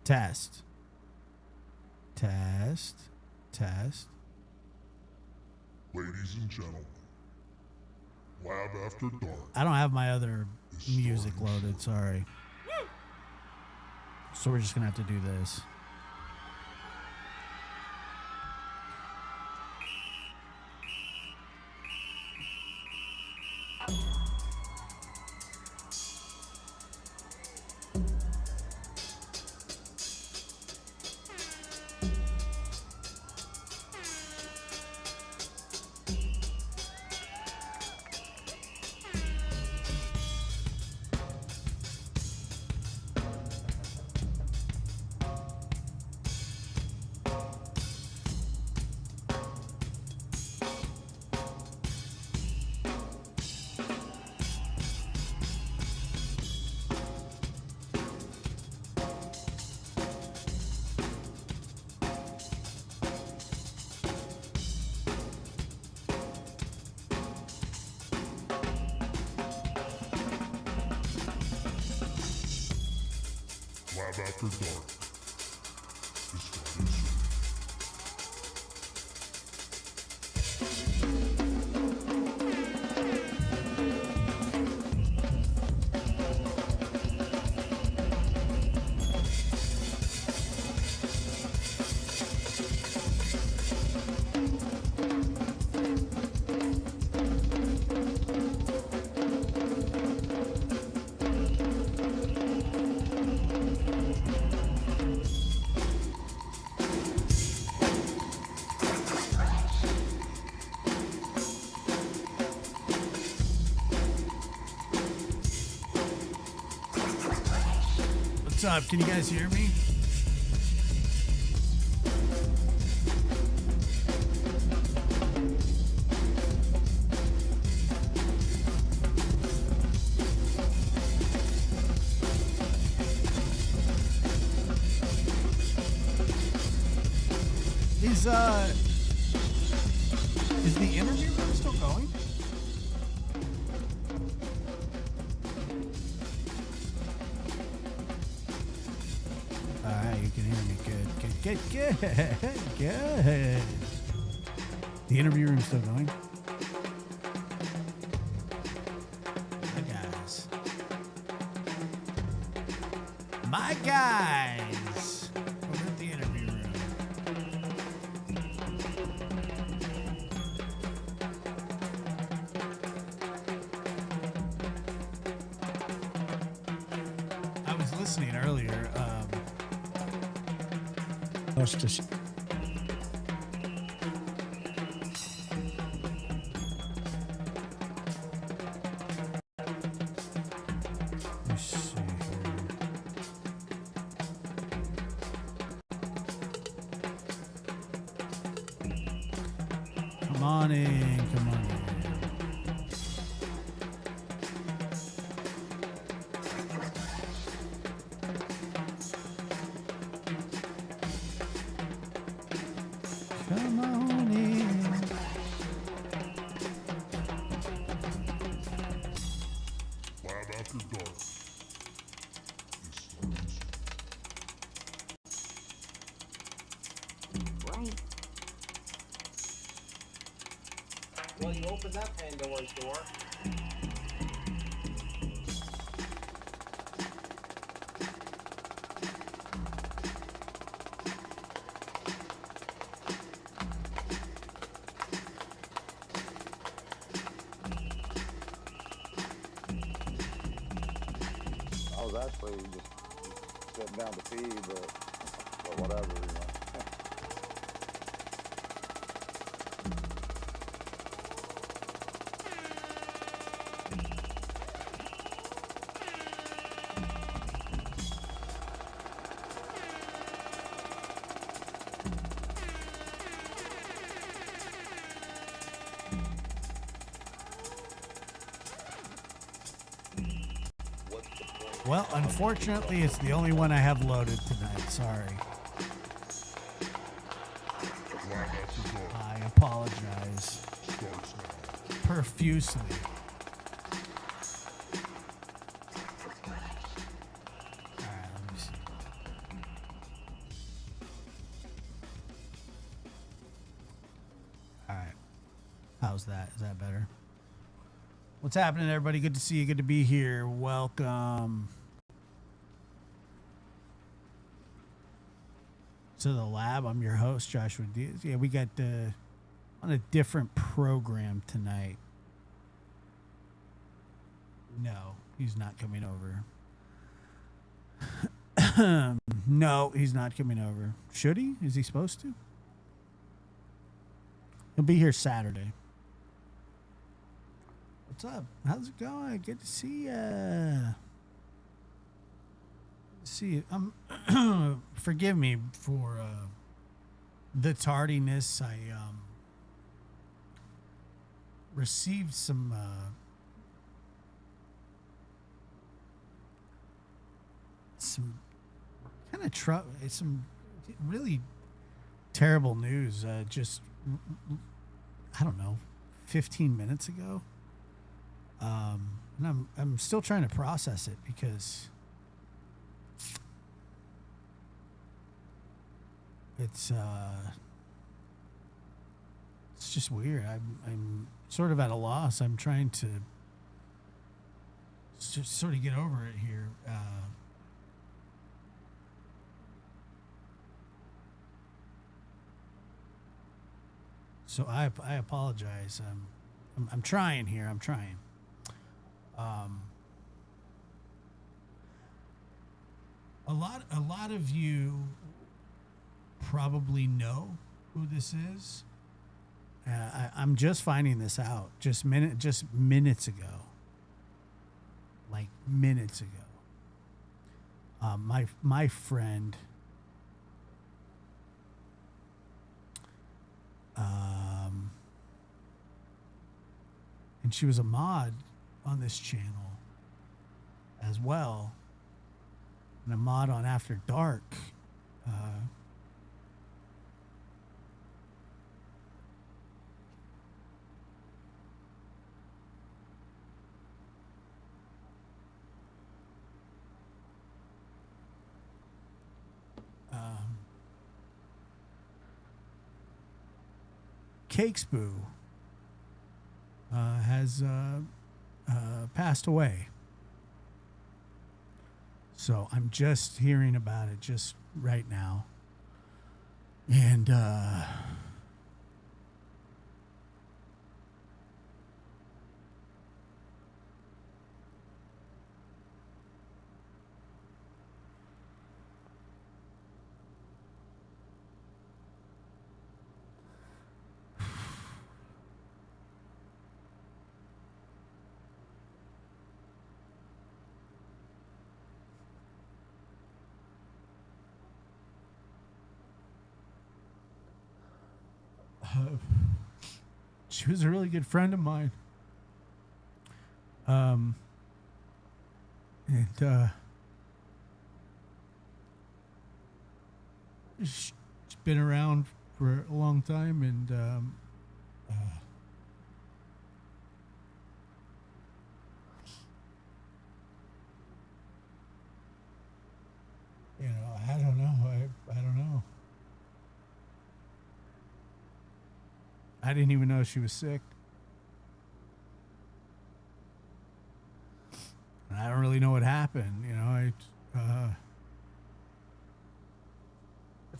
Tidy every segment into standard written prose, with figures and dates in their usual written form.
Test. Test. Test. Ladies and gentlemen, Lab After Dark. I don't have my other music loaded, sorry. So we're just going to have to do this. Lab After Dark is starting soon. What's up? Can you guys hear me? Is the interview room still going? Alright, you can hear me. Good. The interview room's still going? My guys! Over at the interview room. I was listening earlier. Let's just. Let's see here. Come on in. Well, you opened that Pandora's door. I was actually just sitting down to pee, but whatever, you know. Well, unfortunately, it's the only one I have loaded tonight. Sorry. I apologize profusely. Alright, let me see. How's that? Is that better? What's happening, everybody? Good to see you. Good to be here. Welcome to the lab. I'm your host, Joshua Diaz. Yeah, we got on a different program tonight. No, he's not coming over. No, he's not coming over. Should he? Is he supposed to? He'll be here Saturday. What's up? How's it going? Good to see ya. See you. Forgive me for the tardiness. I received some kind of some really terrible news. Just I don't know, 15 minutes ago. And I'm still trying to process it because it's just weird. I'm sort of at a loss. I'm trying to just sort of get over it here. So I apologize. I'm trying here. I'm trying. A lot of you probably know who this is. I'm just finding this out just minutes ago. Like minutes ago. My friend and she was a mod on this channel as well, and a mod on After Dark. Cakespoo has passed away. So I'm just hearing about it just right now. And she was a really good friend of mine. And she's been around for a long time, and you know, I don't know. I don't know. I didn't even know she was sick. And I don't really know what happened. You know, I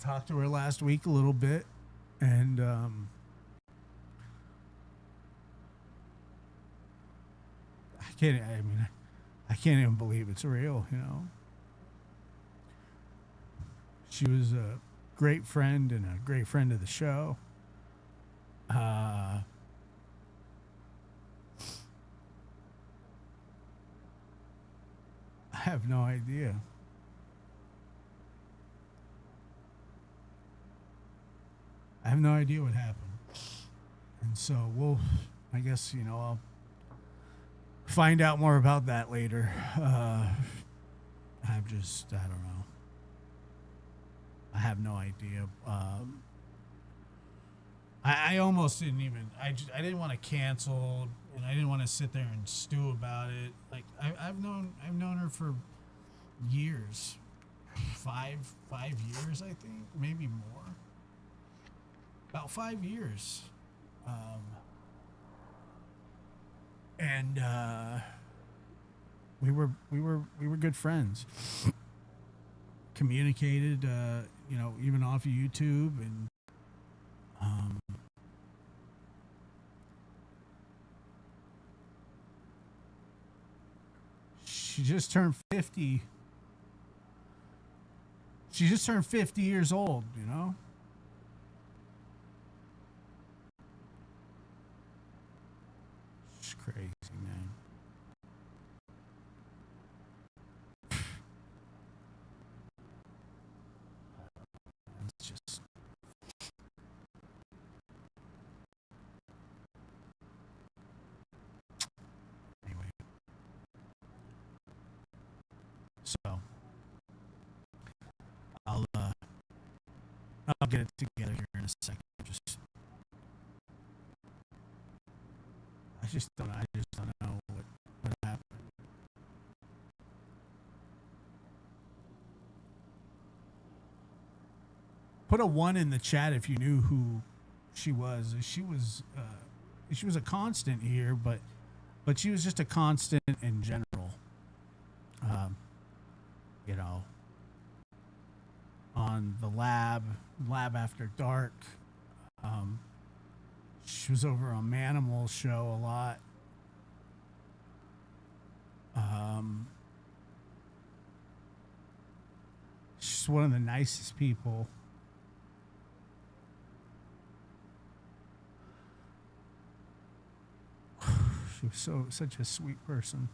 talked to her last week a little bit, and I can't even believe it's real, you know. She was a great friend and a great friend of the show. I have no idea. I have no idea what happened. And so I guess, you know, I'll find out more about that later. I don't know. I have no idea. I almost didn't even. I didn't want to cancel, and I didn't want to sit there and stew about it. Like I've known her for years, 5 years, I think, maybe more. About 5 years. and we were good friends. Communicated, even off of YouTube, and she just turned 50. She just turned 50 years old. It's crazy, man. It's just anyway. So I'll get it together here in a second. I just don't know what happened. Put a 1 in the chat if you knew who she was. She was a constant here, but she was just a constant in general. On the lab after dark. She was over on Manimal's show a lot. She's one of the nicest people. She was such a sweet person.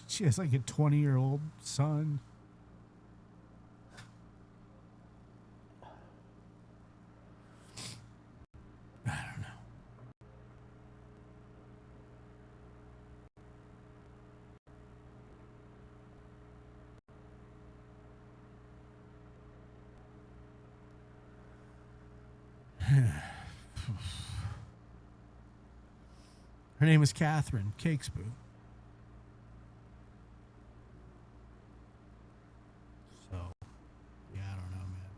She has like a 20-year-old son. I don't know. Her name is Catherine Cakesboo. So, yeah, I don't know, man.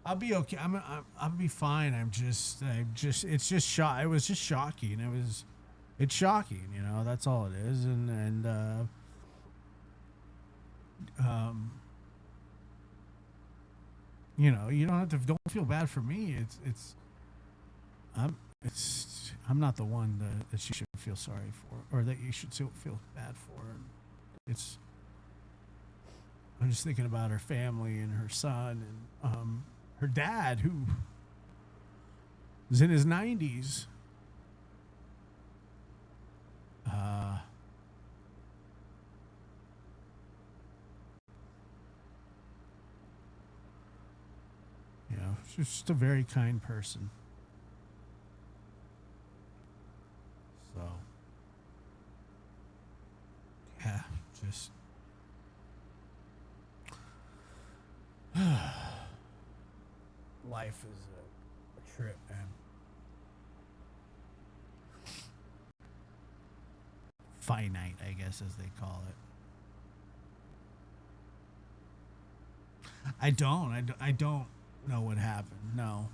I'll be okay. I'll be fine. It's just shock. It was just shocking. It's shocking. That's all it is. And you don't feel bad for me. I'm not the one that she should feel sorry for, or that you should feel bad for. I'm just thinking about her family and her son and her dad, who was in his 90s. She's just a very kind person. So, yeah, just life is a trip, man. Finite, I guess, as they call it. I don't know what happened. No.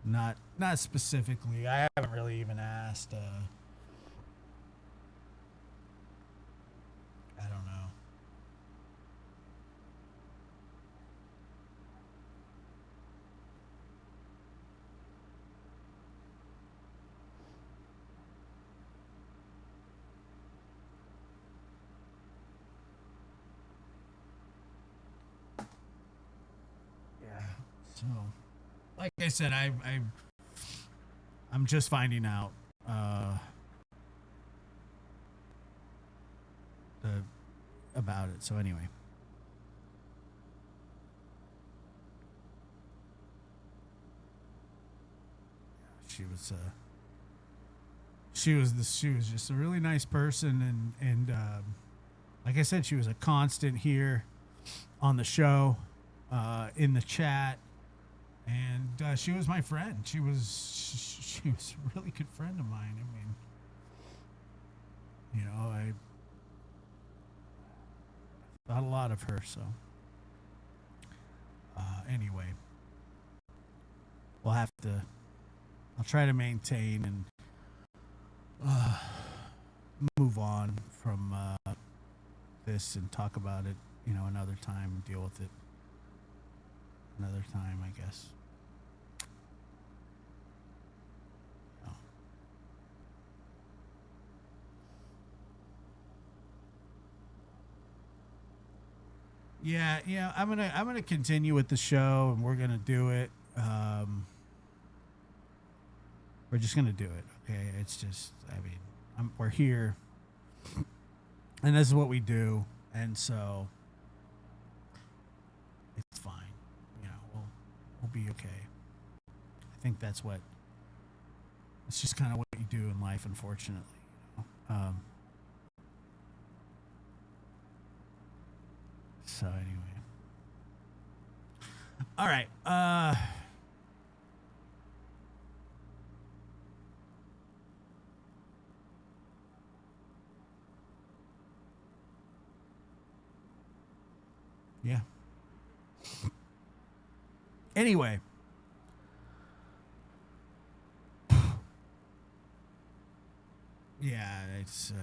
Not specifically. I haven't really even asked. I don't know. Yeah. So, like I said, I'm just finding out about it. So anyway, she was just a really nice person, and like I said, she was a constant here on the show, in the chat. And she was my friend. She was a really good friend of mine. I mean, I thought a lot of her. So, Anyway, we'll have to. I'll try to maintain and move on from this and talk about it, another time, deal with it another time, I guess. No. Yeah, I'm gonna continue with the show, and we're gonna do it. We're just gonna do it, okay? It's just, we're here, and this is what we do, and so it's fine. We'll be okay. I think that's what. It's just kind of what you do in life, unfortunately. So anyway, all right. Yeah. Anyway. Yeah, it's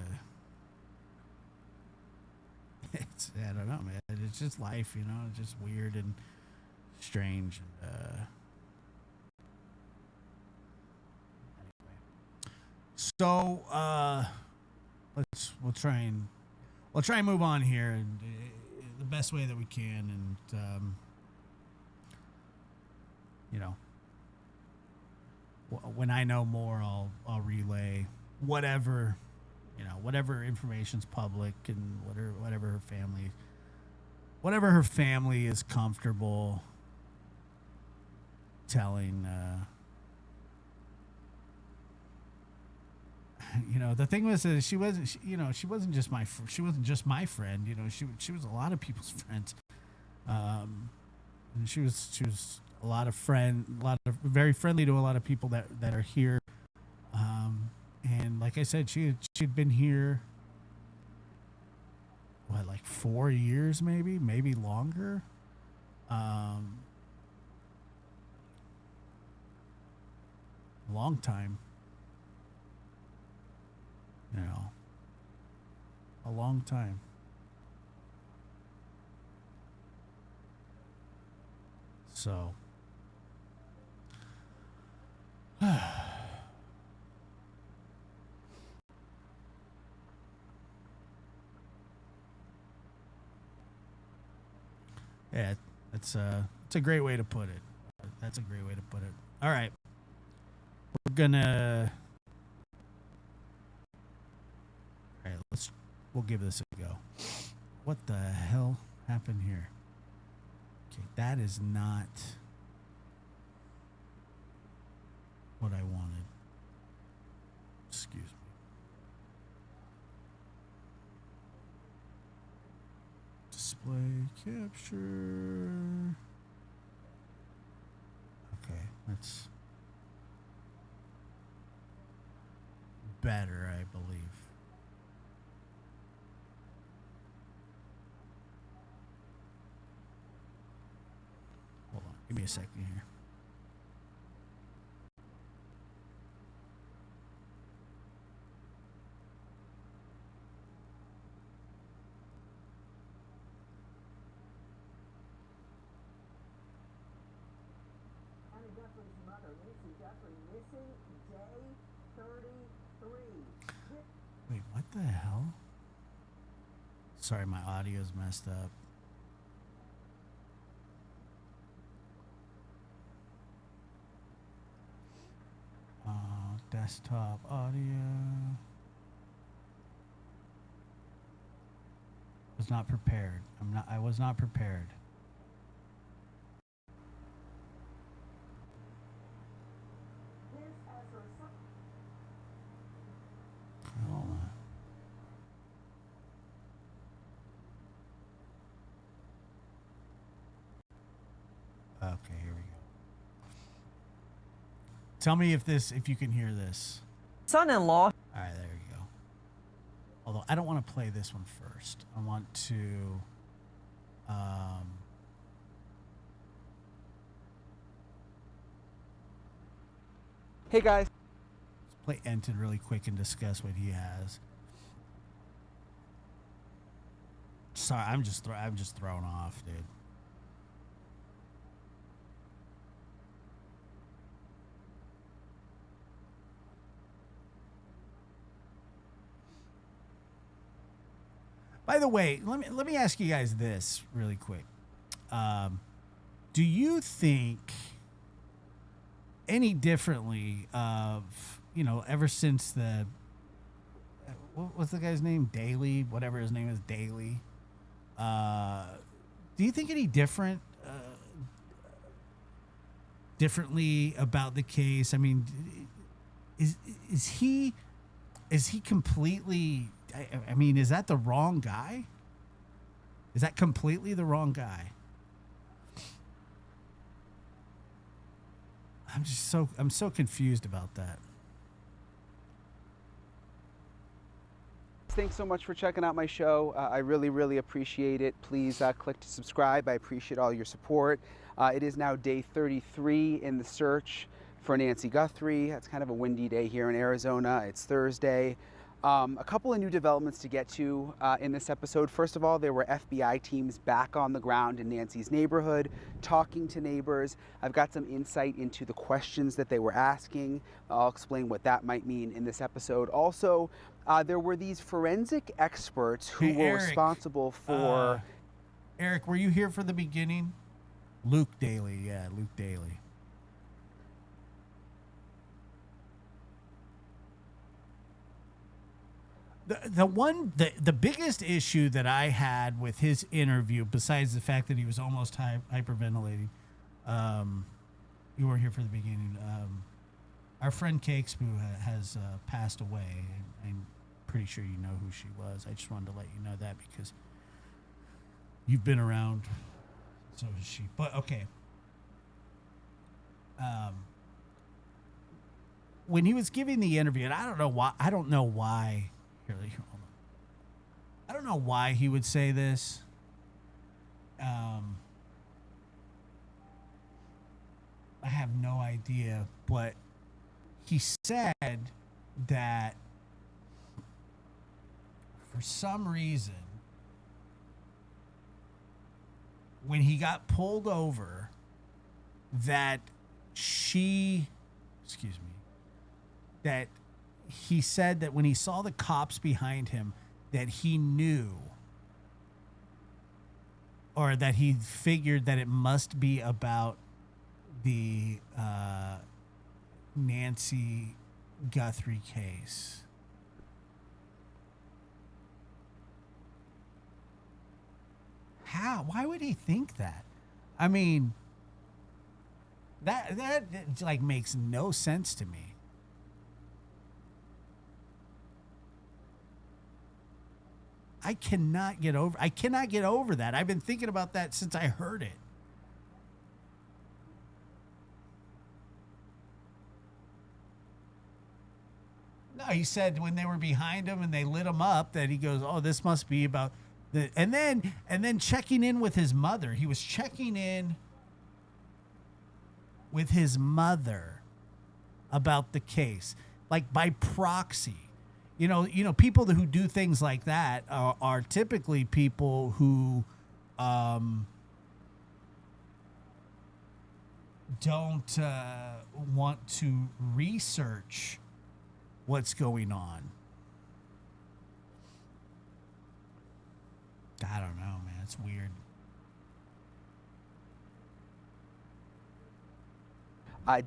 I don't know, man. It's just life, It's just weird and strange. And anyway, so we'll try and move on here, and the best way that we can, and when I know more, I'll relay whatever information's public, and whatever her family is comfortable telling. The thing was that she wasn't just my friend. She was a lot of people's friends. And she was very friendly to a lot of people that are here. And like I said, she'd been here, like 4 years, maybe longer. Long time. A long time. So. Yeah, it's a great way to put it. That's a great way to put it. All right. All right, we'll give this a go. What the hell happened here? Okay, that is not what I wanted. Excuse me. Display capture. Okay, that's better, I believe. Hold on, give me a second here. Guthrie's mother, Lucy Guthrie, missing day 33. Wait, what the hell? Sorry, my audio's messed up. Desktop audio. Was not prepared. I was not prepared. Hold on. Okay, here we go. Tell me if you can hear this. Son-in-law. All right, there you go. Although I don't want to play this one first. I want to Hey guys. Let's play Enton really quick and discuss what he has. Sorry, I'm just thrown off, dude. By the way, let me ask you guys this really quick. Do you think any differently of, ever since what was the guy's name? Daly, whatever his name is, Daly. Do you think any differently about the case? I mean, is he completely? I mean, is that the wrong guy? Is that completely the wrong guy? I'm so confused about that. Thanks so much for checking out my show. I really, really appreciate it. Please click to subscribe. I appreciate all your support. It is now day 33 in the search for Nancy Guthrie. It's kind of a windy day here in Arizona. It's Thursday. A couple of new developments to get to in this episode. First of all, there were FBI teams back on the ground in Nancy's neighborhood, talking to neighbors. I've got some insight into the questions that they were asking. I'll explain what that might mean in this episode. Also, there were these forensic experts who were Eric, responsible for... Eric, were you here for the beginning? Luke Daly, yeah, Luke Daly. The biggest issue that I had with his interview, besides the fact that he was almost hyperventilating, you weren't here for the beginning. Our friend Cakespoo has passed away, and I'm pretty sure you know who she was. I just wanted to let you know that because you've been around, so has she. But okay. When he was giving the interview, and I don't know why. Here, hold on. I don't know why he would say this. I have no idea, but he said that for some reason, when he got pulled over, that that he said that when he saw the cops behind him, that he knew, or that he figured that it must be about the Nancy Guthrie case. How? Why would he think that? I mean, that like makes no sense to me. I cannot get over that. I've been thinking about that since I heard it. No, he said when they were behind him and they lit him up that he goes, "Oh, this must be about the," and then checking in with his mother. He was checking in with his mother about the case, like by proxy. You know, people who do things like that are typically people who don't want to research what's going on. I don't know, man. It's weird.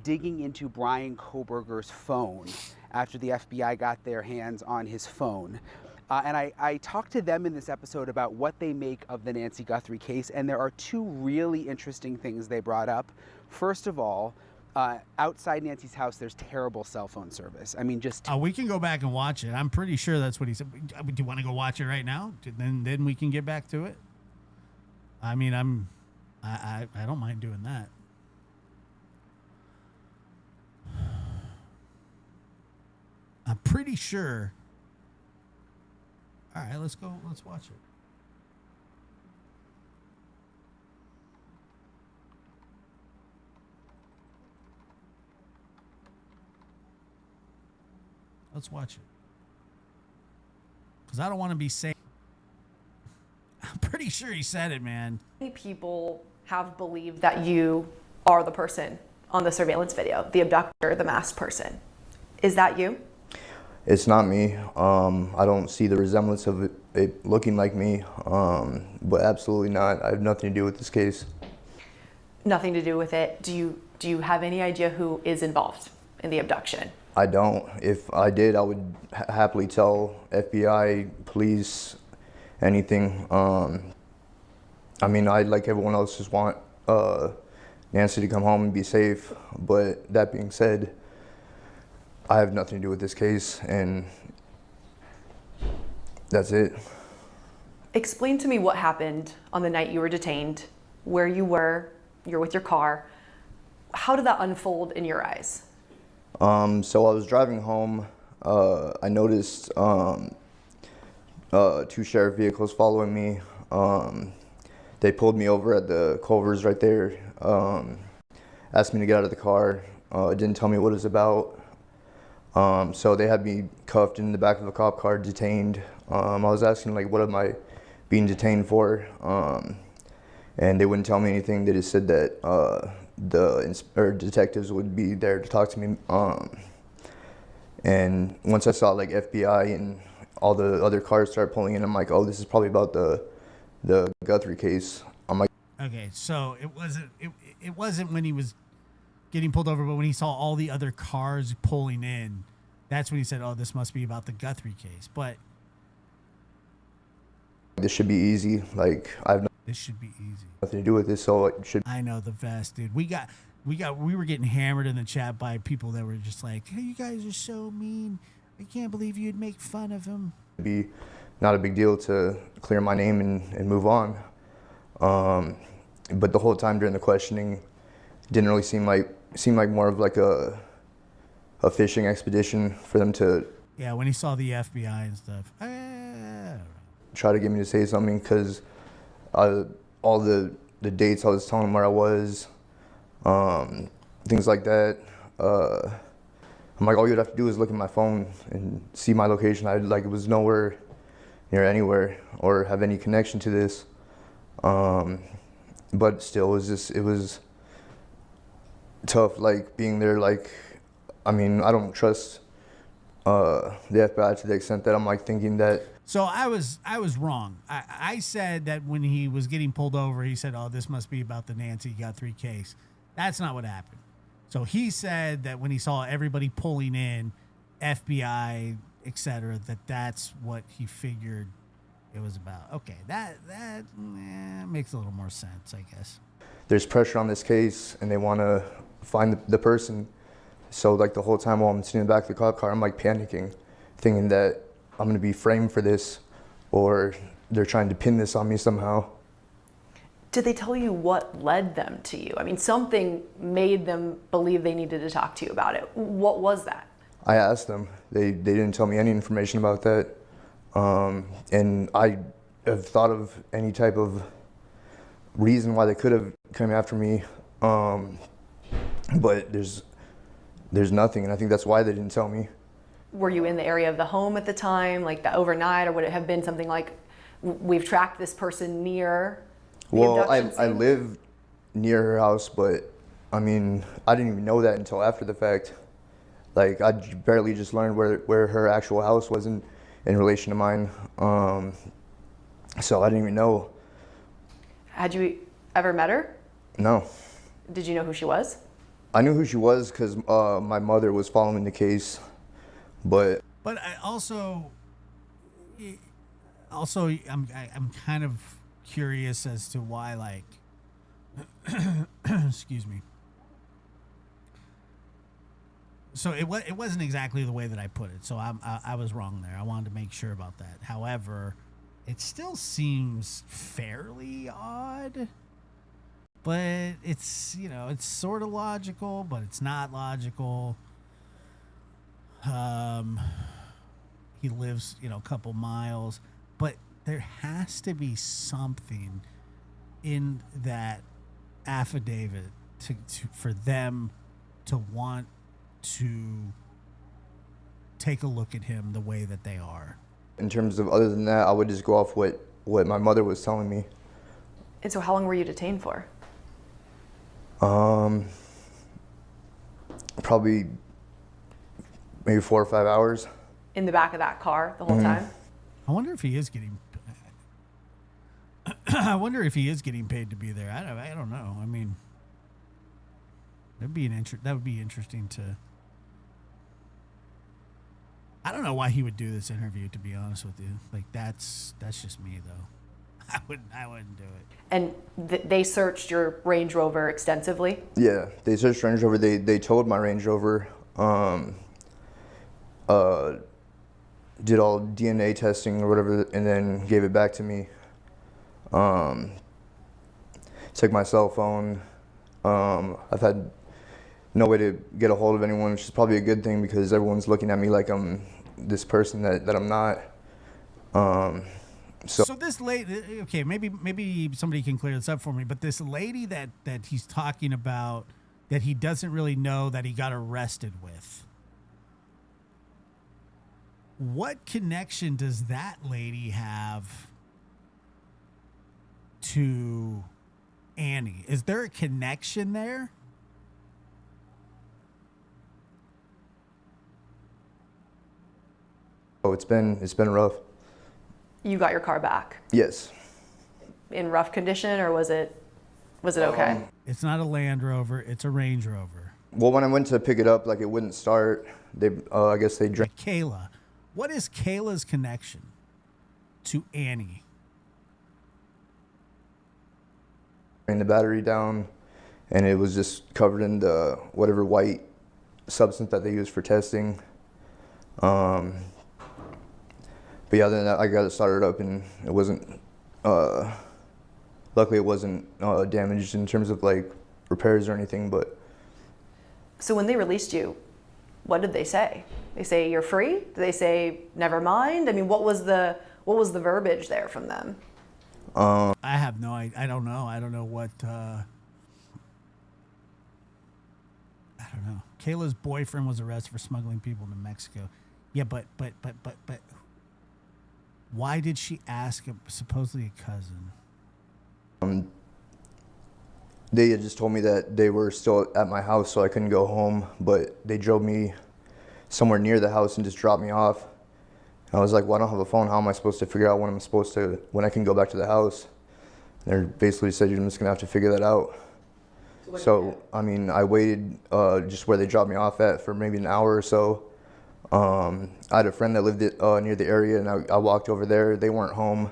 Digging into Brian Kohberger's phone after the FBI got their hands on his phone. And I talked to them in this episode about what they make of the Nancy Guthrie case, and there are two really interesting things they brought up. First of all, outside Nancy's house, there's terrible cell phone service. I mean, just... we can go back and watch it. I'm pretty sure that's what he said. Do you want to go watch it right now? Then we can get back to it. I mean, I don't mind doing that. I'm pretty sure. All right, let's go. Let's watch it. Let's watch it. Because I don't want to be saying. I'm pretty sure he said it, man. Many people have believed that you are the person on the surveillance video, the abductor, the masked person. Is that you? It's not me. I don't see the resemblance of it looking like me, but absolutely not. I have nothing to do with this case. Nothing to do with it. Do you have any idea who is involved in the abduction? I don't. If I did, I would happily tell FBI, police, anything. I mean, I, like everyone else, just want Nancy to come home and be safe. But that being said, I have nothing to do with this case, and that's it. Explain to me what happened on the night you were detained, where you were, you're with your car. How did that unfold in your eyes? So I was driving home. I noticed two sheriff vehicles following me. They pulled me over at the Culvers right there, asked me to get out of the car, didn't tell me what it was about. So they had me cuffed in the back of a cop car, detained. I was asking, like, what am I being detained for? And they wouldn't tell me anything. They just said that the detectives would be there to talk to me. And once I saw, like, FBI and all the other cars start pulling in, I'm like, oh, this is probably about the Guthrie case. I'm like, Okay, so it wasn't when he was getting pulled over, but when he saw all the other cars pulling in, that's when he said, oh, this must be about the Guthrie case. But this should be easy. Like, this should be easy. nothing to do with this, so it should I know the vest, dude. We were getting hammered in the chat by people that were just like, hey, you guys are so mean. I can't believe you'd make fun of him. be not a big deal to clear my name and move on. But the whole time during the questioning, didn't really seem like more of like a fishing expedition for them to Yeah, when he saw the FBI and stuff. try to get me to say something, because all the dates I was telling them where I was, things like that. I'm like, all you'd have to do is look at my phone and see my location. It was nowhere near anywhere or have any connection to this. But still, it was tough, like, being there. Like, I mean, I don't trust the FBI to the extent that I'm, like, thinking that. So I was wrong. I said that when he was getting pulled over, he said, oh, this must be about the Nancy Guthrie case. That's not what happened. So he said that when he saw everybody pulling in, FBI, etc., that's what he figured it was about. Okay, that makes a little more sense, I guess. There's pressure on this case, and they want to find the person. So, like, the whole time while I'm sitting in the back of the cop car, I'm, like, panicking, thinking that I'm going to be framed for this, or they're trying to pin this on me somehow. Did they tell you what led them to you? I mean, something made them believe they needed to talk to you about it. What was that? I asked them. They didn't tell me any information about that. And I have thought of any type of reason why they could have come after me. But there's nothing, and I think that's why they didn't tell me. Were you in the area of the home at the time, like the overnight, or would it have been something like, we've tracked this person near the Well, abduction I scene? live near her house, but I mean, I didn't even know that until after the fact. Like, I barely just learned where her actual house was in relation to mine. So I didn't even know. Had you ever met her? No. Did you know who she was? I knew who she was because my mother was following the case, but I also I'm kind of curious as to why, like, excuse me. So it wasn't exactly the way that I put it. So I was wrong there. I wanted to make sure about that. However, it still seems fairly odd. But it's, it's sort of logical, but it's not logical. He lives, a couple miles, but there has to be something in that affidavit for them to want to take a look at him the way that they are. In terms of other than that, I would just go off what my mother was telling me. And so how long were you detained for? Probably maybe 4 or 5 hours. In the back of that car the whole time? I wonder if he is getting. I wonder if he is getting paid to be there. I don't know. I mean, that would be interesting to. I don't know why he would do this interview. To be honest with you, like that's just me though. I wouldn't do it. And they searched your Range Rover extensively? Yeah, they searched Range Rover. They towed my Range Rover. Did all DNA testing or whatever, and then gave it back to me. Took my cell phone. I've had no way to get a hold of anyone, which is probably a good thing because everyone's looking at me like I'm this person that I'm not. So this lady, okay, maybe somebody can clear this up for me, but this lady that he's talking about that he doesn't really know that he got arrested with, what connection does that lady have to Annie? Is there a connection there? Oh, it's been rough. You got your car back Yes. in rough condition, or was it okay? It's not a Land Rover, it's a Range Rover. Well, when I went to pick it up, like it wouldn't start. They, I guess they drank. Kayla. What is Kayla's connection to Annie? The battery down, and it was just covered in the whatever white substance that they use for testing. But yeah, then I got it started up, and it wasn't. Luckily, it wasn't damaged in terms of like repairs or anything. But So when they released you, what did they say? They say you're free? Did they say never mind? I mean, what was the verbiage there from them? I have no idea. I don't know. I don't know what. I don't know. Kayla's boyfriend was arrested for smuggling people to Mexico. Yeah, but. Why did she ask supposedly a cousin? they had just told me that they were still at my house, so I couldn't go home. But they drove me somewhere near the house and just dropped me off. I was like, well, I don't have a phone. How am I supposed to figure out when I can go back to the house? And they basically said, you're just gonna have to figure that out. So, I mean, I waited just where they dropped me off at for maybe an hour or so. I had a friend that lived near the area, and I walked over there. They weren't home,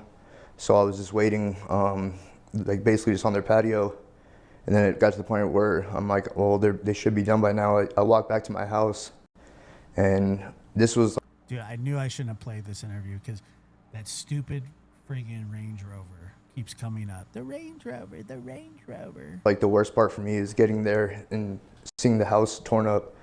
so I was just waiting, like basically just on their patio. And then it got to the point where I'm like, well, they should be done by now. I walked back to my house, and this was... Dude, I knew I shouldn't have played this interview because that stupid friggin' Range Rover keeps coming up. The Range Rover, the Range Rover. Like, the worst part for me is getting there and seeing the house torn up.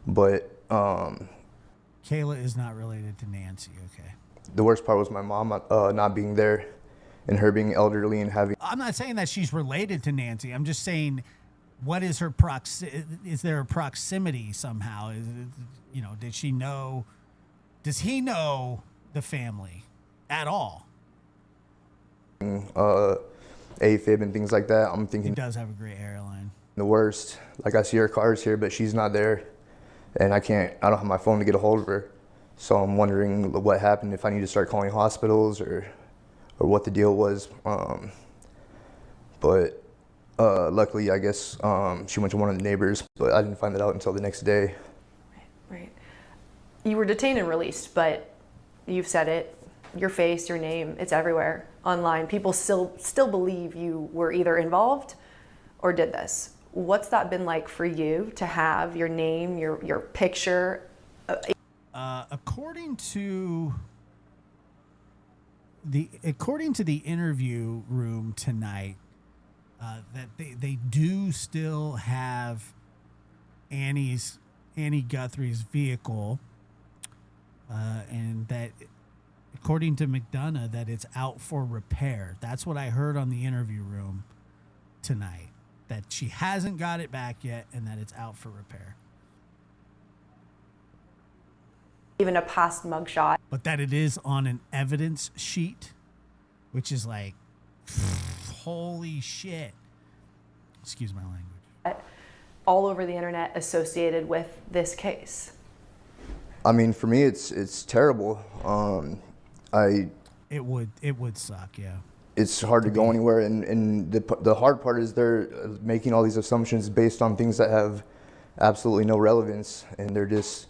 But Kayla is not related to Nancy, okay? the worst part was my mom not being there and her being elderly and having... I'm not saying that she's related to Nancy. I'm just saying, what is her is there a proximity somehow? Did she know... Does he know the family at all? AFib and things like that. I'm thinking... He does have a great airline. The worst. Like, I see her car's here, but she's not there. And I don't have my phone to get a hold of her. So I'm wondering what happened, if I need to start calling hospitals or what the deal was. But luckily, I guess she went to one of the neighbors, but I didn't find that out until the next day. Right. You were detained and released, but you've said it, your face, your name, it's everywhere online. People still believe you were either involved or did this. What's that been like for you to have your name, your picture? According to the interview room tonight, that they do still have Annie Guthrie's vehicle, and that according to McDonough, that it's out for repair. That's what I heard on the interview room tonight. That she hasn't got it back yet, and that it's out for repair. even a past mugshot. But that it is on an evidence sheet, which is like, holy shit. Excuse my language. All over the internet associated with this case. I mean, for me, it's terrible. It would suck, yeah. It's hard to go anywhere, and the hard part is they're making all these assumptions based on things that have absolutely no relevance, and they're just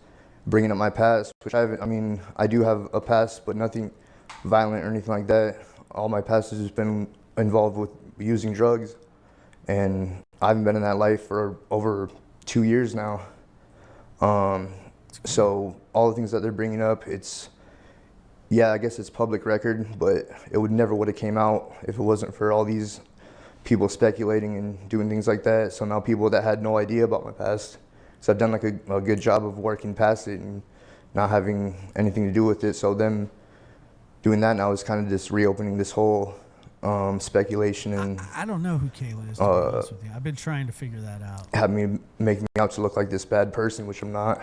bringing up my past, which I do have a past, but nothing violent or anything like that. All my past has just been involved with using drugs, and I haven't been in that life for over 2 years now. So all the things that they're bringing up, I guess it's public record, but it never would have came out if it wasn't for all these people speculating and doing things like that. So now people that had no idea about my past, so I've done like a good job of working past it and not having anything to do with it. So them doing that now is kind of just reopening this whole speculation, and I don't know who Kayla is, to be honest with you. I've been trying to figure that out. make me out to look like this bad person, which I'm not.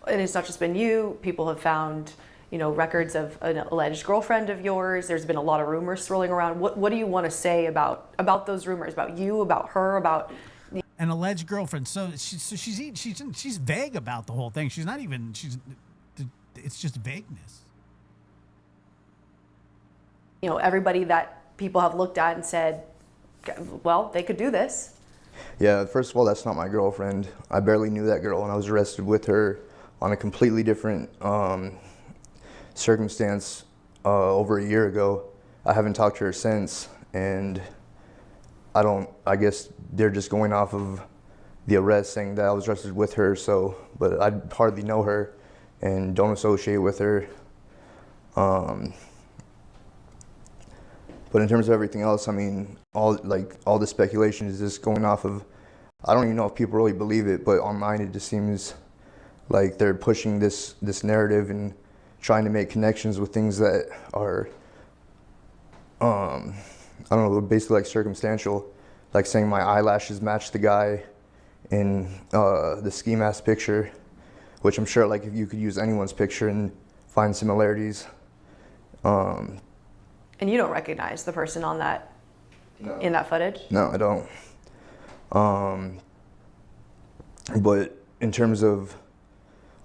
And it's not just been you. People have found, records of an alleged girlfriend of yours. There's been a lot of rumors swirling around. What do you want to say about those rumors, about you, about her, about An alleged girlfriend. So she's vague about the whole thing. She's not even. It's just vagueness. Everybody that people have looked at and said, well, they could do this. Yeah, first of all, that's not my girlfriend. I barely knew that girl, and I was arrested with her on a completely different circumstance over a year ago. I haven't talked to her since, and I guess they're just going off of the arrest, saying that I was arrested with her. So, but I hardly know her and don't associate with her. But in terms of everything else, I mean, all the speculation is just going off of, I don't even know if people really believe it, but online it just seems like they're pushing this narrative and trying to make connections with things that are, I don't know, basically like circumstantial, like saying my eyelashes match the guy in the ski mask picture, which I'm sure like if you could use anyone's picture and find similarities. And you don't recognize the person on that, No. in that footage? No, I don't. But in terms of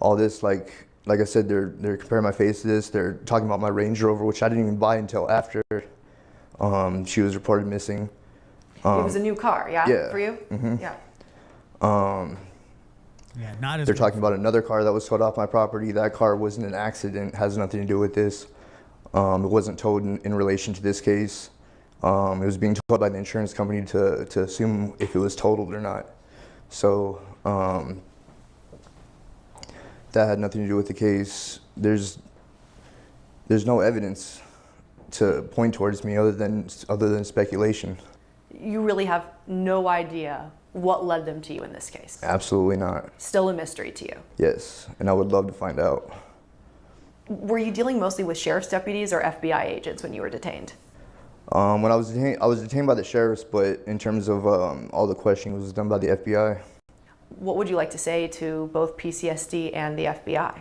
all this, like I said, they're comparing my face to this. They're talking about my Range Rover, which I didn't even buy until after she was reported missing. It was a new car, yeah. for you? Mm-hmm. Yeah. Yeah, not as. They're talking about another car that was towed off my property. That car wasn't an accident, has nothing to do with this. It wasn't towed in relation to this case. It was being towed by the insurance company to assume if it was totaled or not. So that had nothing to do with the case. There's no evidence to point towards me other than speculation. You really have no idea what led them to you in this case? Absolutely not. Still a mystery to you? Yes, and I would love to find out. Were you dealing mostly with sheriff's deputies or FBI agents when you were detained? When I was detained by the sheriffs, but in terms of all the questioning was done by the FBI. What would you like to say to both PCSD and the FBI?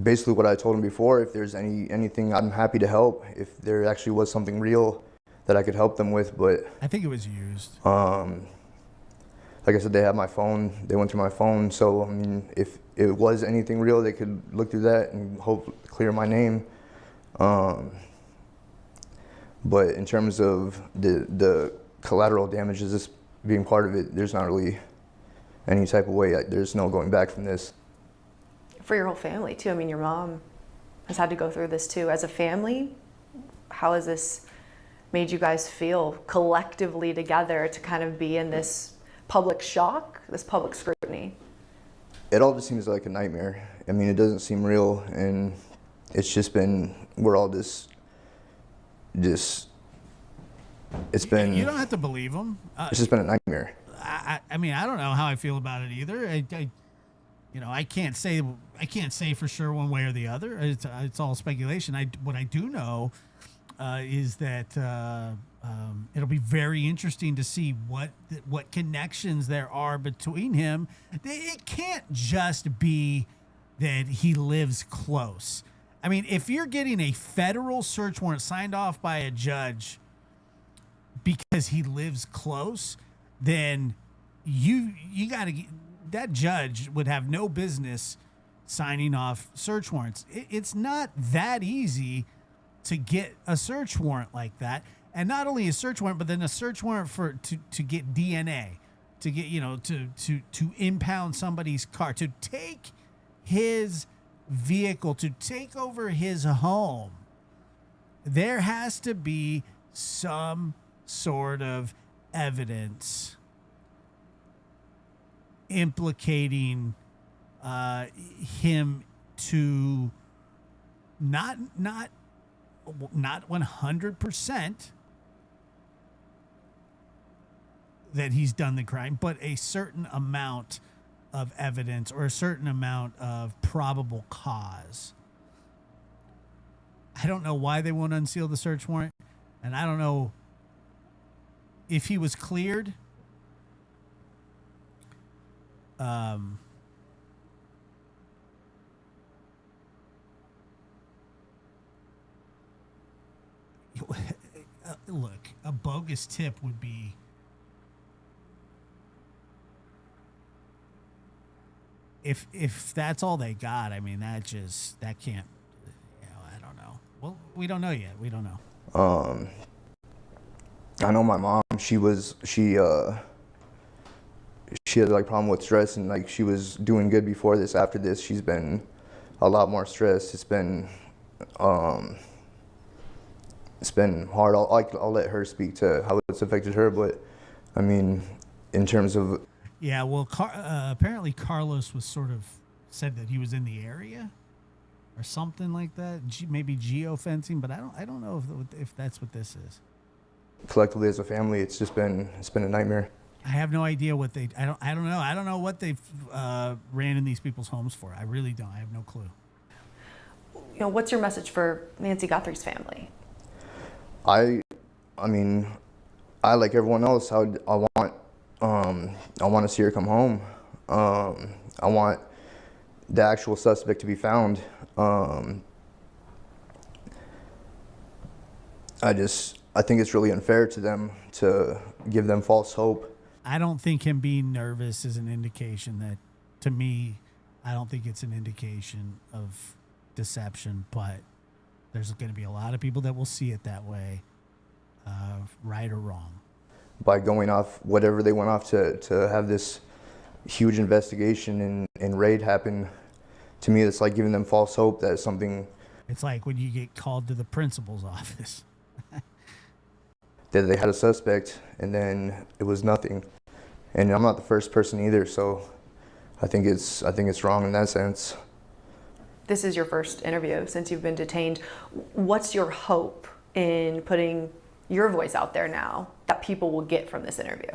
Basically what I told them before, if there's anything, I'm happy to help. If there actually was something real that I could help them with, but I think it was used. like I said, they have my phone. They went through my phone, so I mean, if it was anything real, they could look through that and hope clear my name. But in terms of the collateral damages, this being part of it, there's not really any type of way. There's no going back from this. For your whole family too. I mean, your mom has had to go through this too. As a family, how has this made you guys feel collectively together to kind of be in this public shock, this public scrutiny? It all just seems like a nightmare. I mean, it doesn't seem real, and it's just been, we're all it's been. You don't have to believe them. It's just been a nightmare. I mean, I don't know how I feel about it either. I can't say for sure one way or the other. It's all speculation. What I do know is that It'll be very interesting to see what connections there are between him. It can't just be that he lives close. I mean, if you're getting a federal search warrant signed off by a judge because he lives close, then you got to, that judge would have no business signing off search warrants. It's not that easy to get a search warrant like that. And not only a search warrant, but then a search warrant to get DNA, to get, to impound somebody's car, to take his vehicle, to take over his home. There has to be some sort of evidence implicating him to not 100% that he's done the crime, but a certain amount of evidence or a certain amount of probable cause. I don't know why they won't unseal the search warrant, and I don't know if he was cleared. Look, a bogus tip would be if that's all they got. I mean, that can't. I don't know. Well, we don't know yet. We don't know. I know my mom. She had like problem with stress, and like she was doing good before this. After this, she's been a lot more stressed. It's been hard. I'll let her speak to how it's affected her, but I mean, in terms of. Yeah, well, apparently Carlos was sort of said that he was in the area or something like that. Maybe geofencing, but I don't know if that's what this is. Collectively as a family, it's been a nightmare. I have no idea what I don't know. I don't know what they've ran in these people's homes for. I really don't. I have no clue. What's your message for Nancy Guthrie's family? I mean, I like everyone else. I want to see her come home. I want the actual suspect to be found. I think it's really unfair to them to give them false hope. I don't think him being nervous is an indication that, to me, I don't think it's an indication of deception, but there's going to be a lot of people that will see it that way, right or wrong. By going off whatever they went off to have this huge investigation and raid happen, to me, it's like giving them false hope that something. It's like when you get called to the principal's office. That they had a suspect and then it was nothing. And I'm not the first person either, so I think it's wrong in that sense. This is your first interview since you've been detained. What's your hope in putting your voice out there now that people will get from this interview?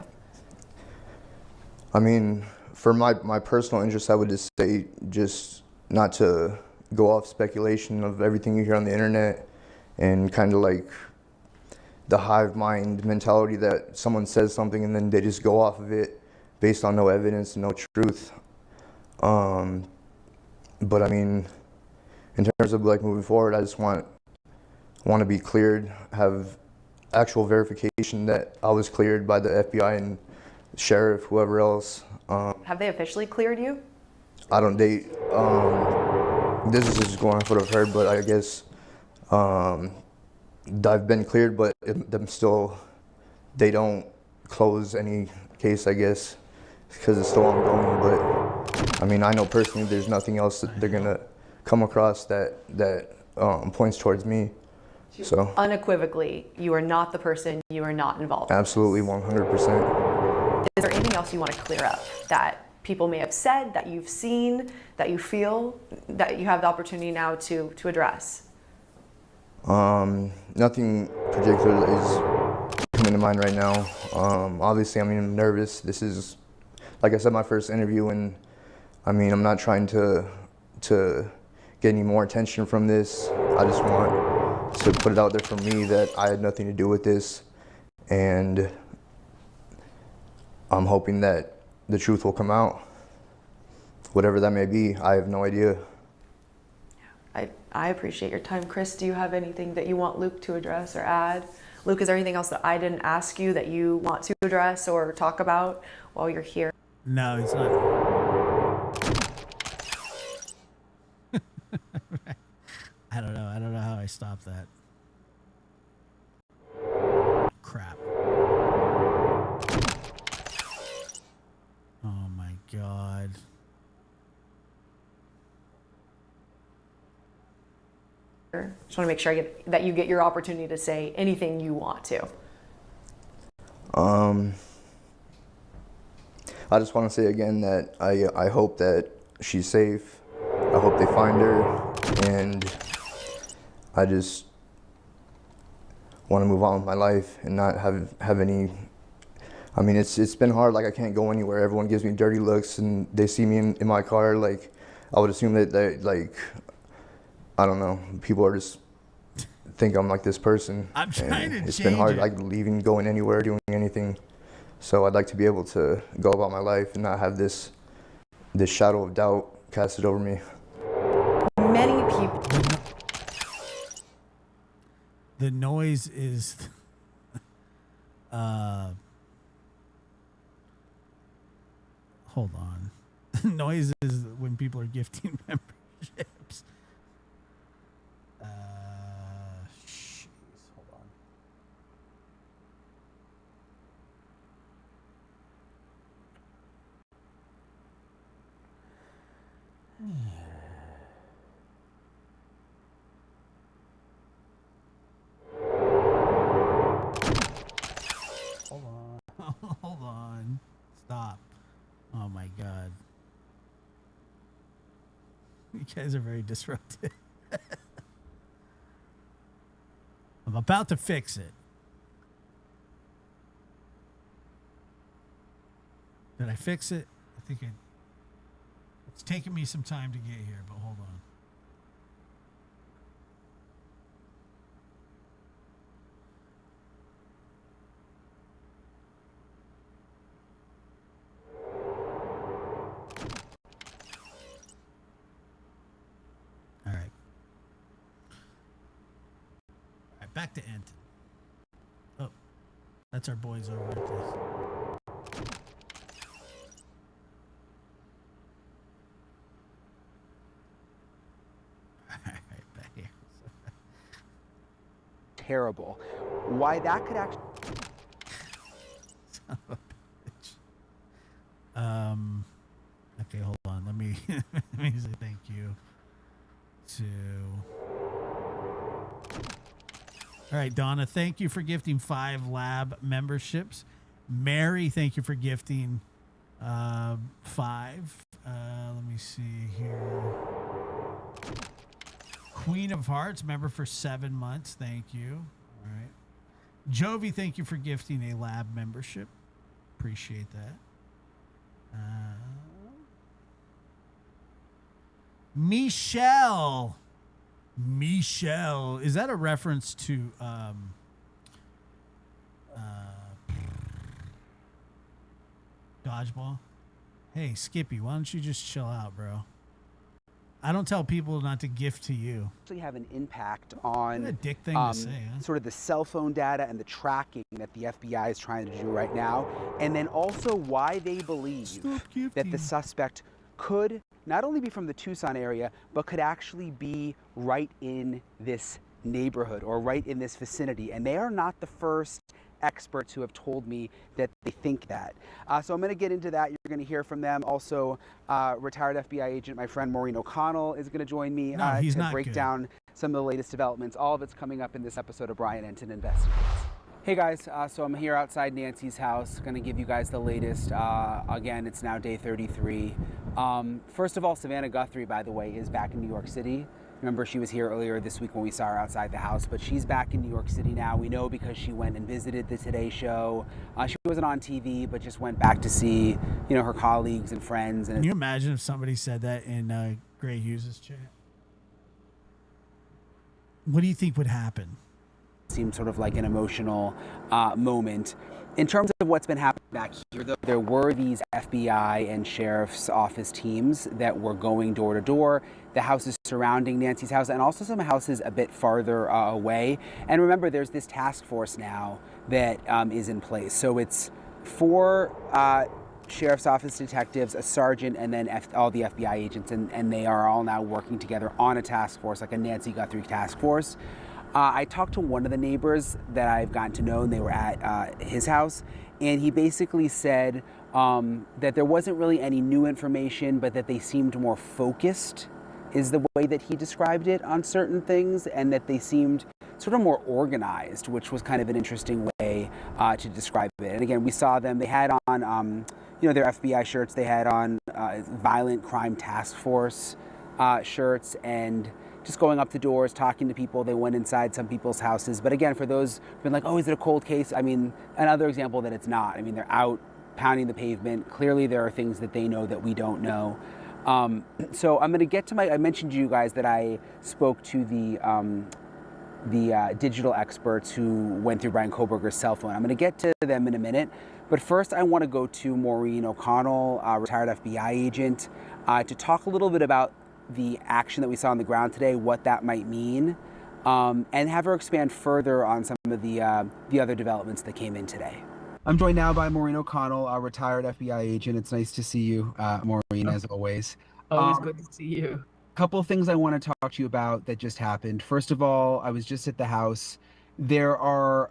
I mean, for my personal interest, I would just say just not to go off speculation of everything you hear on the internet and kind of like the hive mind mentality that someone says something and then they just go off of it based on no evidence and no truth. But I mean, in terms of like moving forward, I just want to be cleared, have actual verification that I was cleared by the FBI and sheriff, whoever else. Have they officially cleared you? I don't date. This is just going off what I've heard, but I guess I've been cleared, but they don't close any case, I guess, because it's still ongoing. But I mean, I know personally there's nothing else that they're gonna come across that points towards me. So unequivocally, you are not the person, you are not involved. Absolutely, 100%. Is there anything else you want to clear up that people may have said, that you've seen, that you feel that you have the opportunity now to address? Nothing particular that is coming to mind right now. Obviously, I'm nervous. This is, like I said, my first interview, and I mean, I'm not trying to get any more attention from this. I just want to put it out there for me that I had nothing to do with this, and I'm hoping that the truth will come out. Whatever that may be, I have no idea. I appreciate your time. Chris, do you have anything that you want Luke to address or add? Luke, is there anything else that I didn't ask you that you want to address or talk about while you're here? No, it's not. I don't know. I don't know how I stopped that. Crap. Oh my God. Just want to make sure that you get your opportunity to say anything you want to. I just want to say again that I hope that she's safe. I hope they find her, and I just want to move on with my life and not have any. I mean, it's been hard. Like, I can't go anywhere. Everyone gives me dirty looks, and they see me in my car. Like, I would assume that they, like, I don't know, people are just think I'm like this person. I'm trying to It's been hard, change it. like, leaving, going anywhere, doing anything. So I'd like to be able to go about my life and not have this shadow of doubt casted over me. Many people. The noise is hold on. Noise is when people are gifting memberships. Jeez, hold on. Hold on. Hold on. Stop. Oh my God. You guys are very disruptive. I'm about to fix it. Did I fix it? I think it's taken me some time to get here, but hold on. All right. All right, back to Enton. Oh, that's our boys over at this. Terrible. Why that could actually. Son of a bitch. Okay, hold on. Let me let me say thank you to. All right, Donna, thank you for gifting 5 lab memberships. Mary, thank you for gifting 5. Let me see here. Queen of Hearts, member for 7 months. Thank you. All right. Jovi, thank you for gifting a lab membership. Appreciate that. Michelle. Is that a reference to dodgeball? Hey, Skippy, why don't you just chill out, bro? I don't tell people not to gift to you. Actually have an impact on What a dick thing to say, huh? sort of the cell phone data and the tracking that the FBI is trying to do right now, and then also why they believe that the suspect could not only be from the Tucson area, but could actually be right in this neighborhood or right in this vicinity. And they are not the first experts who have told me that they think that. So I'm going to get into that. You're going to hear from them. Also, retired FBI agent, my friend Maureen O'Connell, is going to join me to break down some of the latest developments. All of it's coming up in this episode of Brian Enton Investigates. Hey guys, so I'm here outside Nancy's house, going to give you guys the latest. Again, it's now day 33. First of all, Savannah Guthrie, by the way, is back in New York City. Remember, she was here earlier this week when we saw her outside the house, but she's back in New York City now. We know because she went and visited the Today Show. She wasn't on TV, but just went back to see, you know, her colleagues and friends. And Can you imagine if somebody said that in Gray Hughes' chat? What do you think would happen? seemed sort of like an emotional moment. In terms of what's been happening back here, though, there were these FBI and sheriff's office teams that were going door to door, the houses surrounding Nancy's house, and also some houses a bit farther away. And remember, there's this task force now that is in place. So it's 4 sheriff's office detectives, a sergeant, and then all the FBI agents, and they are all now working together on a task force, like a Nancy Guthrie task force. I talked to one of the neighbors that I've gotten to know, and they were at his house, and he basically said that there wasn't really any new information, but that they seemed more focused, is the way that he described it, on certain things, and that they seemed sort of more organized, which was kind of an interesting way to describe it. And again, we saw them, they had on their FBI shirts, they had on Violent Crime Task Force shirts, and just going up to doors, talking to people. They went inside some people's houses. But again, for those who've been like, oh, is it a cold case? I mean, another example that it's not. I mean, they're out pounding the pavement. Clearly, there are things that they know that we don't know. So I'm going to get to I mentioned to you guys that I spoke to the digital experts who went through Brian Koberger's cell phone. I'm going to get to them in a minute. But first, I want to go to Maureen O'Connell, retired FBI agent, to talk a little bit about the action that we saw on the ground today, what that might mean, and have her expand further on some of the other developments that came in today. I'm joined now by Maureen O'Connell, a retired FBI agent. It's nice to see you, Maureen, as always. Always good to see you. Couple of things I want to talk to you about that just happened. First of all, I was just at the house. There are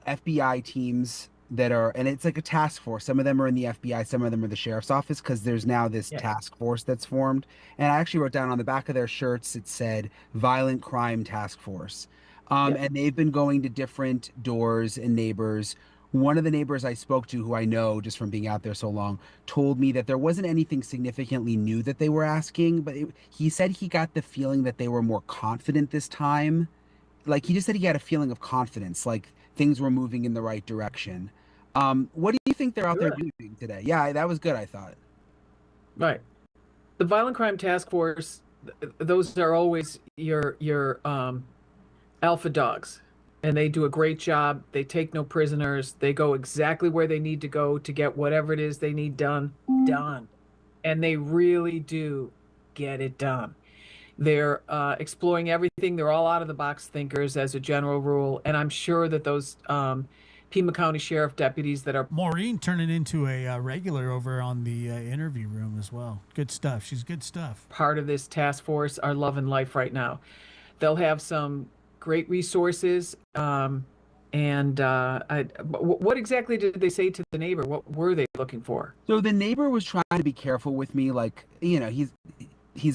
FBI teams that are, and it's like a task force. Some of them are in the FBI, some of them are the sheriff's office, because there's now this task force that's formed. And I actually wrote down on the back of their shirts, it said Violent Crime Task Force. And they've been going to different doors and neighbors. One of the neighbors I spoke to, who I know just from being out there so long, told me that there wasn't anything significantly new that they were asking, but he said he got the feeling that they were more confident this time. Like, he just said he had a feeling of confidence, like things were moving in the right direction. What do you think they're out there doing today? Yeah, that was good, I thought. Right. The Violent Crime Task Force, those are always your alpha dogs. And they do a great job. They take no prisoners. They go exactly where they need to go to get whatever it is they need done. And they really do get it done. They're exploring everything. They're all out-of-the-box thinkers as a general rule. And I'm sure that those Pima County Sheriff deputies that are... Maureen turning into a regular over on the interview room as well. Good stuff. She's good stuff. Part of this task force are loving life right now. They'll have some great resources. What exactly did they say to the neighbor? What were they looking for? So the neighbor was trying to be careful with me. Like, he's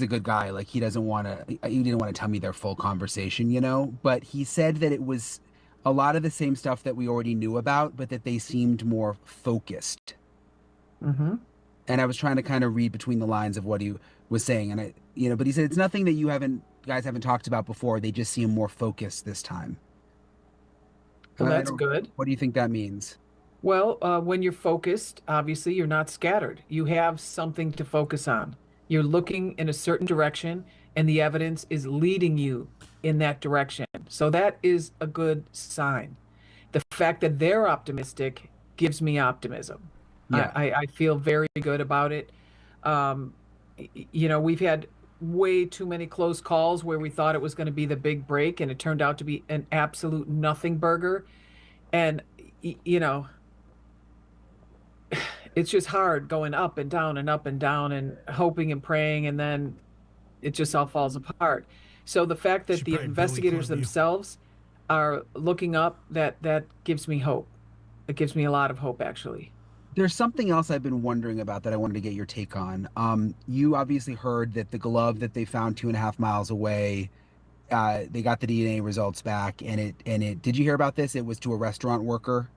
a good guy. Like, he didn't want to tell me their full conversation, but he said that it was a lot of the same stuff that we already knew about, but that they seemed more focused. Mm-hmm. And I was trying to kind of read between the lines of what he was saying. And but he said, it's nothing that you guys haven't talked about before. They just seem more focused this time. Well, that's good. What do you think that means? Well, when you're focused, obviously you're not scattered. You have something to focus on. You're looking in a certain direction, and the evidence is leading you in that direction. So that is a good sign. The fact that they're optimistic gives me optimism. Yeah. I feel very good about it. We've had way too many close calls where we thought it was going to be the big break, and it turned out to be an absolute nothing burger. And, it's just hard going up and down and up and down and hoping and praying, and then it just all falls apart. So the fact that the investigators themselves are looking up, that gives me hope. It gives me a lot of hope, actually. There's something else I've been wondering about that I wanted to get your take on. You obviously heard that the glove that they found 2.5 miles away, they got the DNA results back, and it. Did you hear about this? It was to a restaurant worker.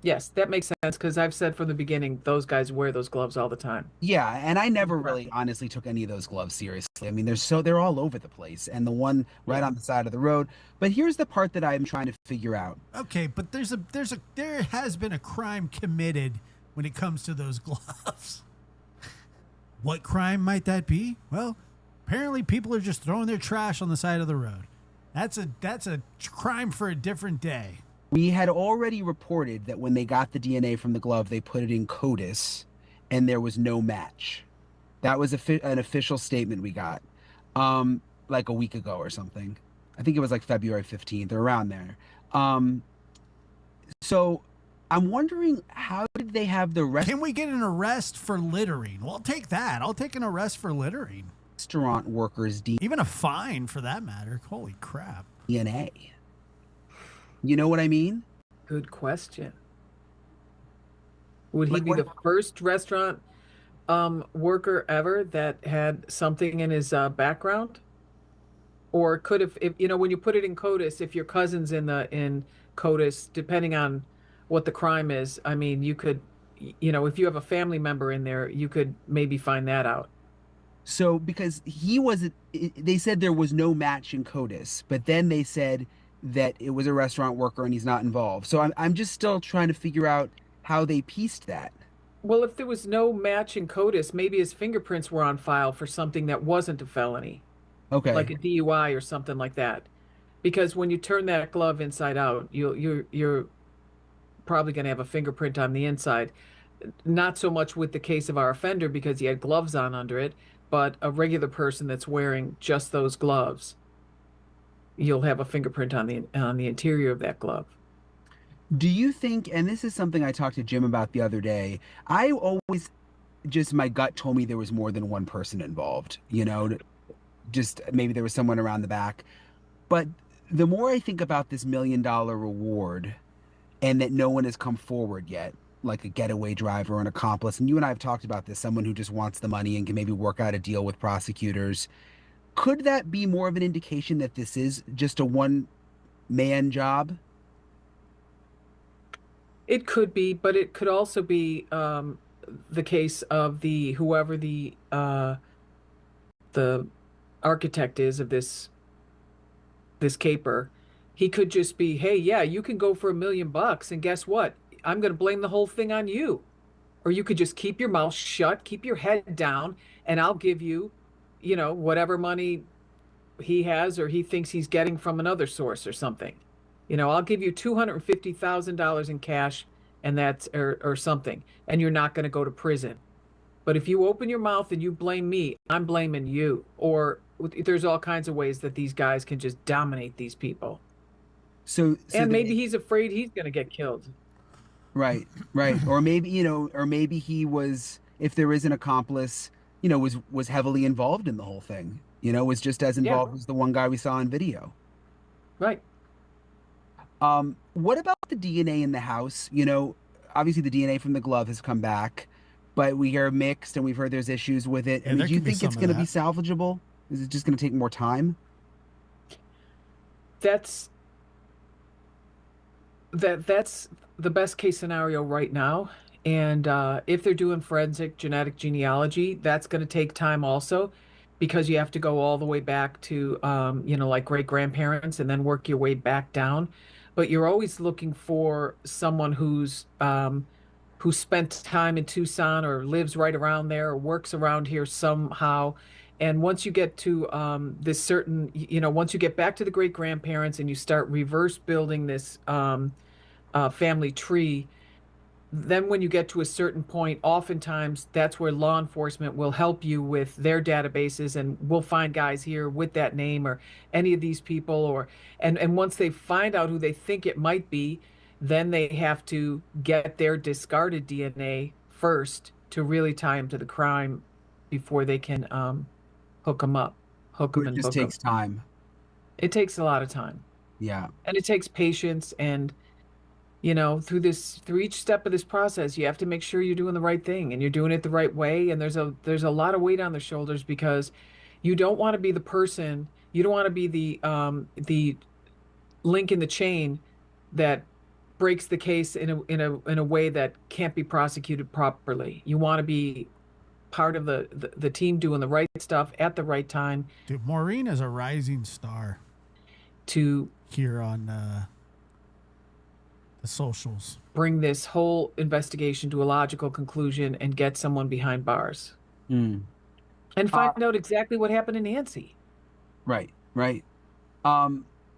Yes, that makes sense, because I've said from the beginning, those guys wear those gloves all the time. Yeah, and I never really honestly took any of those gloves seriously. I mean, they're all over the place, and the one right on the side of the road. But here's the part that I'm trying to figure out. Okay, but there has been a crime committed when it comes to those gloves. What crime might that be? Well, apparently people are just throwing their trash on the side of the road. That's a crime for a different day. We had already reported that when they got the DNA from the glove, they put it in CODIS, and there was no match. That was an official statement we got, like a week ago or something. I think it was like February 15th or around there. So I'm wondering, how did they have the Can we get an arrest for littering? Well, I'll take that. I'll take an arrest for littering. restaurant workers' Even a fine for that matter. Holy crap. DNA? You know what I mean? Good question. Would he Like be the first restaurant worker ever that had something in his background? Or could if you know, when you put it in CODIS, if your cousin's in CODIS, depending on what the crime is, I mean, you could, you know, if you have a family member in there, you could maybe find that out. So because he wasn't, they said there was no match in CODIS, but then they said that it was a restaurant worker and he's not involved. So I'm just still trying to figure out how they pieced that. Well, if there was no match in CODIS, maybe his fingerprints were on file for something that wasn't a felony, Okay. like a DUI or something like that. Because when you turn that glove inside out, you're probably going to have a fingerprint on the inside. Not so much with the case of our offender because he had gloves on under it, but a regular person that's wearing just those gloves, you'll have a fingerprint on the interior of that glove. Do you think, and this is something I talked to Jim about the other day, I always just, my gut told me there was more than one person involved, you know, just maybe there was someone around the back. But the more I think about this $1 million reward and that no one has come forward yet, like a getaway driver or an accomplice, and you and I have talked about this, someone who just wants the money and can maybe work out a deal with prosecutors, could that be more of an indication that this is just a one-man job? It could be, but it could also be the case of whoever the architect is of this caper. He could just be, hey, yeah, you can go for $1 million, and guess what? I'm going to blame the whole thing on you. Or you could just keep your mouth shut, keep your head down, and I'll give you, you know, whatever money he has or he thinks he's getting from another source or something. You know, I'll give you $250,000 in cash, and that's or something, and you're not going to go to prison. But if you open your mouth and you blame me, I'm blaming you. Or there's all kinds of ways that these guys can just dominate these people. So And maybe he's afraid he's going to get killed. Right, right. Or maybe, you know, or maybe he was, if there is an accomplice, you know, was heavily involved in the whole thing. You know, was just as involved as the one guy we saw in video. Right. What about the DNA in the house? You know, obviously the DNA from the glove has come back, but we hear mixed and we've heard there's issues with it. Yeah, I mean, do you there could be think it's some going of to be that. salvageable? Is it just going to take more time? That's the best case scenario right now. And if they're doing forensic genetic genealogy, that's going to take time also, because you have to go all the way back to, you know, like great grandparents and then work your way back down. But you're always looking for someone who spent time in Tucson or lives right around there or works around here somehow. And once you get to this certain, you know, once you get back to the great grandparents and you start reverse building this family tree, then when you get to a certain point, oftentimes that's where law enforcement will help you with their databases, and we'll find guys here with that name or any of these people, or and once they find out who they think it might be, then they have to get their discarded DNA first to really tie them to the crime before they can hook them up, hook them It and just book them. takes time. It takes a lot of time, Yeah. and it takes patience, and you know, through each step of this process, you have to make sure you're doing the right thing and you're doing it the right way. And there's a lot of weight on their shoulders, because you don't want to be the person, you don't want to be the link in the chain that breaks the case in a way that can't be prosecuted properly. You want to be part of the team doing the right stuff at the right time. Dude, Maureen is a rising star To here on the socials. bring this whole investigation to a logical conclusion and get someone behind bars Mm. and find out exactly what happened to Nancy. Right, right.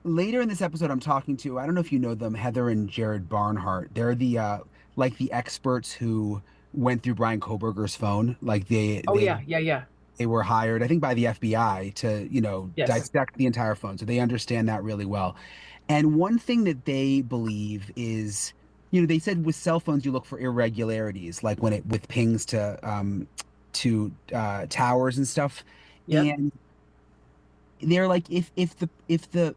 later in this episode, I'm talking to, I don't know if you know them, Heather and Jared Barnhart. They're the like the experts who went through Brian Koberger's phone. Like Oh yeah, yeah, yeah. they were hired, I think, by the FBI to, Yes. dissect the entire phone. So they understand that really well. And one thing that they believe is, they said with cell phones you look for irregularities, like when it with pings to towers and stuff. Yep. And they're like, if the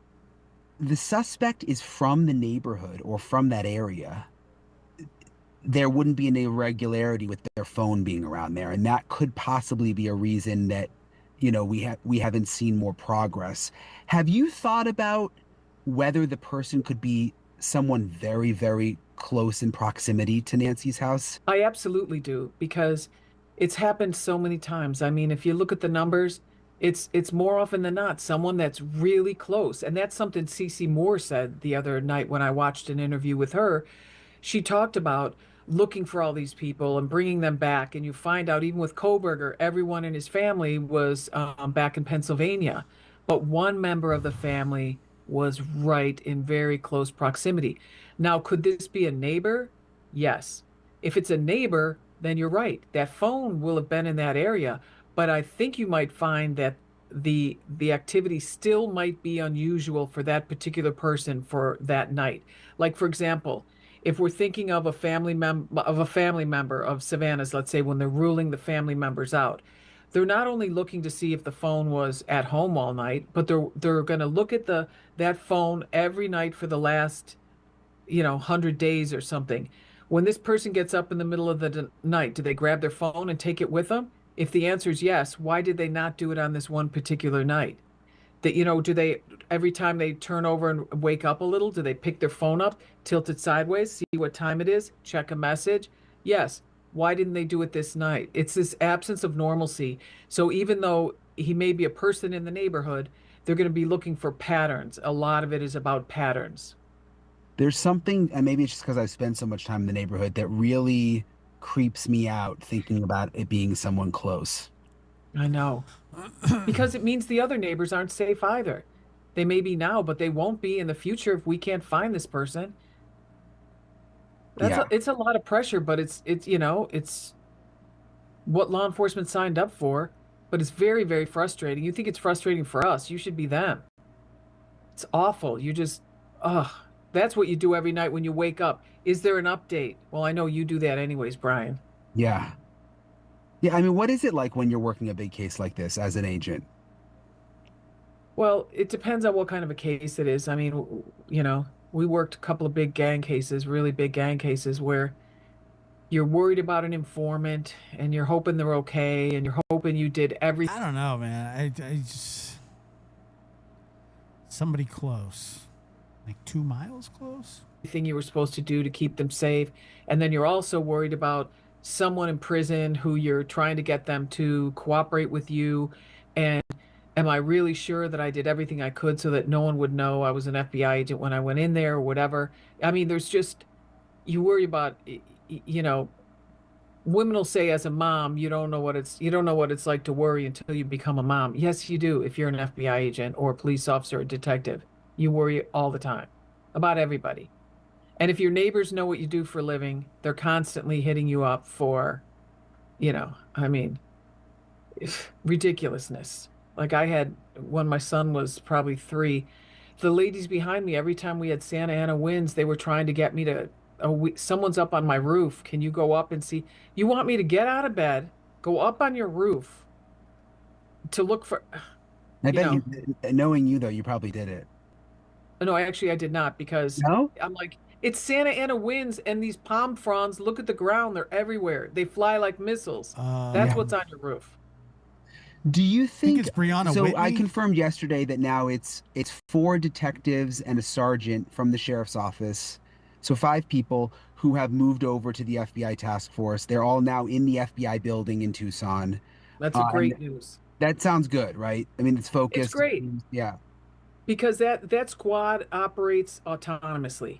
suspect is from the neighborhood or from that area, there wouldn't be an irregularity with their phone being around there, and that could possibly be a reason that we haven't seen more progress. Have you thought about whether the person could be someone very, very close in proximity to Nancy's house? I absolutely do because it's happened so many times. I mean, if you look at the numbers, it's more often than not someone that's really close. And that's something Cece Moore said the other night when I watched an interview with her. She talked about looking for all these people and bringing them back. And you find out, even with Koberger, everyone in his family was back in Pennsylvania. But one member of the family was right in very close proximity. Now, could this be a neighbor? Yes. If it's a neighbor, then you're right. That phone will have been in that area. But I think you might find that the activity still might be unusual for that particular person for that night. Like, for example, if we're thinking of a family member of Savannah's, let's say when they're ruling the family members out, they're not only looking to see if the phone was at home all night, but they're going to look at the that phone every night for the last 100 days or something. When this person gets up in the middle of the night, do they grab their phone and take it with them? If the answer is yes, why did they not do it on this one particular night? That, do they, every time they turn over and wake up a little, do they pick their phone up, tilt it sideways, see what time it is, check a message? Yes. Why didn't they do it this night? It's this absence of normalcy. So even though he may be a person in the neighborhood, they're going to be looking for patterns. A lot of it is about patterns. There's something, and maybe it's just because I've spent so much time in the neighborhood, that really creeps me out thinking about it being someone close. I know. Because it means the other neighbors aren't safe either. They may be now, but they won't be in the future if we can't find this person. Yeah. It's a lot of pressure, but it's what law enforcement signed up for, but it's very, very frustrating. You think it's frustrating for us, you should be them. It's awful. You just ugh. That's what you do every night when you wake up. Is there an update? Well, I know you do that anyways, Brian. Yeah. Yeah. I mean, what is it like when you're working a big case like this as an agent? Well, it depends on what kind of a case it is. I mean, we worked a couple of big gang cases, really big gang cases where you're worried about an informant and you're hoping they're okay and you're hoping you did everything I don't know, man. I just somebody close, like 2 miles close. you were supposed to do to keep them safe. And then you're also worried about someone in prison who you're trying to get them to cooperate with you. And am I really sure that I did everything I could so that no one would know I was an FBI agent when I went in there or whatever? I mean, there's just, you worry about, women will say as a mom, you don't know what it's like to worry until you become a mom. Yes, you do. If you're an FBI agent or a police officer or detective, you worry all the time about everybody. And if your neighbors know what you do for a living, they're constantly hitting you up for, I mean, ridiculousness. Like I had when my son was probably 3, the ladies behind me, every time we had Santa Ana winds, they were trying to get me to, oh, someone's up on my roof. Can you go up and see? You want me to get out of bed, go up on your roof to look for, I you bet know, knowing you though, you probably did it. no, I did not because No? I'm like, it's Santa Ana winds and these palm fronds, look at the ground, they're everywhere. They fly like missiles. That's Yeah. what's on your roof. Do you I think think it's Brianna so? Whitney. I confirmed yesterday that now it's 4 detectives and a sergeant from the sheriff's office. So 5 people who have moved over to the FBI task force. They're all now in the FBI building in Tucson. That's a And great news. that sounds good, right? I mean, it's It's focused. great Yeah. because that squad operates autonomously.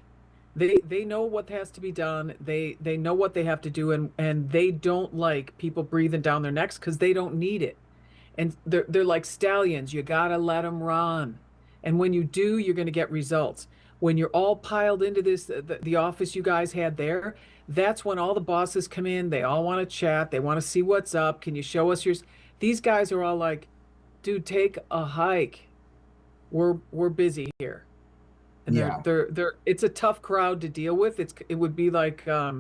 They know what has to be done. They know what they have to do and they don't like people breathing down their necks because they don't need it. And they're like stallions. You gotta let them run. And when you do, you're going to get results. When you're all piled into this, the office you guys had there, that's when all the bosses come in. They all want to chat. They want to see what's up. Can you show us yours? These guys are all like, dude, take a hike. We're busy here. And Yeah. they're it's a tough crowd to deal with. It would be like uh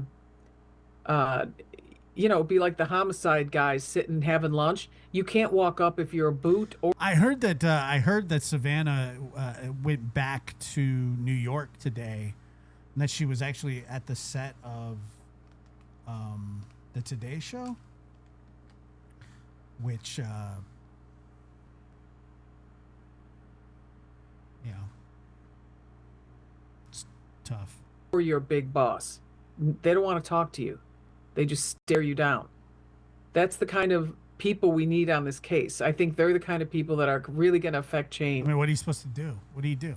it'd be like the homicide guys sitting having lunch. You can't walk up if you're a boot or I heard that Savannah went back to New York today, and that she was actually at the set of the Today Show, which yeah, it's tough. you're a big boss. They don't want to talk to you. They just stare you down. That's the kind of people we need on this case. I think they're the kind of people that are really going to affect I change mean, what are you supposed to do? What do you do?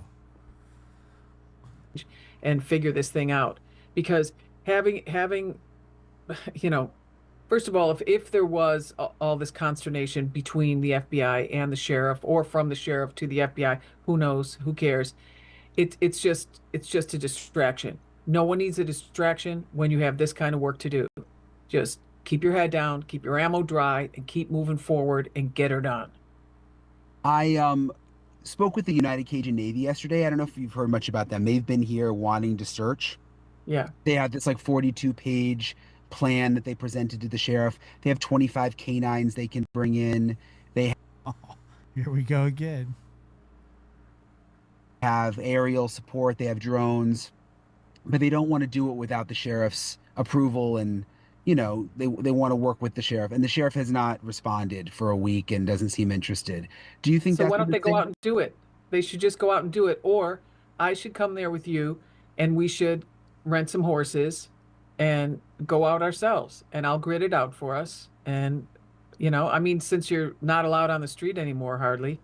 and figure this thing out. Because having first of all, if there was all this consternation between the FBI and the sheriff, or from the sheriff to the FBI, who knows? Who cares? It's just a distraction. No one needs a distraction when you have this kind of work to do. Just keep your head down, keep your ammo dry, and keep moving forward and get her done. I spoke with the United Cajun Navy yesterday. I don't know if you've heard much about them. They've been here wanting to search. Yeah. They have this like 42-page plan that they presented to the sheriff. They have 25 canines they can bring in. They Oh, here we go again. have aerial support. They have drones, but they don't want to do it without the sheriff's approval. And they want to work with the sheriff. And the sheriff has not responded for a week and doesn't seem interested. Do you think So that's why a don't good they go thing? out and do it? They should just go out and do it. Or I should come there with you and we should rent some horses and go out ourselves and I'll grid it out for us. And, I mean, since you're not allowed on the street anymore, hardly.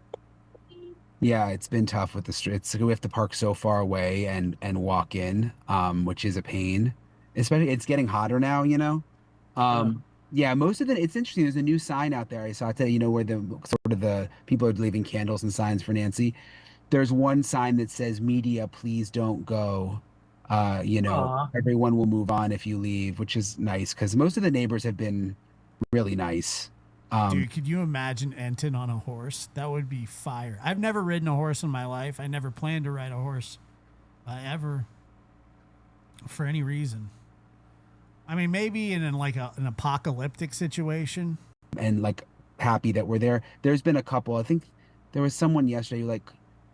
Yeah, it's been tough with the streets. We have to park so far away and walk in, which is a pain. Especially it's getting hotter now. Uh, Yeah, most of it's interesting. There's a new sign out there I saw today, where the sort of the people are leaving candles and signs for Nancy. There's one sign that says media, please don't go. aw. Everyone will move on if you leave, which is nice because most of the neighbors have been really nice. Dude, could you imagine Enton on a horse? That would be fire. I've never ridden a horse in my life. I never planned to ride a horse ever for any reason. I mean, maybe in like an apocalyptic situation. And like happy that we're there. There's been a couple. I think there was someone yesterday who like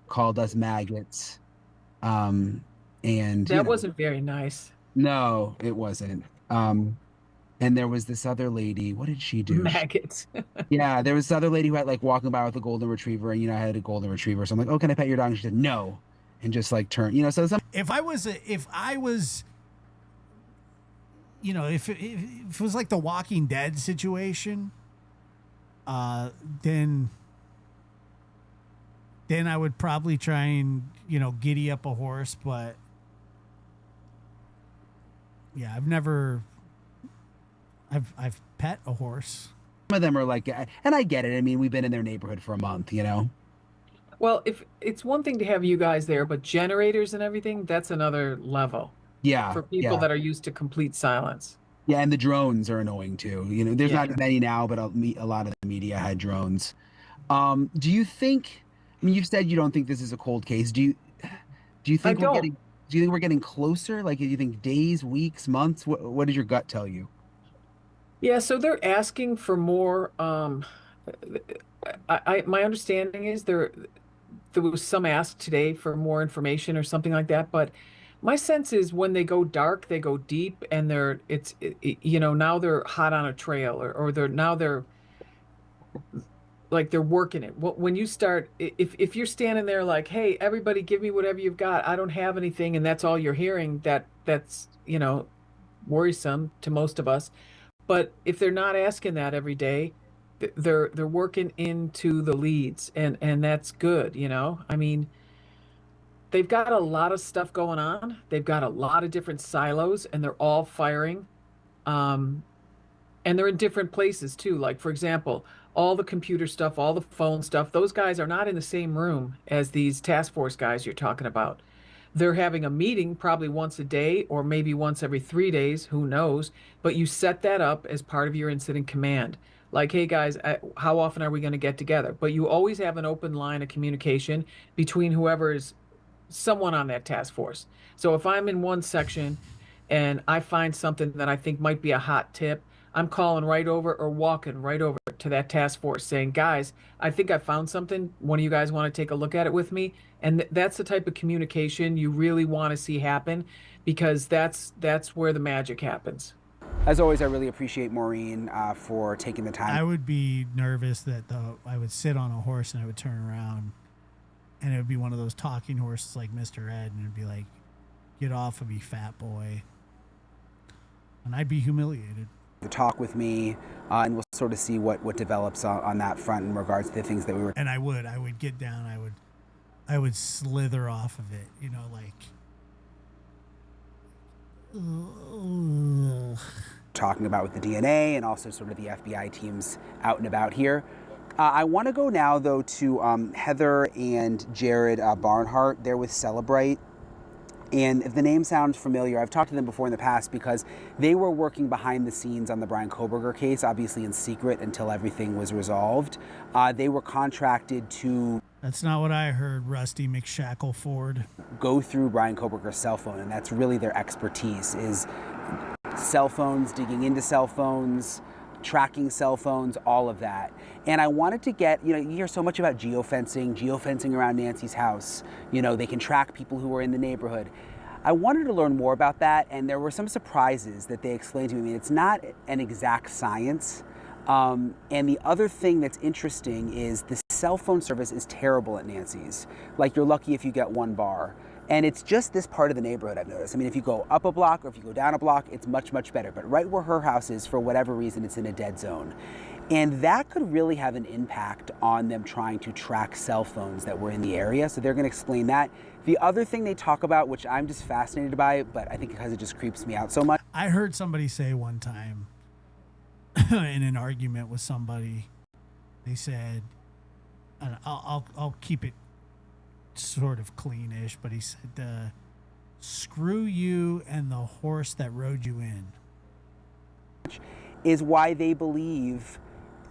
called us maggots. And That wasn't very nice. no, it wasn't. And there was this other lady. What did she do? Maggots. Yeah, there was this other lady who had like walking by with a golden retriever, and I had a golden retriever, so I'm like, "Oh, can I pet your dog?" And she said, "No," and just like turned. So some If I was, if it was like the Walking Dead situation, then I would probably try and giddy up a horse, but yeah, I've pet a horse. of them are like, and I get it. I mean, we've been in their neighborhood for a month. Well, if it's one thing to have you guys there, but generators and everything, that's another level Yeah, for people yeah, that are used to complete silence. yeah. And the drones are annoying too. There's Yeah. not as many now, but a lot of the media had drones. Do you think? I mean, you've said you don't think this is a cold case. Do you I think we're don't. getting? Do you think we're getting closer? Like, do you think days, weeks, months? What does your gut tell you? Yeah, so they're asking for more. My understanding is there was some ask today for more information or something like that. But my sense is when they go dark, they go deep, and now they're hot on a trail, or they're like they're working it. When you start, if you're standing there like, hey, everybody, give me whatever you've got. I don't have anything, and that's all you're hearing. That's worrisome to most of us. But if they're not asking that every day, they're working into the leads, and that's good. I mean, they've got a lot of stuff going on. They've got a lot of different silos, and they're all firing. And they're in different places too. Like, for example, all the computer stuff, all the phone stuff. Those guys are not in the same room as these task force guys you're talking about. They're having a meeting probably once a day or maybe once every 3 days, who knows? But you set that up as part of your incident command. Like, hey guys, how often are we going to get together? But you always have an open line of communication between whoever is someone on that task force. So if I'm in one section and I find something that I think might be a hot tip, I'm calling right over or walking right over to that task force saying, guys, I think I found something. One of you guys want to take a look at it with me? And that's the type of communication you really want to see happen, because that's where the magic happens. As always, I really appreciate Maureen for taking the time. I would be nervous that I would sit on a horse and I would turn around and it would be one of those talking horses like Mr. Ed, and it'd be like, get off of me, fat boy. And I'd be humiliated. To talk with me, and we'll sort of see what develops on that front in regards to the things that we were. And I would get down, I would slither off of it, you know, like. Talking about with the DNA and also sort of the FBI teams out and about here. I want to go now, though, to Heather and Jared Barnhart. They're with Celebrite. And if the name sounds familiar, I've talked to them before in the past because they were working behind the scenes on the Brian Koberger case, obviously in secret until everything was resolved. They were contracted to... That's not what I heard, Rusty McShackleford. ...go through Brian Koberger's cell phone, and that's really their expertise, is cell phones, digging into cell phones, tracking cell phones, all of that. And I wanted to get, you hear so much about geofencing around Nancy's house. They can track people who are in the neighborhood. I wanted to learn more about that, and there were some surprises that they explained to me. I mean, it's not an exact science. And the other thing that's interesting is the cell phone service is terrible at Nancy's. Like, you're lucky if you get one bar. And it's just this part of the neighborhood, I've noticed. I mean, if you go up a block or if you go down a block, it's much, much better. But right where her house is, for whatever reason, it's in a dead zone. And that could really have an impact on them trying to track cell phones that were in the area. So they're going to explain that. The other thing they talk about, which I'm just fascinated by, but I think because it just creeps me out so much. I heard somebody say one time in an argument with somebody, they said, and I'll keep it sort of cleanish, but he said, screw you and the horse that rode you in. Is why they believe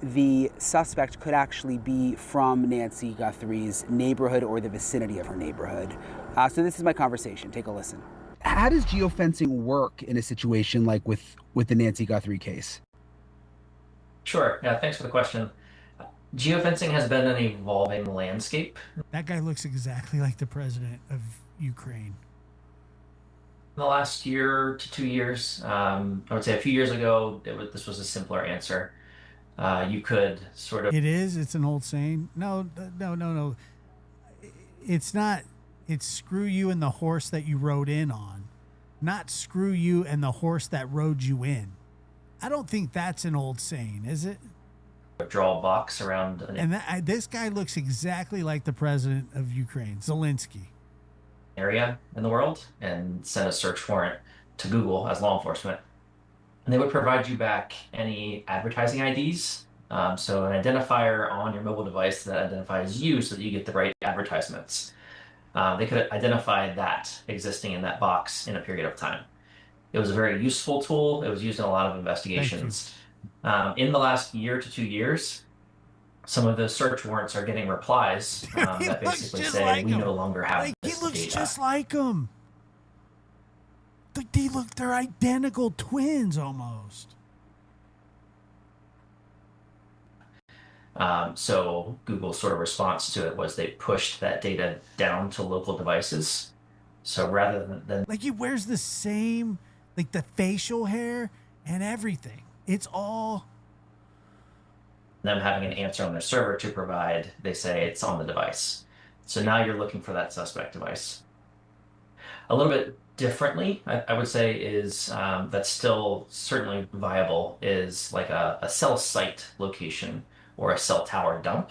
the suspect could actually be from Nancy Guthrie's neighborhood or the vicinity of her neighborhood. So this is my conversation. Take a listen. How does geofencing work in a situation like with the Nancy Guthrie case? Sure. Yeah, thanks for the question. Geofencing has been an evolving landscape. That guy looks exactly like the president of Ukraine. In the last year to 2 years, I would say a few years ago, this was a simpler answer. You could sort of... It is? It's an old saying? No. It's not. It's screw you and the horse that you rode in on. Not screw you and the horse that rode you in. I don't think that's an old saying, is it? Draw a box around and this guy looks exactly like the president of Ukraine, Zelensky. Area in the world and send a search warrant to Google as law enforcement. And they would provide you back any advertising IDs. So an identifier on your mobile device that identifies you so that you get the right advertisements. They could identify that existing in that box in a period of time. It was a very useful tool. It was used in a lot of investigations. In the last year to 2 years, some of the search warrants are getting replies that basically say like we him. no longer have Like, this he looks data. just like him. They're identical twins almost. So Google's sort of response to it was they pushed that data down to local devices. So rather than like, he wears the same, like the facial hair and everything. It's all them having an answer on their server to provide, they say it's on the device. So now you're looking for that suspect device. A little bit differently, I would say, is that's still certainly viable, is like a cell site location or a cell tower dump.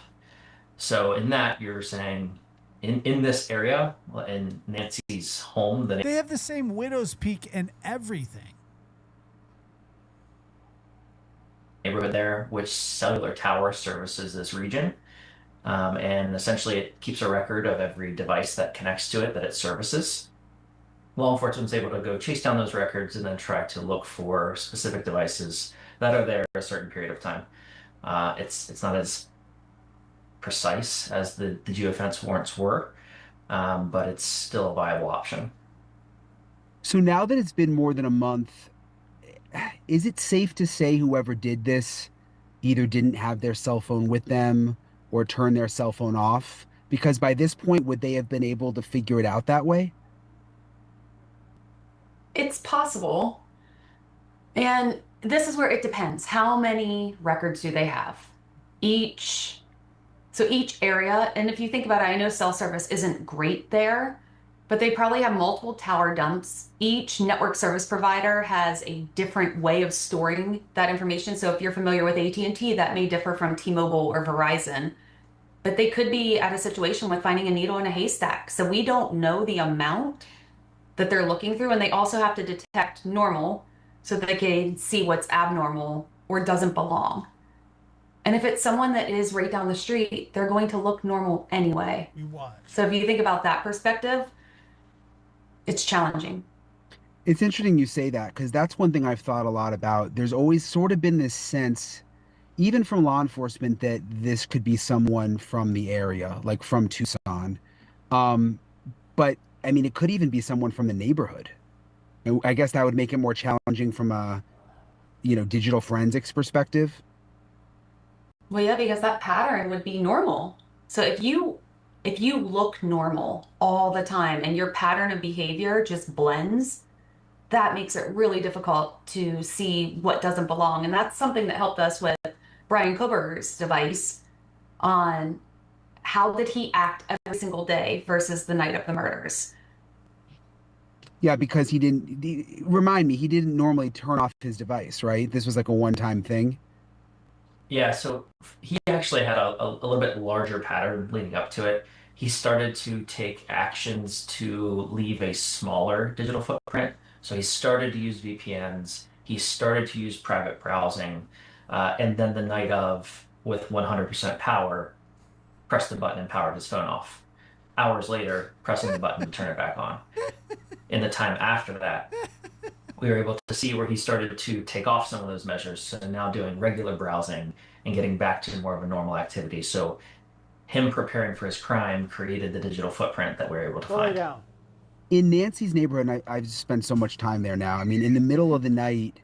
So in that, you're saying in this area, in Nancy's home, they have the same widow's peak and everything. neighborhood there, which cellular tower services this region. And essentially, it keeps a record of every device that connects to it that it services. Law enforcement's able to go chase down those records and then try to look for specific devices that are there a certain period of time. It's not as precise as the geofence warrants were, but it's still a viable option. So now that it's been more than a month, is it safe to say whoever did this either didn't have their cell phone with them or turned their cell phone off? Because by this point, would they have been able to figure it out that way? It's possible. And this is where it depends. How many records do they have? Each area, and if you think about it, I know cell service isn't great there, but they probably have multiple tower dumps. Each network service provider has a different way of storing that information. So if you're familiar with AT&T, that may differ from T-Mobile or Verizon. But they could be at a situation with finding a needle in a haystack. So we don't know the amount that they're looking through, and they also have to detect normal so that they can see what's abnormal or doesn't belong. And if it's someone that is right down the street, they're going to look normal anyway. You watch. So if you think about that perspective, it's challenging. It's interesting you say that because that's one thing I've thought a lot about. There's always sort of been this sense, even from law enforcement, that this could be someone from the area, like from Tucson. Um, but I mean, it could even be someone from the neighborhood. And I guess that would make it more challenging from a, digital forensics perspective. Well, yeah, because that pattern would be normal. So if you look normal all the time and your pattern of behavior just blends, that makes it really difficult to see what doesn't belong. And that's something that helped us with Brian Koberger's device on how did he act every single day versus the night of the murders. Yeah, because remind me, he didn't normally turn off his device, right? This was like a one-time thing. Yeah, so he actually had a little bit larger pattern leading up to it. He started to take actions to leave a smaller digital footprint. So he started to use VPNs, he started to use private browsing, and then the night of, with 100% power, pressed the button and powered his phone off. Hours later, pressing the button to turn it back on. In the time after that, we were able to see where he started to take off some of those measures. So now doing regular browsing and getting back to more of a normal activity. So him preparing for his crime created the digital footprint that we were able to Slow it find. down. In Nancy's neighborhood, and I've spent so much time there now. I mean, in the middle of the night,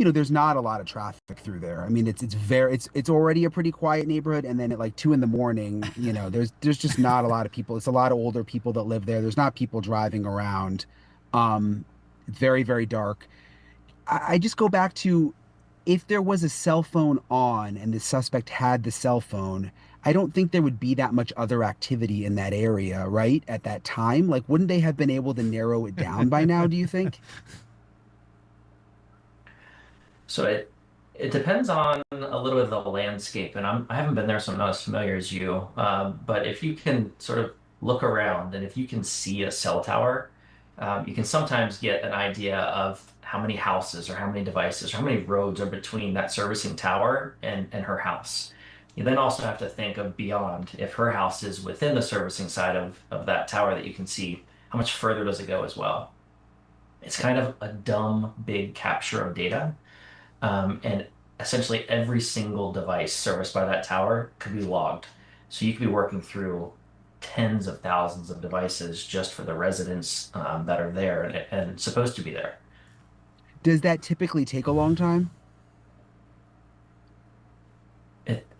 there's not a lot of traffic through there. I mean, it's already a pretty quiet neighborhood, and then at like 2 a.m, there's just not a lot of people. It's a lot of older people that live there. There's not people driving around. It's very, very dark. I just go back to if there was a cell phone on and the suspect had the cell phone, I don't think there would be that much other activity in that area, right? At that time, like, wouldn't they have been able to narrow it down by now, do you think? So it depends on a little bit of the landscape, and I haven't been there, so I'm not as familiar as you. But if you can sort of look around, and if you can see a cell tower, you can sometimes get an idea of how many houses or how many devices or how many roads are between that servicing tower and her house. You then also have to think of beyond. If her house is within the servicing side of that tower that you can see, how much further does it go as well? It's kind of a dumb, big capture of data. And essentially every single device serviced by that tower could be logged. So you could be working through tens of thousands of devices just for the residents that are there and supposed to be there. Does that typically take a long time?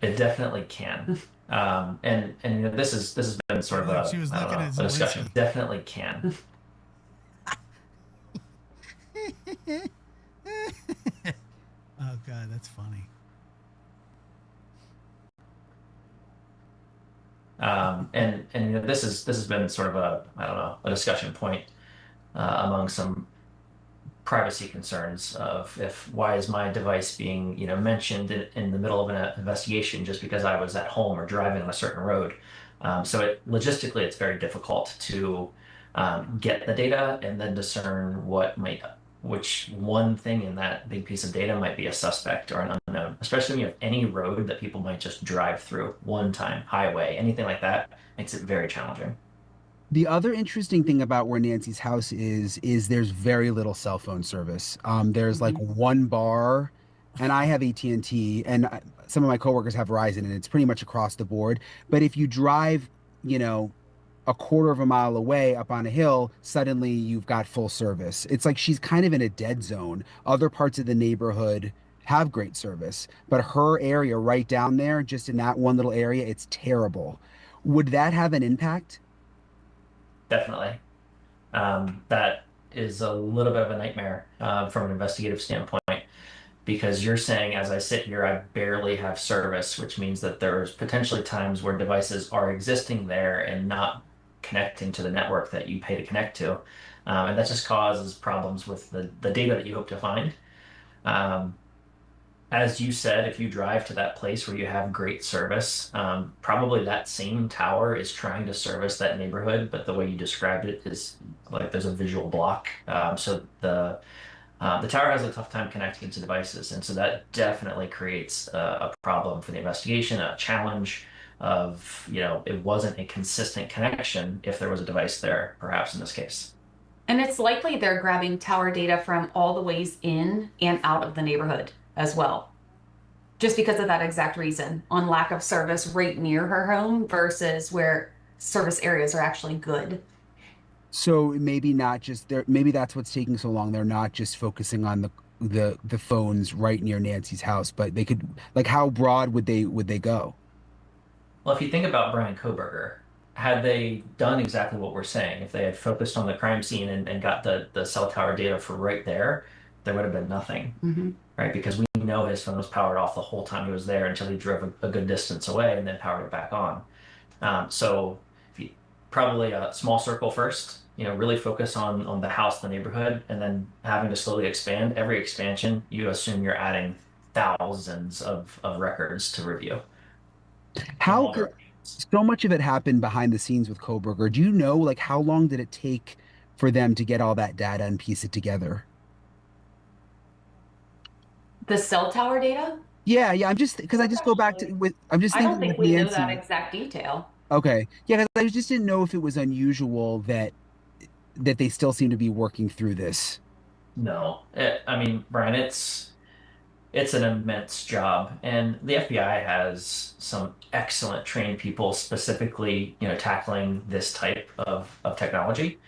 It definitely can. And this has been sort of She was I don't looking know, at a discussion. Zelensky. Definitely can. Oh god, that's funny. And this has been sort of a I don't know, a discussion point among some privacy concerns of if why is my device being mentioned in the middle of an investigation just because I was at home or driving on a certain road. So logistically it's very difficult to get the data and then discern what might which one thing in that big piece of data might be a suspect or an unknown, especially when you have any road that people might just drive through one time, highway, anything like that makes it very challenging. The other interesting thing about where Nancy's house is there's very little cell phone service. There's like Mhm. one bar, and I have AT&T, and some of my coworkers have Verizon, and it's pretty much across the board. But if you drive, you know, a quarter of a mile away up on a hill, suddenly you've got full service. It's like she's kind of in a dead zone. Other parts of the neighborhood have great service, but her area right down there, just in that one little area, it's terrible. Would that have an impact? Definitely. That is a little bit of a nightmare from an investigative standpoint because you're saying, as I sit here, I barely have service, which means that there's potentially times where devices are existing there and not connecting to the network that you pay to connect to. And that just causes problems with the data that you hope to find. Um, as you said, if you drive to that place where you have great service, probably that same tower is trying to service that neighborhood, but the way you described it is like there's a visual block. So the tower has a tough time connecting to devices, and so that definitely creates a problem for the investigation, a challenge of, it wasn't a consistent connection if there was a device there, perhaps in this case. And it's likely they're grabbing tower data from all the ways in and out of the neighborhood as well. Just because of that exact reason, on lack of service right near her home versus where service areas are actually good. So maybe not just there, maybe that's what's taking so long. They're not just focusing on the phones right near Nancy's house, but they could like how broad would they go? Well, if you think about Brian Koberger, had they done exactly what we're saying, if they had focused on the crime scene and got the cell tower data for right there, there would have been nothing, Mm-hmm. right? Because we know his phone was powered off the whole time he was there until he drove a good distance away and then powered it back on. So if you probably a small circle first, really focus on the house, the neighborhood, and then having to slowly expand. Every expansion, you assume you're adding thousands of records to review in How all could directions. so much of it happen behind the scenes with Koberger? Do you know like how long did it take for them to get all that data and piece it together? The cell tower data? Yeah, yeah. I'm just because I That's just go back actually, to with I'm just I don't thinking think with we know that Nancy. exact detail. Okay, yeah, 'cause I just didn't know if it was unusual that they still seem to be working through this. No, I mean, Brian, it's an immense job, and the FBI has some excellent trained people specifically, tackling this type of technology.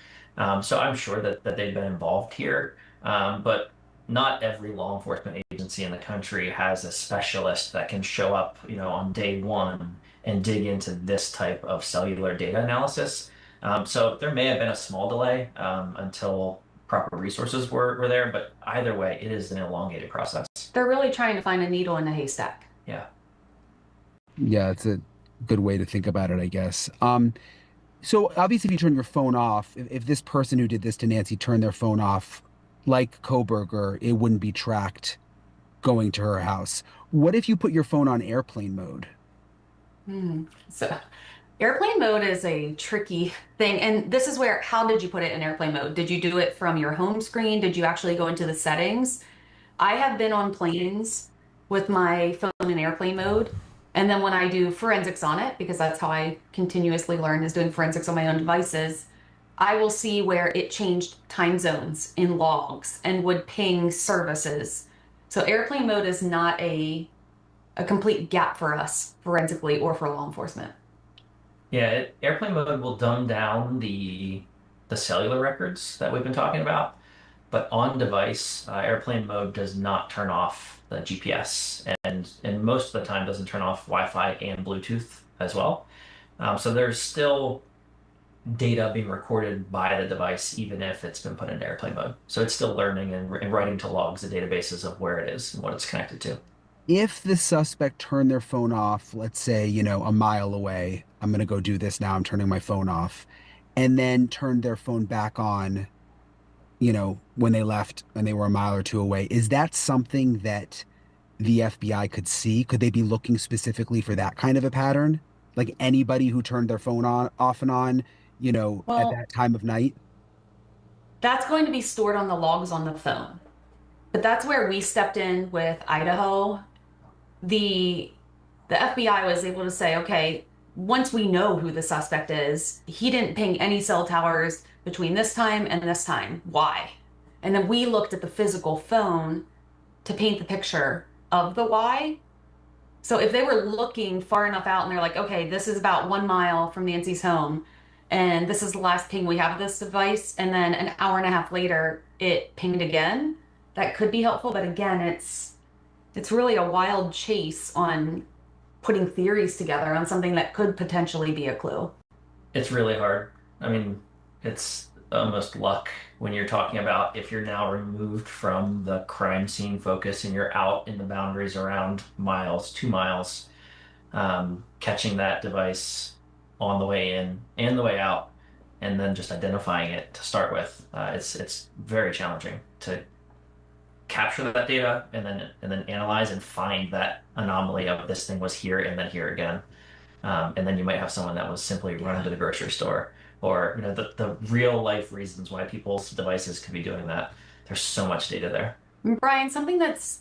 So I'm sure that they've been involved here, but not every law enforcement agency in the country has a specialist that can show up, on day one and dig into this type of cellular data analysis. So there may have been a small delay until proper resources were there, but either way, it is an elongated process. They're really trying to find a needle in a haystack. Yeah. Yeah, it's a good way to think about it, I guess. So obviously, if you turn your phone off, if this person who did this to Nancy turned their phone off, like Koberger, it wouldn't be tracked going to her house. What if you put your phone on airplane mode? So airplane mode is a tricky thing. And this is where, how did you put it in airplane mode? Did you do it from your home screen? Did you actually go into the settings? I have been on planes with my phone in airplane mode. And then when I do forensics on it, because that's how I continuously learn is doing forensics on my own devices, I will see where it changed time zones in logs and would ping services. So airplane mode is not a complete gap for us forensically or for law enforcement. Yeah, airplane mode will dumb down the cellular records that we've been talking about, but on device, airplane mode does not turn off the GPS, and most of the time doesn't turn off Wi-Fi and Bluetooth as well. So there's still data being recorded by the device, even if it's been put into airplane mode. So it's still learning and writing to logs the databases of where it is and what it's connected to. If the suspect turned their phone off, let's say, a mile away, I'm going to go do this now, I'm turning my phone off, and then turned their phone back on, when they left and they were a mile or two away, is that something that the FBI could see? Could they be looking specifically for that kind of a pattern? Like anybody who turned their phone on, off and on, at Well, that time of night? That's going to be stored on the logs on the phone. But that's where we stepped in with Idaho. The FBI was able to say, okay, once we know who the suspect is, he didn't ping any cell towers between this time and this time. Why? And then we looked at the physical phone to paint the picture of the why. So if they were looking far enough out and they're like, okay, this is about 1 mile from Nancy's home, and this is the last ping we have of this device, and then an hour and a half later it pinged again, that could be helpful. But again, it's really a wild chase on putting theories together on something that could potentially be a clue. It's really hard. I mean, it's almost luck when you're talking about if you're now removed from the crime scene focus and you're out in the boundaries around miles, 2 miles, catching that device on the way in and the way out, and then just identifying it to start with. It's very challenging to capture that data and then analyze and find that anomaly of this thing was here and then here again. And then you might have someone that was simply running to the grocery store, or the real life reasons why people's devices could be doing that. There's so much data there. Brian, something that's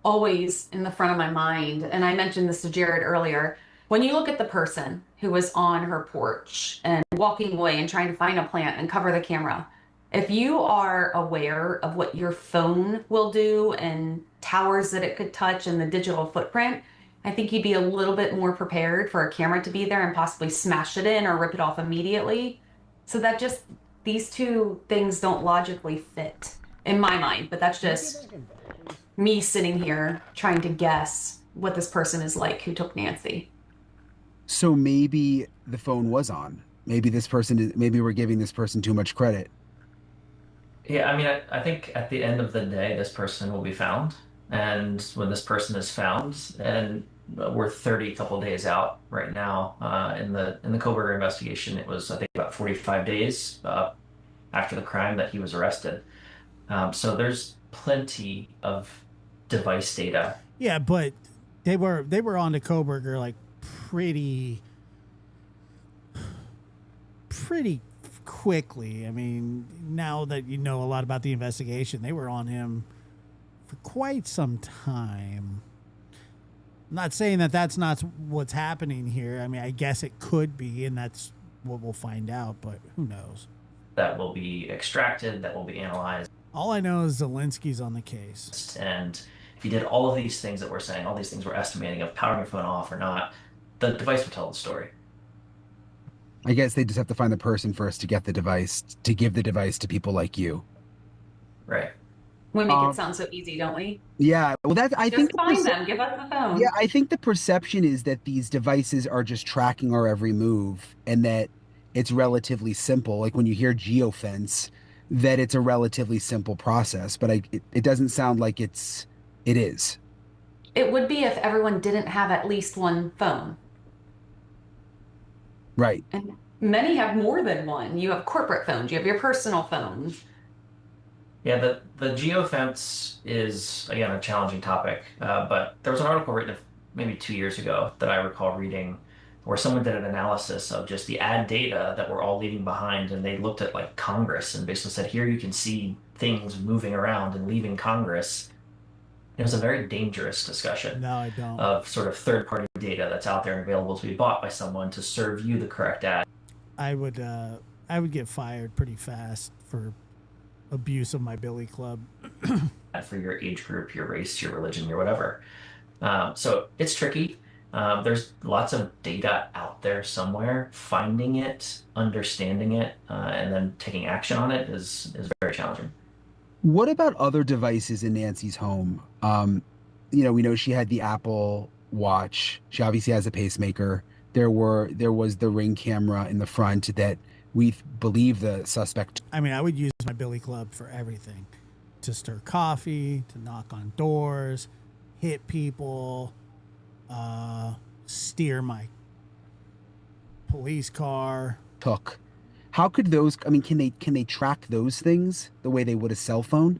always in the front of my mind, and I mentioned this to Jared earlier, when you look at the person who was on her porch and walking away and trying to find a plant and cover the camera, if you are aware of what your phone will do and towers that it could touch and the digital footprint, I think you'd be a little bit more prepared for a camera to be there and possibly smash it in or rip it off immediately. So that just, these two things don't logically fit in my mind, but that's just me sitting here trying to guess what this person is like who took Nancy. So maybe the phone was on. Maybe maybe we're giving this person too much credit. Yeah, I mean, I think at the end of the day, this person will be found. And when this person is found, and we're 30 couple days out right now in the Koberger investigation, it was, I think, about 45 days after the crime that he was arrested. So there's plenty of device data. Yeah, but they were on to Koberger like pretty quickly. I mean, now that you know a lot about the investigation, they were on him for quite some time. I'm not saying that that's not what's happening here. I mean, I guess it could be, and that's what we'll find out, but who knows? That will be extracted, that will be analyzed. All I know is Zelensky's on the case. And if you did all of these things that we're saying, all these things we're estimating of powering your phone off or not, the device will tell the story. I guess they just have to find the person first to get the device, to give the device to people like you. Right. We make it sound so easy, don't we? Yeah. Well, I think find them. Give us the phone. Yeah, I think the perception is that these devices are just tracking our every move, and that it's relatively simple. Like when you hear geofence, that it's a relatively simple process. But it doesn't sound like it is. It would be if everyone didn't have at least one phone. Right. And many have more than one. You have corporate phones. You have your personal phones. Yeah, the geofence is, again, a challenging topic. But there was an article written maybe 2 years ago that I recall reading where someone did an analysis of just the ad data that we're all leaving behind. And they looked at like Congress and basically said, here you can see things moving around and leaving Congress. It was a very dangerous discussion. No, I don't. Of sort of third-party data that's out there and available to be bought by someone to serve you the correct ad. I would get fired pretty fast for abuse of my billy club. For your age group, your race, your religion, your whatever. So it's tricky. There's lots of data out there somewhere. Finding it, understanding it, and then taking action on it is very challenging. What about other devices in Nancy's home? We know she had the Apple Watch. She obviously has a pacemaker. There was the Ring camera in the front that we believe the suspect. I mean, I would use my billy club for everything. To stir coffee, to knock on doors, hit people, steer my police car. How could those, I mean, can they track those things the way they would a cell phone?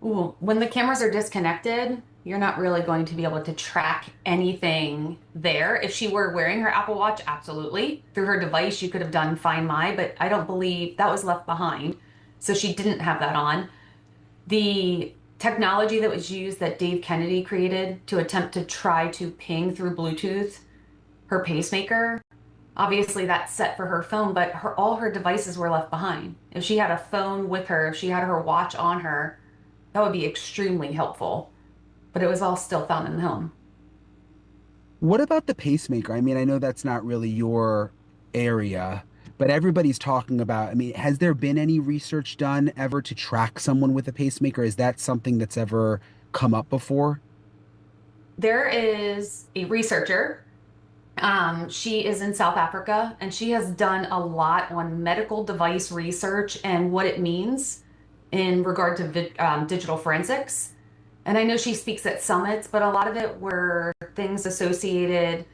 Ooh, when the cameras are disconnected, you're not really going to be able to track anything there. If she were wearing her Apple Watch, absolutely. Through her device, you could have done Find My, but I don't believe that was left behind. So she didn't have that on. The technology that was used that Dave Kennedy created to attempt to try to ping through Bluetooth her pacemaker, obviously that's set for her phone, but all her devices were left behind. If she had a phone with her, if she had her watch on her, that would be extremely helpful. But it was all still found in the home. What about the pacemaker? I mean, I know that's not really your area, but everybody's talking about, I mean, has there been any research done ever to track someone with a pacemaker? Is that something that's ever come up before? There is a researcher. She is in South Africa and she has done a lot on medical device research and what it means in regard to digital forensics. And I know she speaks at summits, but a lot of it were things associated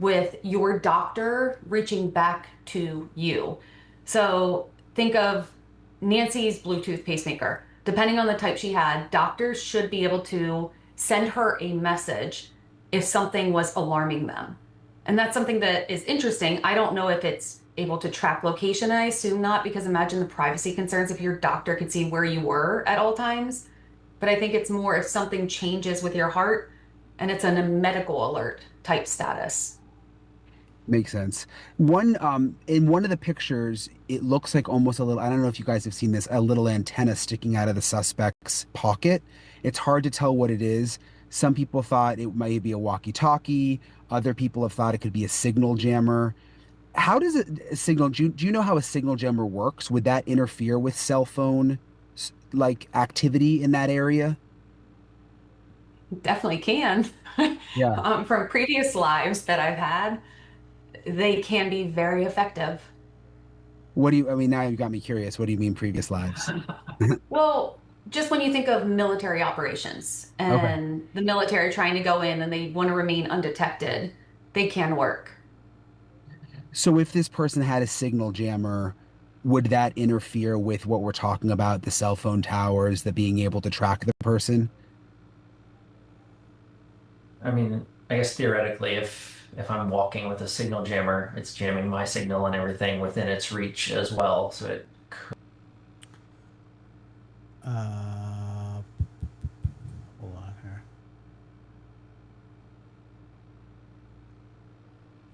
with your doctor reaching back to you. So think of Nancy's Bluetooth pacemaker. Depending on the type she had, doctors should be able to send her a message if something was alarming them. And that's something that is interesting. I don't know if it's able to track location. I assume not, because imagine the privacy concerns if your doctor could see where you were at all times. But I think it's more if something changes with your heart and it's in a medical alert type status. Makes sense. In one of the pictures, it looks like almost a little, I don't know if you guys have seen this, a little antenna sticking out of the suspect's pocket. It's hard to tell what it is. Some people thought it might be a walkie-talkie. Other people have thought it could be a signal jammer. How does it signal? Do you know how a signal jammer works? Would that interfere with cell phone like activity in that area? Definitely can. Yeah. From previous lives that I've had, they can be very effective. I mean, now you've got me curious. What do you mean previous lives? Well, just when you think of military operations Okay. and the military trying to go in and they want to remain undetected, they can work. So if this person had a signal jammer, would that interfere with what we're talking about, the cell phone towers, the being able to track the person? I mean, I guess theoretically, if I'm walking with a signal jammer, it's jamming my signal and everything within its reach as well. So it Hold on here.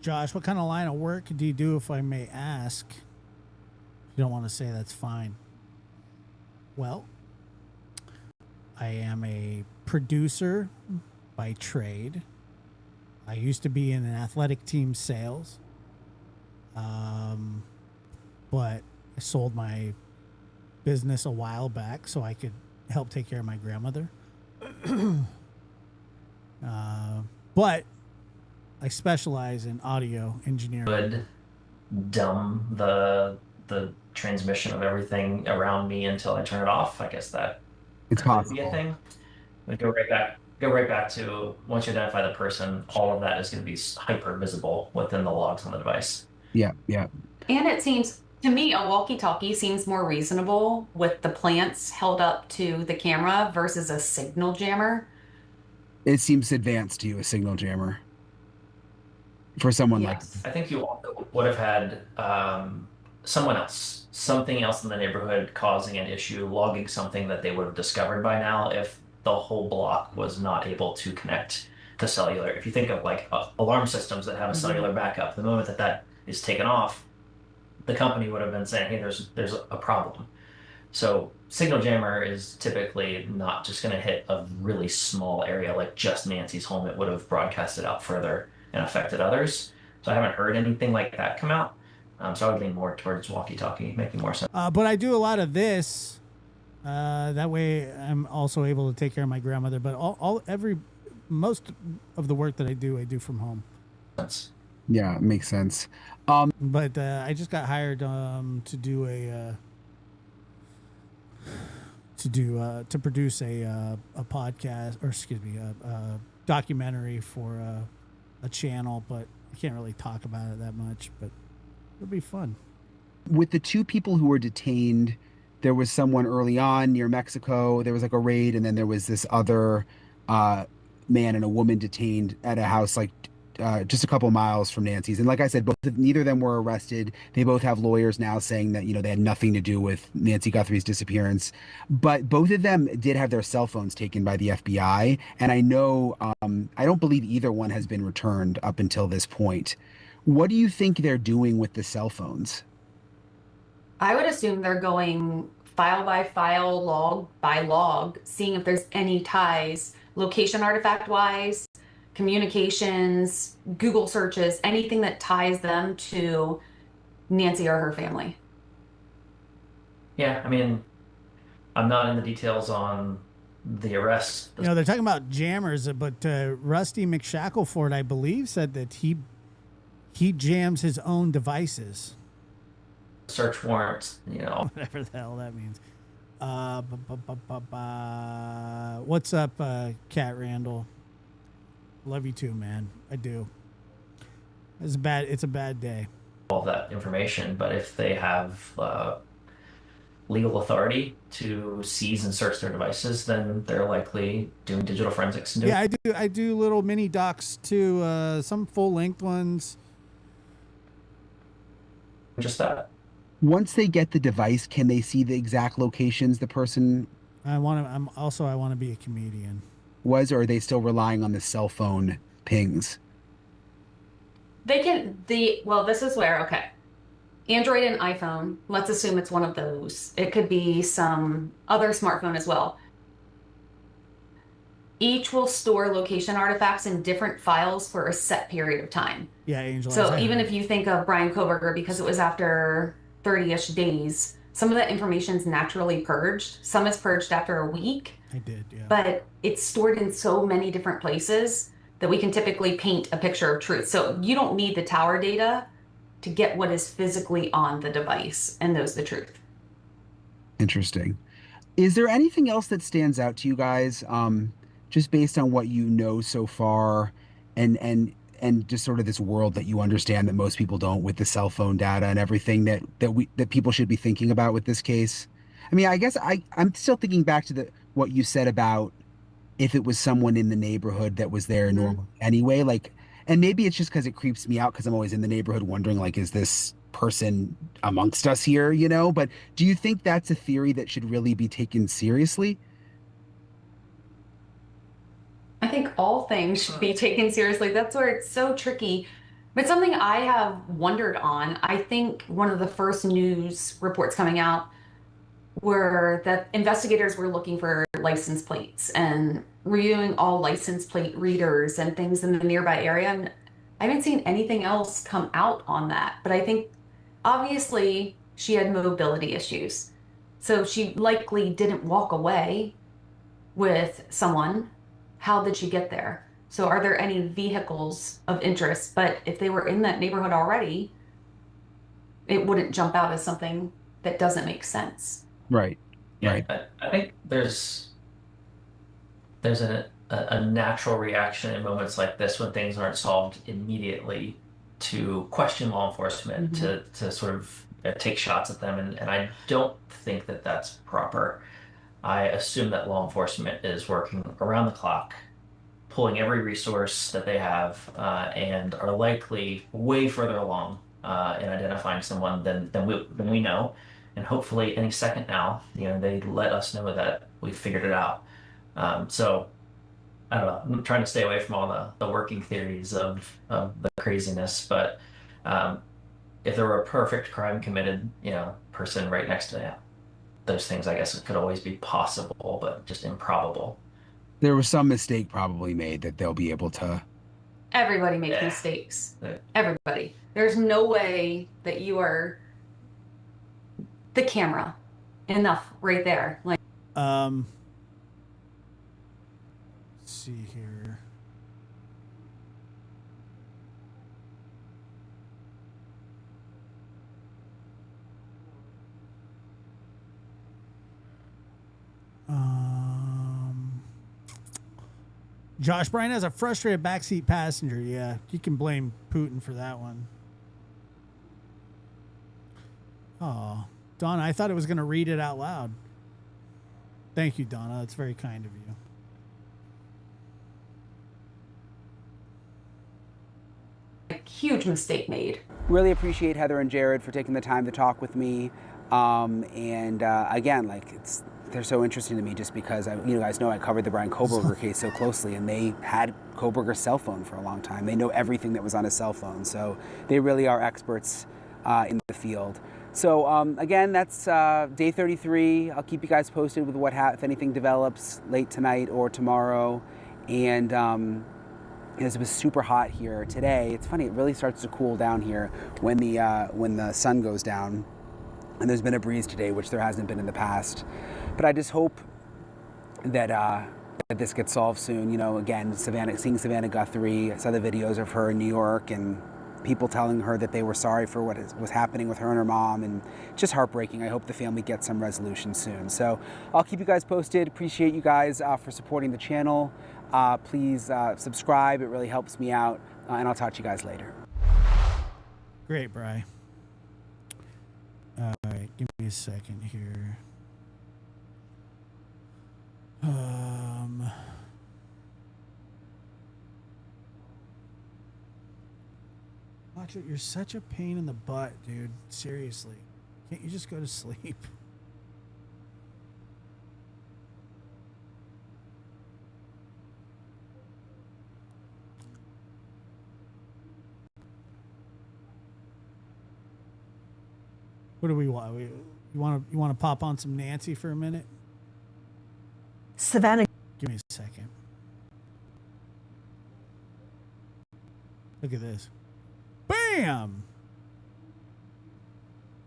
Josh, what kind of line of work do you do, if I may ask? If you don't want to say, that's fine. Well, I am a producer by trade. I used to be in an athletic team sales, but I sold my business a while back so I could help take care of my grandmother. But I specialize in audio engineering. would dumb the transmission of everything around me until I turn it off. I guess that It's could be a possible. thing. But go right back to once you identify the person, all of that is going to be hyper visible within the logs on the device. Yeah, yeah. And it seems to me a walkie-talkie seems more reasonable with the plants held up to the camera versus a signal jammer. It seems advanced to you, a signal jammer. For someone like Yes. I think you also would have had something else in the neighborhood causing an issue, logging something that they would have discovered by now if the whole block was not able to connect to cellular. If you think of like alarm systems that have a cellular backup, the moment that is taken off, the company would have been saying, "Hey, there's a problem." So signal jammer is typically not just going to hit a really small area like just Nancy's home. It would have broadcasted out further and affected others. So I haven't heard anything like that come out. So I would lean more towards walkie-talkie, making more sense. But I do a lot of this. That way, I'm also able to take care of my grandmother. But most of the work that I do from home. Yeah, it makes sense. But I just got hired to do to produce a podcast, or excuse me, a documentary for a channel. But I can't really talk about it that much. But it'll be fun. With the two people who were detained, there was someone early on near Mexico. There was like a raid, and then there was this other man and a woman detained at a house like just a couple miles from Nancy's. And like I said, neither of them were arrested. They both have lawyers now saying that, they had nothing to do with Nancy Guthrie's disappearance. But both of them did have their cell phones taken by the FBI. And I know, I don't believe either one has been returned up until this point. What do you think they're doing with the cell phones? I would assume they're going file by file, log by log, seeing if there's any ties, location artifact wise, communications, Google searches, anything that ties them to Nancy or her family. Yeah, I mean, I'm not in the details on the arrest. They're talking about jammers, but Rusty McShackleford, I believe, said that he jams his own devices. Search warrants, Whatever the hell that means. What's up, Cat Randall? Love you too, man. I do. It's a bad day. All that information, but if they have legal authority to seize and search their devices, then they're likely doing digital forensics. And Yeah, I do little mini docs too. Some full length ones. Just that. Once they get the device, can they see the exact locations the person I want to be a comedian. was, or are they still relying on the cell phone pings? They can, this is where, okay. Android and iPhone, let's assume it's one of those. It could be some other smartphone as well. Each will store location artifacts in different files for a set period of time. Yeah, Angel. So even if you think of Brian Koberger, because it was after 30-ish days, some of that information is naturally purged. Some is purged after a week. I did, yeah. But it's stored in so many different places that we can typically paint a picture of truth. So you don't need the tower data to get what is physically on the device and knows the truth. Interesting. Is there anything else that stands out to you guys, just based on what you know so far, and just sort of this world that you understand that most people don't, with the cell phone data and everything that people should be thinking about with this case? I mean, I guess I'm still thinking back to what you said about if it was someone in the neighborhood that was there normally anyway, like, and maybe it's just because it creeps me out because I'm always in the neighborhood wondering, like, is this person amongst us here, But do you think that's a theory that should really be taken seriously? I think all things should be taken seriously. That's where it's so tricky. But something I have wondered on, I think one of the first news reports coming out were that investigators were looking for license plates and reviewing all license plate readers and things in the nearby area. And I haven't seen anything else come out on that. But I think obviously she had mobility issues. So she likely didn't walk away with someone. How did she get there? So are there any vehicles of interest? But if they were in that neighborhood already, it wouldn't jump out as something that doesn't make sense. Right. Yeah, Right. I think there's a natural reaction in moments like this when things aren't solved immediately to question law enforcement, to sort of take shots at them, and I don't think that that's proper. I assume that law enforcement is working around the clock, pulling every resource that they have, and are likely way further along in identifying someone than we know. And hopefully any second now, they let us know that we figured it out. So I don't know. I'm trying to stay away from all the working theories of the craziness, but if there were a perfect crime committed, person right next to those things, I guess it could always be possible, but just improbable. There was some mistake probably made that they'll be able to. Everybody makes mistakes. Everybody. There's no way that you are the camera enough right there. Like, let's see here. Josh Bryan has a frustrated backseat passenger. Yeah, you can blame Putin for that one. Oh, Donna, I thought it was going to read it out loud. Thank you, Donna. That's very kind of you. huge mistake made. Really appreciate Heather and Jared for taking the time to talk with me. Again, like they're so interesting to me just because you guys know I covered the Brian Koberger case so closely, and they had Koberger's cell phone for a long time. They know everything that was on his cell phone, so they really are experts in the field. So again, that's day 33. I'll keep you guys posted with if anything develops late tonight or tomorrow. And it was super hot here today. It's funny, it really starts to cool down here when the sun goes down. And there's been a breeze today, which there hasn't been in the past. But I just hope that that this gets solved soon. You know, again, seeing Savannah Guthrie, I saw the videos of her in New York and people telling her that they were sorry for what was happening with her and her mom, and just heartbreaking. I hope the family gets some resolution soon. So I'll keep you guys posted. Appreciate you guys for supporting the channel. Please subscribe. It really helps me out. And I'll talk to you guys later. Great, Bri. All right, give me a second here. Macho, you're such a pain in the butt, dude. Seriously. Can't you just go to sleep? What do we want? You want to pop on some Nancy for a minute? Savannah. Give me a second. Look at this. Bam!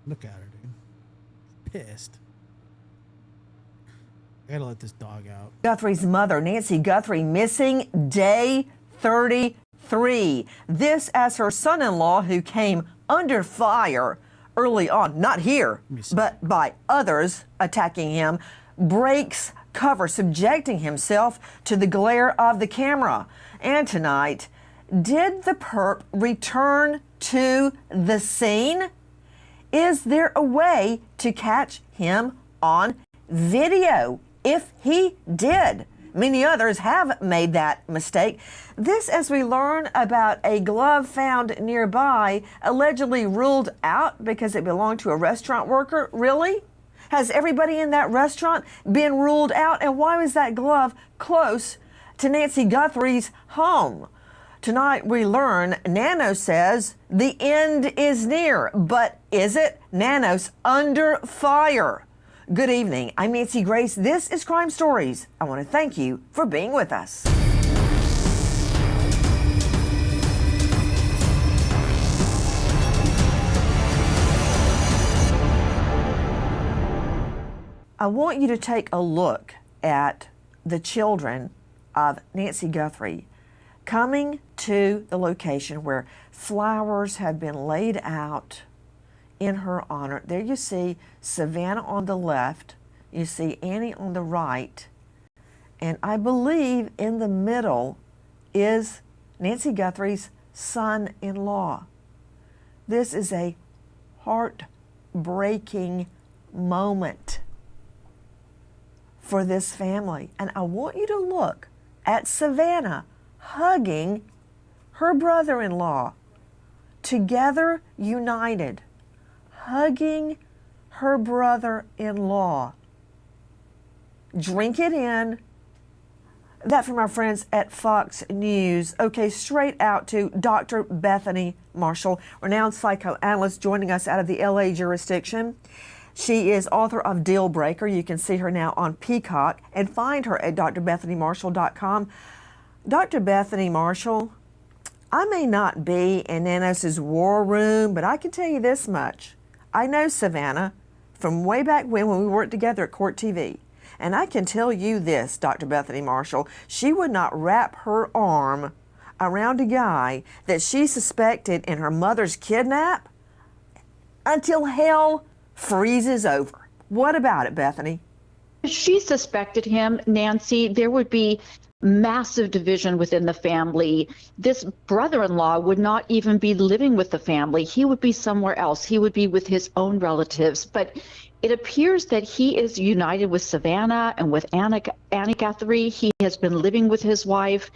Look at her, dude. Pissed. I gotta let this dog out. Guthrie's mother, Nancy Guthrie, missing day 33. This as her son-in-law, who came under fire early on, not here, but by others attacking him, breaks cover, subjecting himself to the glare of the camera. And tonight, did the perp return to the scene? Is there a way to catch him on video? If he did, many others have made that mistake. This as we learn about a glove found nearby, allegedly ruled out because it belonged to a restaurant worker. Really? Has everybody in that restaurant been ruled out? And why was that glove close to Nancy Guthrie's home? Tonight we learn Nano says the end is near, but is it? Nano's under fire. Good evening, I'm Nancy Grace. This is Crime Stories. I want to thank you for being with us. I want you to take a look at the children of Nancy Guthrie coming to the location where flowers have been laid out in her honor. There you see Savannah on the left, you see Annie on the right, and I believe in the middle is Nancy Guthrie's son-in-law. This is a heartbreaking moment for this family. And I want you to look at Savannah hugging her brother-in-law, together united, hugging her brother-in-law. Drink it in. That from our friends at Fox News. Okay, straight out to Dr. Bethany Marshall, renowned psychoanalyst joining us out of the LA jurisdiction. She is author of Deal Breaker. You can see her now on Peacock and find her at drbethanymarshall.com. Dr. Bethany Marshall, I may not be in Nanos's war room, but I can tell you this much. I know Savannah from way back when we worked together at Court TV. And I can tell you this, Dr. Bethany Marshall, she would not wrap her arm around a guy that she suspected in her mother's kidnap until hell freezes over. What about it, Bethany? If she suspected him, Nancy, there would be massive division within the family. This brother-in-law would not even be living with the family. He would be somewhere else. He would be with his own relatives. But it appears that he is united with Savannah and with Annie Guthrie. He has been living with his wife.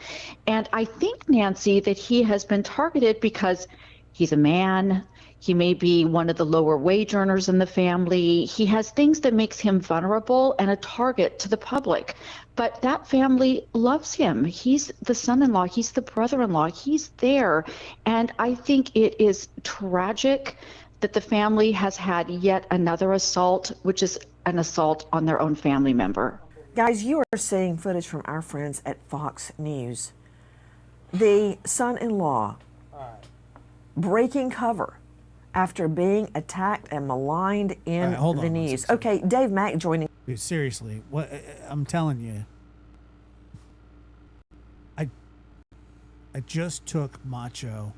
And I think, Nancy, that he has been targeted because he's a man. He may be one of the lower wage earners in the family. He has things that makes him vulnerable and a target to the public. But that family loves him. He's the son-in-law. He's the brother-in-law. He's there. And I think it is tragic that the family has had yet another assault, which is an assault on their own family member. Guys, you are seeing footage from our friends at Fox News. The son-in-law breaking cover after being attacked and maligned in the news. Okay, Dave Mack joining. Dude, seriously, what I'm telling you, I just took Macho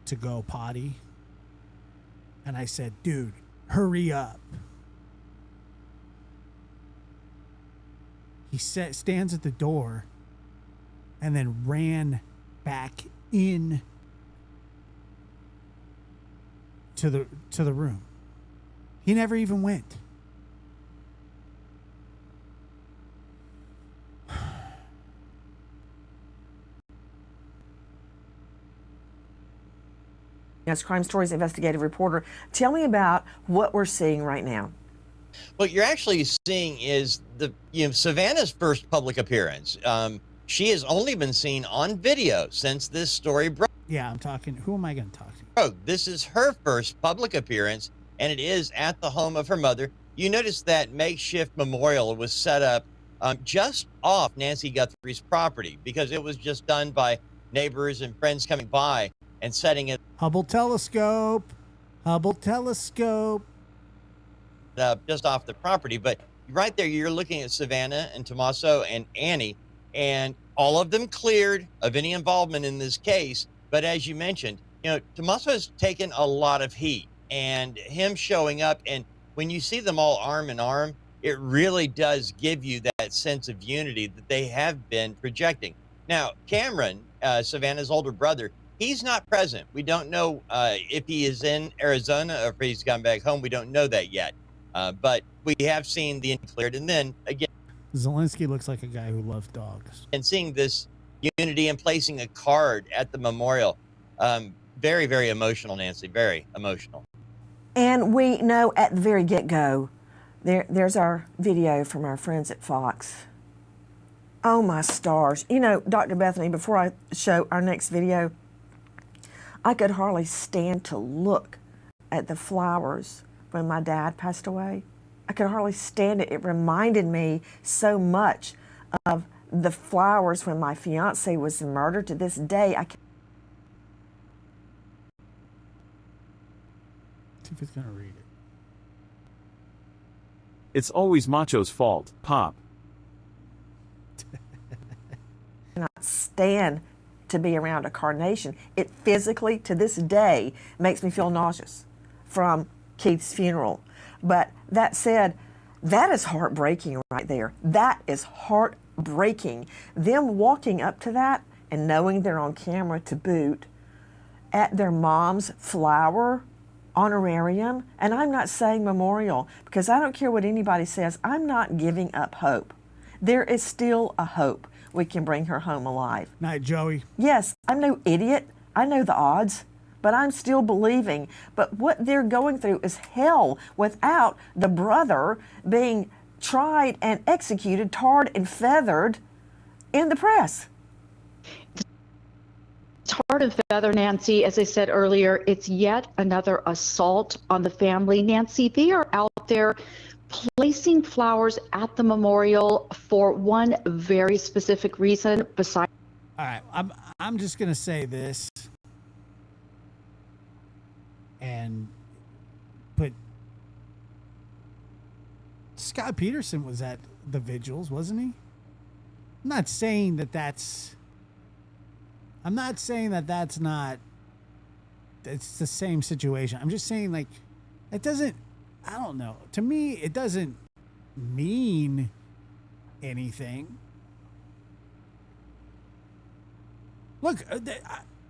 to go potty, and I said, dude, hurry up. He stands at the door and then ran back in to the room. He never even went. Yes, Crime Stories investigative reporter. Tell me about what we're seeing right now. What you're actually seeing is Savannah's first public appearance. She has only been seen on video since this story broke. Yeah, I'm talking. Who am I going to talk to? Oh, this is her first public appearance, and it is at the home of her mother. You notice that makeshift memorial was set up just off Nancy Guthrie's property because it was just done by neighbors and friends coming by and setting it. Hubble telescope just off the property. But right there, you're looking at Savannah and Tommaso and Annie, and all of them cleared of any involvement in this case. But as you mentioned, Tommaso has taken a lot of heat, and him showing up, and when you see them all arm in arm, it really does give you that sense of unity that they have been projecting. Now, Cameron, Savannah's older brother, he's not present. We don't know if he is in Arizona or if he's gone back home. We don't know that yet. But we have seen the cleared. And then again, Zelensky looks like a guy who loves dogs. And seeing this unity and placing a card at the memorial, very, very emotional, Nancy, very emotional. And we know at the very get-go, there's our video from our friends at Fox. Oh, my stars. Dr. Bethany, before I show our next video, I could hardly stand to look at the flowers when my dad passed away. I could hardly stand it. It reminded me so much of the flowers when my fiance was murdered. To this day, I can't. See if he's going to read it. It's always Macho's fault, Pop. I cannot stand to be around a carnation. It physically, to this day, makes me feel nauseous from Keith's funeral. But that said, that is heartbreaking right there. That is heartbreaking. Them walking up to that and knowing they're on camera to boot at their mom's flower honorarium, and I'm not saying memorial because I don't care what anybody says. I'm not giving up hope. There is still a hope we can bring her home alive. Night, Joey. Yes, I'm no idiot. I know the odds, but I'm still believing. But what they're going through is hell without the brother being tried and executed, tarred and feathered in the press. Tarred and feather, Nancy, as I said earlier, it's yet another assault on the family. Nancy, they are out there placing flowers at the memorial for one very specific reason. Besides, all right, I'm just gonna say this, but Scott Peterson was at the vigils, wasn't he? I'm not saying that that's not. It's the same situation. I'm just saying, like, it doesn't. I don't know. To me, it doesn't mean anything. Look,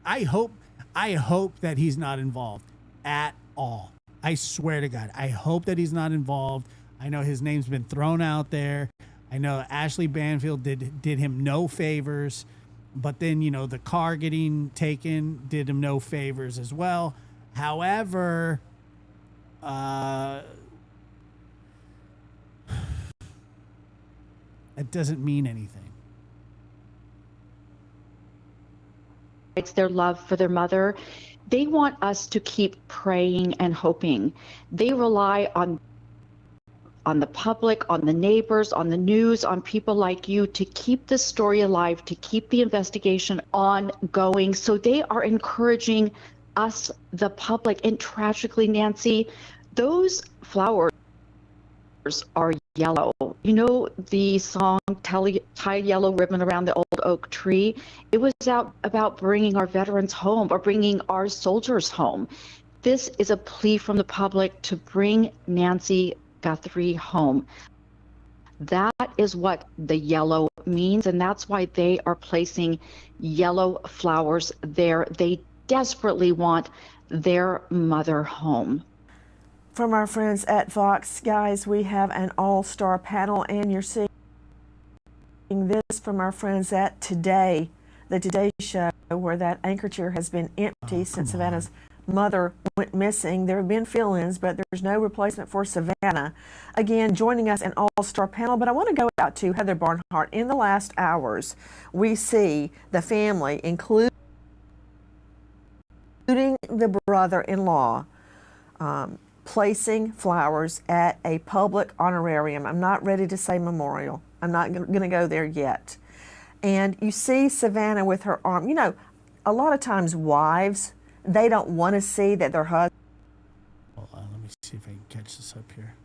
I hope that he's not involved at all. I swear to God, I hope that he's not involved. I know his name's been thrown out there. I know Ashley Banfield did him no favors, but then, you know, the car getting taken did him no favors as well. However, it doesn't mean anything. It's their love for their mother. They want us to keep praying and hoping. They rely on the public, on the neighbors, on the news, on people like you to keep the story alive, to keep the investigation ongoing. So they are encouraging us, the public. And tragically, Nancy, those flowers are yellow. You know the song Tie Yellow Ribbon Around the Old Oak Tree? It was about bringing our veterans home or bringing our soldiers home. This is a plea from the public to bring Nancy Guthrie home. That is what the yellow means, and that's why they are placing yellow flowers there. They desperately want their mother home. From our friends at Fox, guys, we have an all-star panel, and you're seeing this from our friends at Today, the Today Show, where that anchor chair has been empty since Savannah's mother went missing. There have been fill-ins, but there's no replacement for Savannah. Again, joining us an all-star panel, but I want to go out to Heather Barnhart. In the last hours, we see the family, including the brother-in-law, placing flowers at a public honorarium. I'm not ready to say memorial. I'm not going to go there yet. And you see Savannah with her arm. You know, a lot of times wives, they don't want to see that their husband. Hold on, let me see if I can catch this up here.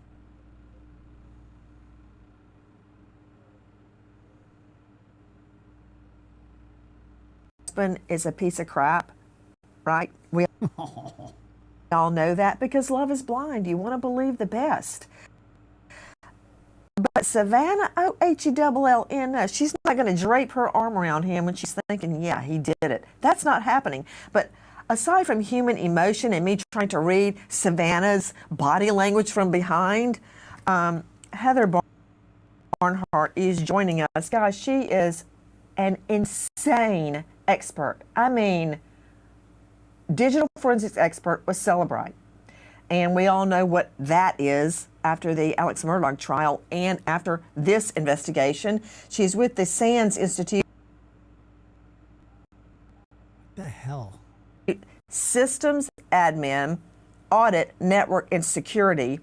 Husband is a piece of crap, right? We all know that because love is blind. You want to believe the best. But Savannah, O-H-E-double-L-N, she's not going to drape her arm around him when she's thinking, yeah, he did it. That's not happening. But aside from human emotion and me trying to read Savannah's body language from behind, Heather Barnhart is joining us. Guys, she is an insane expert. I mean, digital forensics expert with Celebrite. And we all know what that is after the Alex Murdaugh trial and after this investigation. She's with the SANS Institute. What the hell? Systems admin, audit, network, and security.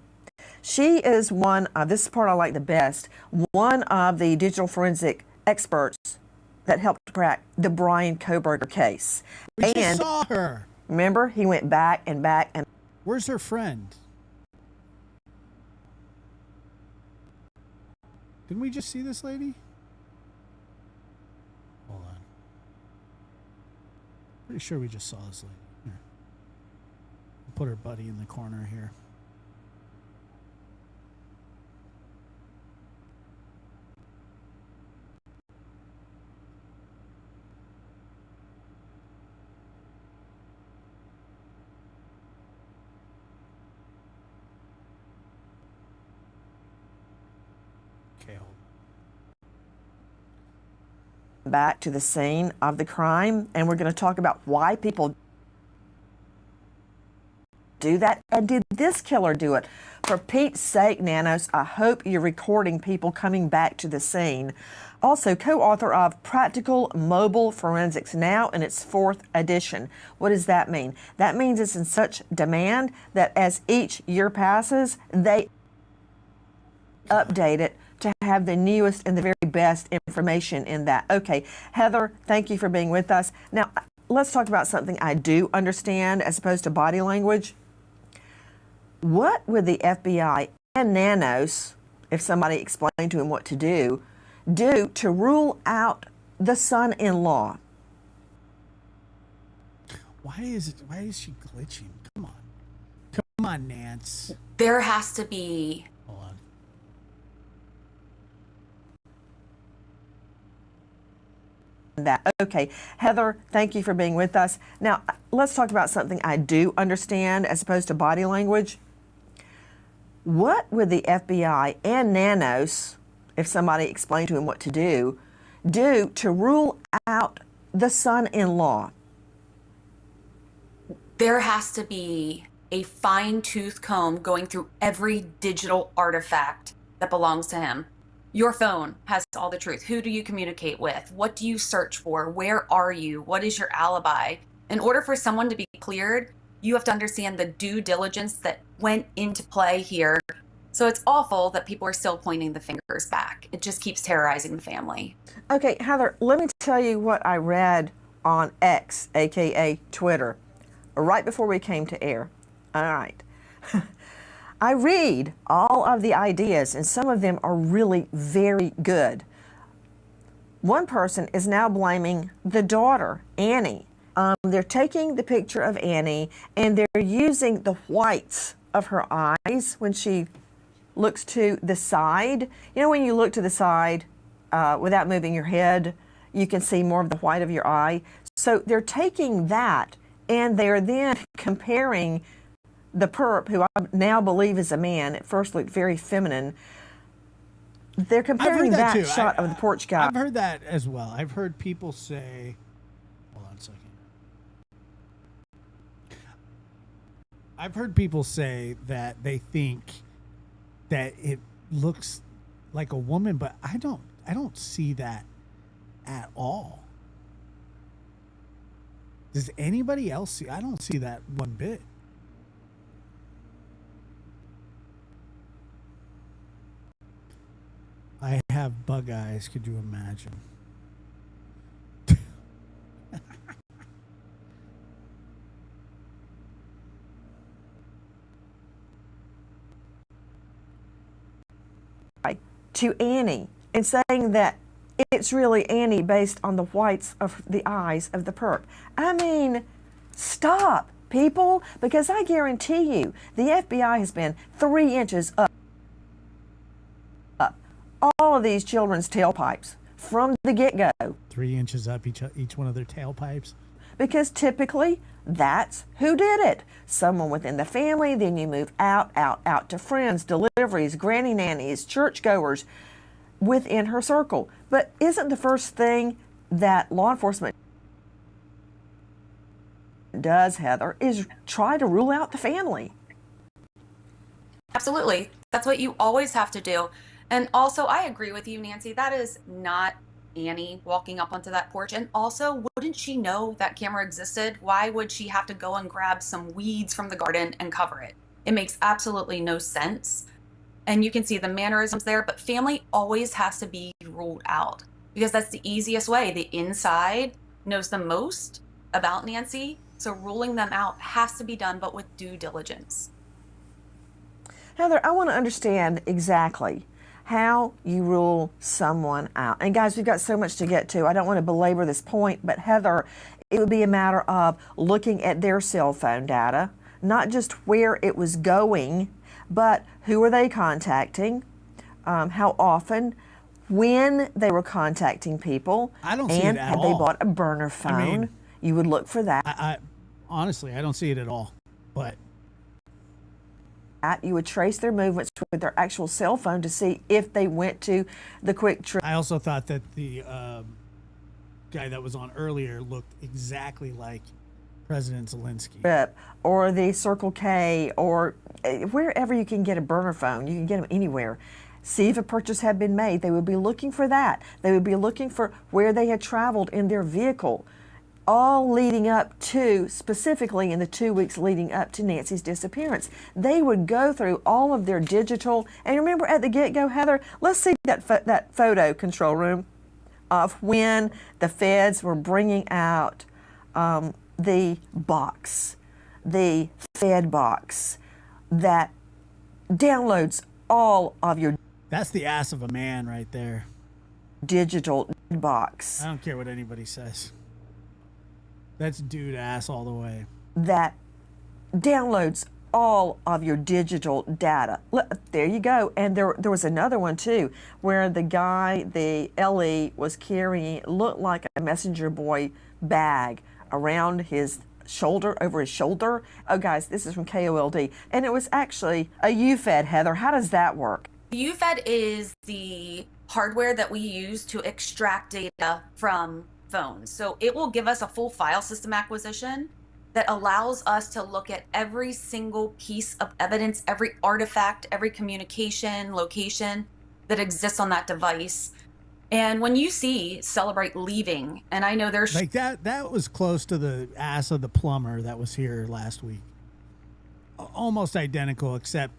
She is one of, this part I like the best, one of the digital forensic experts that helped crack the Brian Kohberger case. We just saw her. Remember, he went back and back and. Where's her friend? Didn't we just see this lady? Hold on. Pretty sure we just saw this lady. Here. Put her buddy in the corner here. Back to the scene of the crime, and we're going to talk about why people do that, and did this killer do it? For Pete's sake, Nanos, I hope you're recording people coming back to the scene. Also, co-author of Practical Mobile Forensics, now in its 4th edition. What does that mean? That means it's in such demand that as each year passes, they update it to have the newest and the very best information in that. Okay, Heather, thank you for being with us. Now, let's talk about something I do understand as opposed to body language. What would the FBI and Nanos, if somebody explained to him what to do to rule out the son-in-law? Why is she glitching? Come on. Come on, Nance. There has to be. Hold on. that. Okay, Heather, thank you for being with us. Now, let's talk about something I do understand as opposed to body language. What would the FBI and Nanos, if somebody explained to him what to do to rule out the son-in-law? There has to be a fine-tooth comb going through every digital artifact that belongs to him. Your phone has all the truth. Who do you communicate with? What do you search for? Where are you? What is your alibi? In order for someone to be cleared, you have to understand the due diligence that went into play here. So it's awful that people are still pointing the fingers back. It just keeps terrorizing the family. Okay, Heather, let me tell you what I read on X, aka Twitter, right before we came to air. All right. I read all of the ideas, and some of them are really very good. One person is now blaming the daughter, Annie. They're taking the picture of Annie, and they're using the whites of her eyes when she looks to the side. You know, when you look to the side without moving your head, you can see more of the white of your eye. So they're taking that, and they're then comparing the perp, who I now believe is a man, at first looked very feminine. They're comparing that shot of the porch guy. I've heard that as well. I've heard people say, hold on a second. I've heard people say that they think that it looks like a woman, but I don't see that at all. Does anybody else see? I don't see that one bit. I have bug eyes. Could you imagine? To Annie and saying that it's really Annie based on the whites of the eyes of the perp. I mean, stop, people, because I guarantee you the FBI has been 3 inches up all of these children's tailpipes from the get-go. 3 inches up each one of their tailpipes. Because typically that's who did it. Someone within the family, then you move out to friends, deliveries, granny nannies, churchgoers within her circle. But isn't the first thing that law enforcement does, Heather, is try to rule out the family? Absolutely. That's what you always have to do. And also, I agree with you, Nancy. That is not Annie walking up onto that porch. And also, wouldn't she know that camera existed? Why would she have to go and grab some weeds from the garden and cover it? It makes absolutely no sense. And you can see the mannerisms there, but family always has to be ruled out because that's the easiest way. The inside knows the most about Nancy, so ruling them out has to be done, but with due diligence. Heather, I want to understand exactly how you rule someone out. And guys, we've got so much to get to. I don't want to belabor this point, but Heather, it would be a matter of looking at their cell phone data, not just where it was going, but who are they contacting, how often, when they were contacting people, I don't see and it at had all. they bought a burner phone. I mean, you would look for that. I honestly, I don't see it at all. But you would trace their movements with their actual cell phone to see if they went to the quick trip. I also thought that the guy that was on earlier looked exactly like President Zelensky. Or the Circle K, or wherever you can get a burner phone. You can get them anywhere. See if a purchase had been made. They would be looking for that. They would be looking for where they had traveled in their vehicle, all leading up to, specifically in the 2 weeks leading up to Nancy's disappearance. They would go through all of their digital, and remember at the get-go, Heather, let's see that photo, control room, of when the feds were bringing out the box, the Fed box that downloads all of your... That's the ass of a man right there. Digital box. I don't care what anybody says. That's dude ass all the way. That downloads all of your digital data. There you go. And there was another one too, where the guy, the LE, was carrying, looked like a messenger boy bag around his shoulder, over his shoulder. Oh guys, this is from KOLD. And it was actually a UFED, Heather. How does that work? UFED is the hardware that we use to extract data from phones. So it will give us a full file system acquisition that allows us to look at every single piece of evidence, every artifact, every communication, location that exists on that device. And when you see Celebrate leaving, and I know there's like that was close to the ass of the plumber that was here last week. Almost identical, except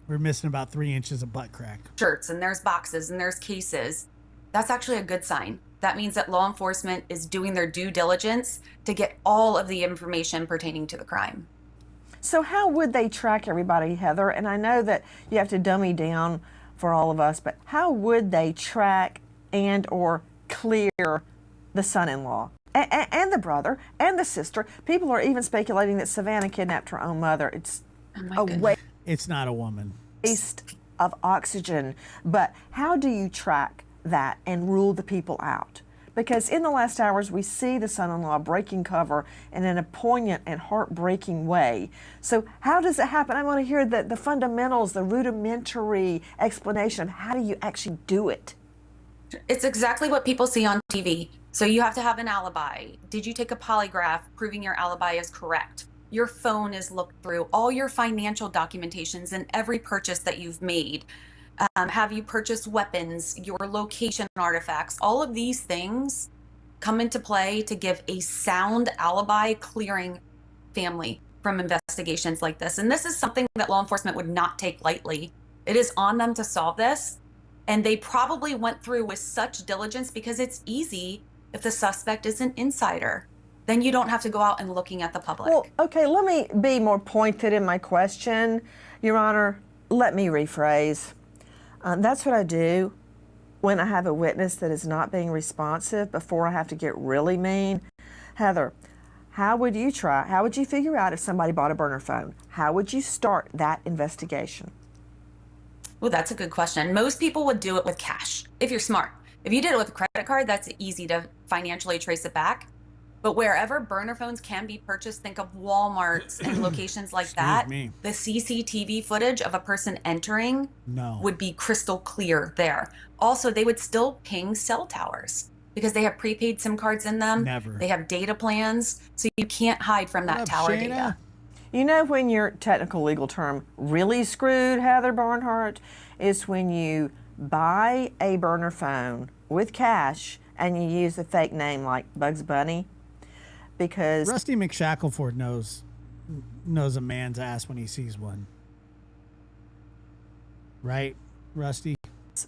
we're missing about 3 inches of butt crack. shirts and there's boxes and there's cases. That's actually a good sign. That means that law enforcement is doing their due diligence to get all of the information pertaining to the crime. So how would they track everybody, Heather? And I know that you have to dummy down for all of us, but how would they track and or clear the son-in-law and the brother and the sister? People are even speculating that Savannah kidnapped her own mother. It's a It's not a woman. Waste of oxygen. But how do you track that and rule the people out? Because in the last hours, we see the son-in-law breaking cover in a poignant and heartbreaking way. So how does it happen? I want to hear the fundamentals, the rudimentary explanation of how do you actually do it? It's exactly what people see on TV. So you have to have an alibi. Did you take a polygraph proving your alibi is correct? Your phone is looked through, all your financial documentations and every purchase that you've made. Have you purchased weapons, your location artifacts? All of these things come into play to give a sound alibi clearing family from investigations like this. And this is something that law enforcement would not take lightly. It is on them to solve this. And they probably went through with such diligence because it's easy if the suspect is an insider. Then you don't have to go out and looking at the public. Well, okay, let me be more pointed in my question, Your Honor. Let me rephrase. That's what I do when I have a witness that is not being responsive before I have to get really mean. Heather, how would you figure out if somebody bought a burner phone? How would you start that investigation? Well, that's a good question. Most people would do it with cash, if you're smart. If you did it with a credit card, that's easy to financially trace it back. But wherever burner phones can be purchased, think of Walmarts and locations like that. The CCTV footage of a person entering would be crystal clear there. Also, they would still ping cell towers because they have prepaid SIM cards in them. They have data plans, so you can't hide from that tower data. You know when your technical legal term really screwed, Heather Barnhart, is when you buy a burner phone with cash and you use a fake name like Bugs Bunny. Because Rusty McShackleford knows a man's ass when he sees one. Right, Rusty?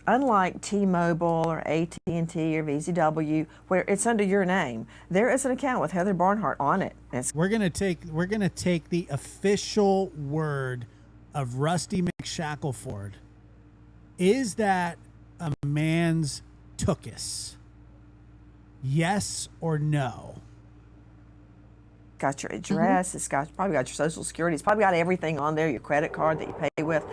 Unlike T-Mobile or AT&T or VZW, where it's under your name, there is an account with Heather Barnhart on it. We're gonna take the official word of Rusty McShackleford. Is that a man's tookus? Yes or no? Got your address, it's probably got your social security, it's probably got everything on there, your credit card that you pay with.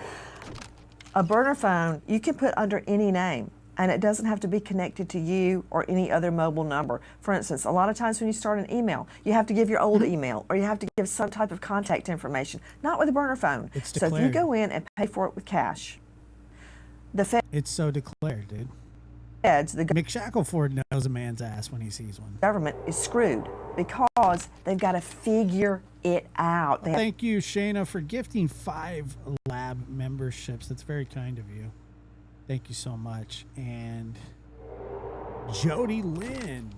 A burner phone, you can put under any name, and it doesn't have to be connected to you or any other mobile number. For instance, a lot of times when you start an email, you have to give your old email, or you have to give some type of contact information, not with a burner phone. So if you go in and pay for it with cash, it's so declared, dude. McShackleford knows a man's ass when he sees one. Government is screwed because they've got to figure it out. Thank you, Shayna, for gifting 5 lab memberships. That's very kind of you. Thank you so much. And Jody Lynn.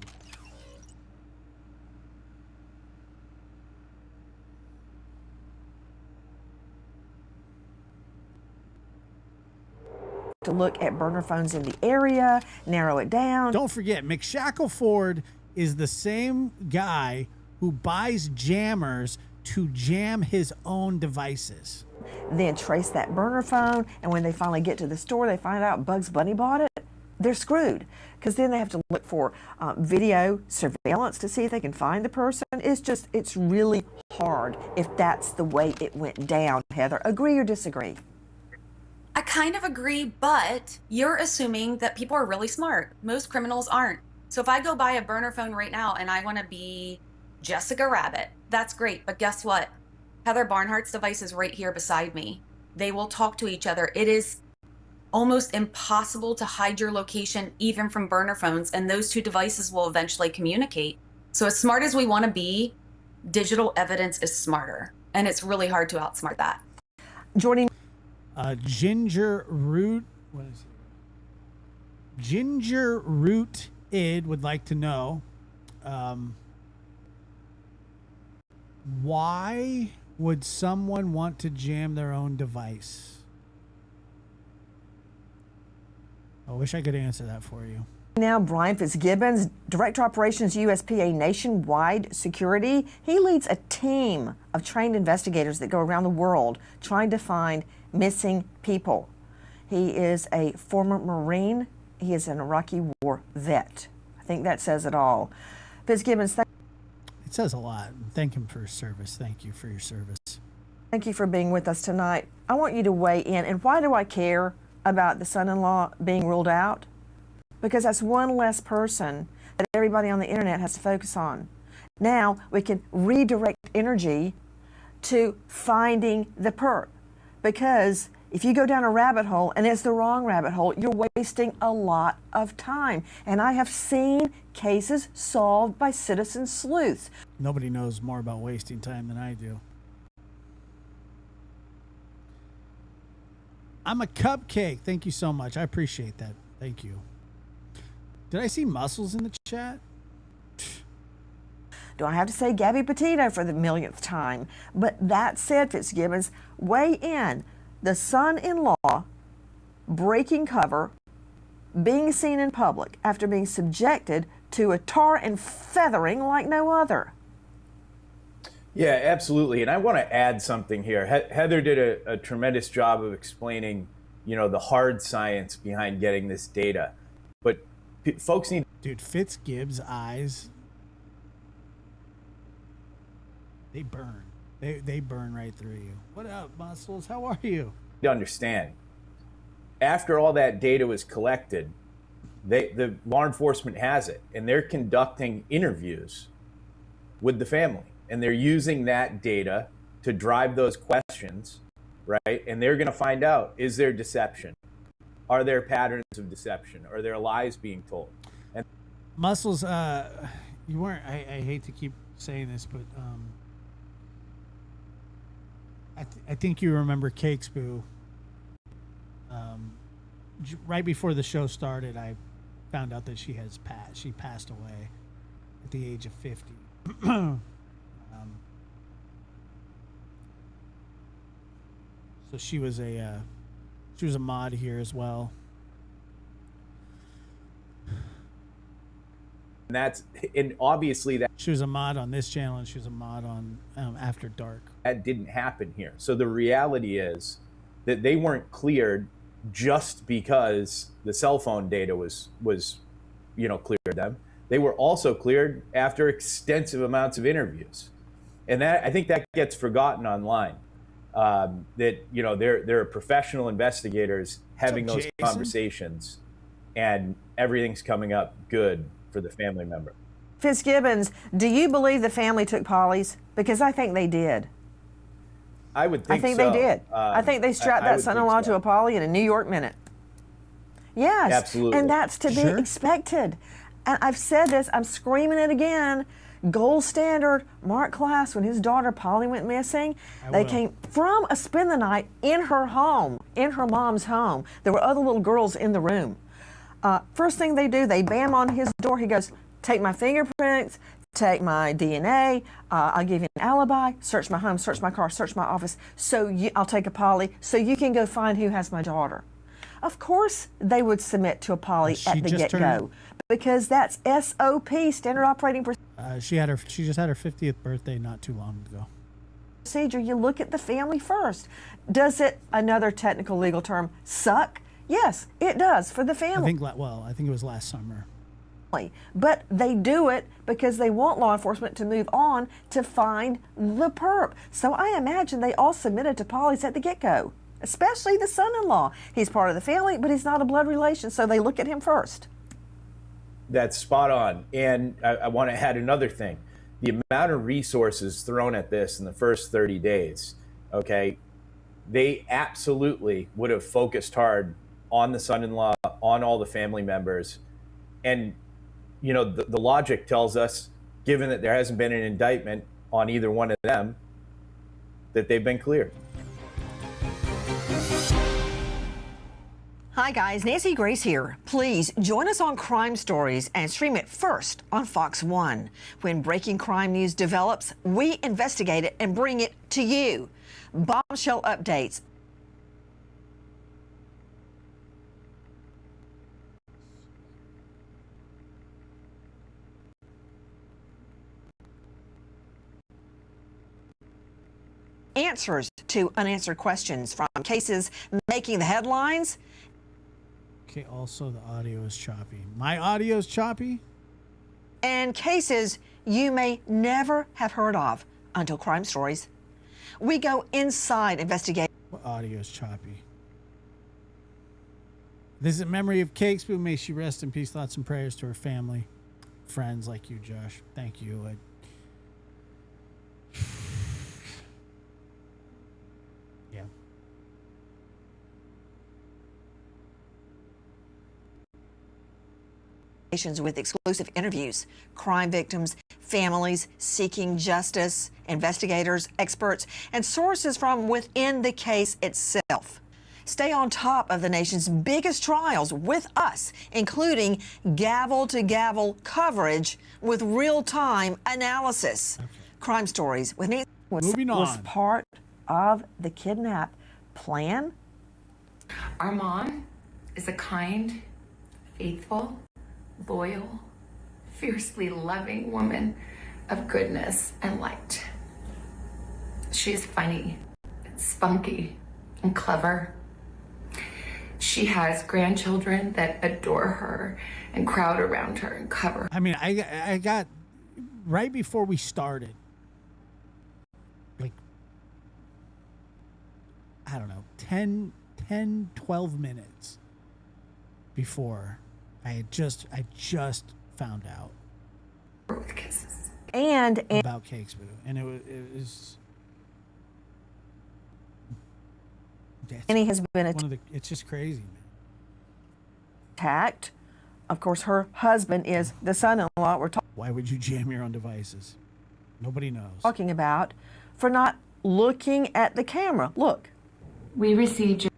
To look at burner phones in the area, narrow it down. Don't forget, McShackleford is the same guy who buys jammers to jam his own devices. Then trace that burner phone, and when they finally get to the store, they find out Bugs Bunny bought it. they're screwed, because then they have to look for video surveillance to see if they can find the person. It's really hard if that's the way it went down. Heather, agree or disagree? I kind of agree, but you're assuming that people are really smart. Most criminals aren't. So if I go buy a burner phone right now and I want to be Jessica Rabbit, that's great. But guess what? Heather Barnhart's device is right here beside me. They will talk to each other. It is almost impossible to hide your location even from burner phones, and those two devices will eventually communicate. So as smart as we want to be, digital evidence is smarter, and it's really hard to outsmart that. Joining Ginger Root, what is it? Ginger Root Id would like to know why would someone want to jam their own device? I wish I could answer that for you. Now, Brian Fitzgibbons, Director Operations USPA Nationwide Security. He leads a team of trained investigators that go around the world trying to find missing people. He is a former Marine. He is an Iraqi war vet. I think that says it all. Fitzgibbons, it says a lot. Thank him for his service. Thank you for your service. Thank you for being with us tonight. I want you to weigh in. And why do I care about the son-in-law being ruled out? Because that's one less person that everybody on the internet has to focus on. Now we can redirect energy to finding the perp. Because if you go down a rabbit hole and it's the wrong rabbit hole, you're wasting a lot of time. And I have seen cases solved by citizen sleuths. Nobody knows more about wasting time than I do. I'm a cupcake. Thank you so much. I appreciate that. Thank you. Did I see Muscles in the chat? Do I have to say Gabby Petito for the millionth time? But that said, Fitzgibbons, weigh in. The son-in-law breaking cover, being seen in public after being subjected to a tar and feathering like no other. Yeah, absolutely. And I want to add something here. Heather did a tremendous job of explaining, the hard science behind getting this data. But folks need... Dude, Fitzgibbs' eyes, they burn. They burn right through you. What up, Muscles? How are you? To understand, after all that data was collected, the law enforcement has it, and they're conducting interviews with the family. And they're using that data to drive those questions, right? And they're going to find out, is there deception? Are there patterns of deception? Are there lies being told? And Muscles, you weren't, I hate to keep saying this, but I think you remember Cakes Boo. Right before the show started, I found out that she passed away at the age of 50. So she was a mod here as well. And obviously that she was a mod on this channel, and she was a mod on After Dark. That didn't happen here. So the reality is that they weren't cleared just because the cell phone data was cleared them. They were also cleared after extensive amounts of interviews, and that I think that gets forgotten online. That there are professional investigators having those conversations, and everything's coming up good for the family member. Fitzgibbons, do you believe the family took Polly's? Because I think they did. I would think so. I think they did. I think they strapped that son-in-law to a Polly in a New York minute. Yes. Absolutely. And that's to be expected. And I've said this, I'm screaming it again. Gold standard, Mark Class, when his daughter Polly went missing, they came from a spend the night in her home, in her mom's home. There were other little girls in the room. First thing they do, they bam on his door. He goes, take my fingerprints, take my DNA, I'll give you an alibi, search my home, search my car, search my office, I'll take a Polly so you can go find who has my daughter. Of course they would submit to a Polly at the get-go because that's SOP, standard operating procedure. She just had her 50th birthday not too long ago. Procedure, you look at the family first. Does it, another technical legal term, suck? Yes, it does for the I family. think it was last summer. But they do it because they want law enforcement to move on to find the perp. So I imagine they all submitted to Polly's at the get-go, especially the son-in-law. He's part of the family, but he's not a blood relation, so they look at him first. That's spot on. And I want to add another thing. The amount of resources thrown at this in the first 30 days, okay, they absolutely would have focused hard on the son-in-law, on all the family members. And, you know, the logic tells us, given that there hasn't been an indictment on either one of them, that they've been cleared. Hi guys, Nancy Grace here. Please join us on Crime Stories and stream it first on Fox 1. When breaking crime news develops, we investigate it and bring it to you. Bombshell updates. Answers to unanswered questions from cases making the headlines. Okay, also the audio is choppy. My audio is choppy? And cases you may never have heard of until Crime Stories. We go inside investigating. What audio is choppy? This is in memory of Cakespoon. May she rest in peace. Thoughts and prayers to her family, friends like you, Josh. Thank you. Yeah. With exclusive interviews, crime victims, families seeking justice, investigators, experts, and sources from within the case itself. Stay on top of the nation's biggest trials with us, including gavel-to-gavel coverage with real-time analysis. Okay. Crime Stories with Nancy was part of the kidnap plan. Our mom is a kind, faithful, loyal, fiercely loving woman of goodness and light. She is funny, spunky, and clever. She has grandchildren that adore her and crowd around her and cover. I mean, I got right before we started, like, I don't know, 10, 12 minutes before I just found out with kisses about Cakespoon, and it was and he has been it's just crazy, man. Attacked. Of course, her husband is the son-in-law. We're Why would you jam your own devices? Nobody knows. Talking about for not looking at the camera. Look. We received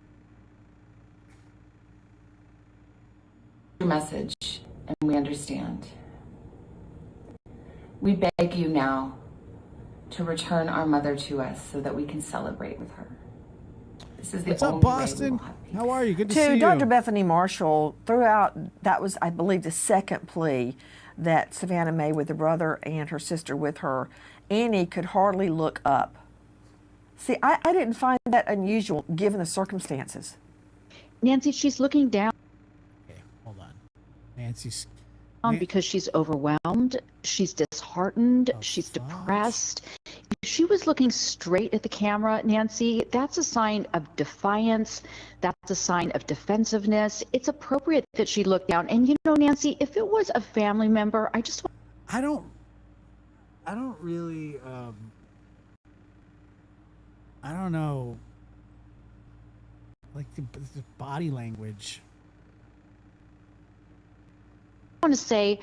your message, and we understand. We beg you now to return our mother to us so that we can celebrate with her. This is the What's only up, Boston? How are you? Good to see you. Dr. Bethany Marshall, throughout, that was, I believe, the second plea that Savannah made with her brother and her sister with her. Annie could hardly look up. See, I didn't find that unusual given the circumstances. Nancy, she's looking down. Okay, hold on. Nancy's... Because she's overwhelmed, she's disheartened, she's depressed. If she was looking straight at the camera, Nancy, that's a sign of defiance. That's a sign of defensiveness. It's appropriate that she looked down. And you know, Nancy, if it was a family member, I don't really, I don't know, like the body language. want to say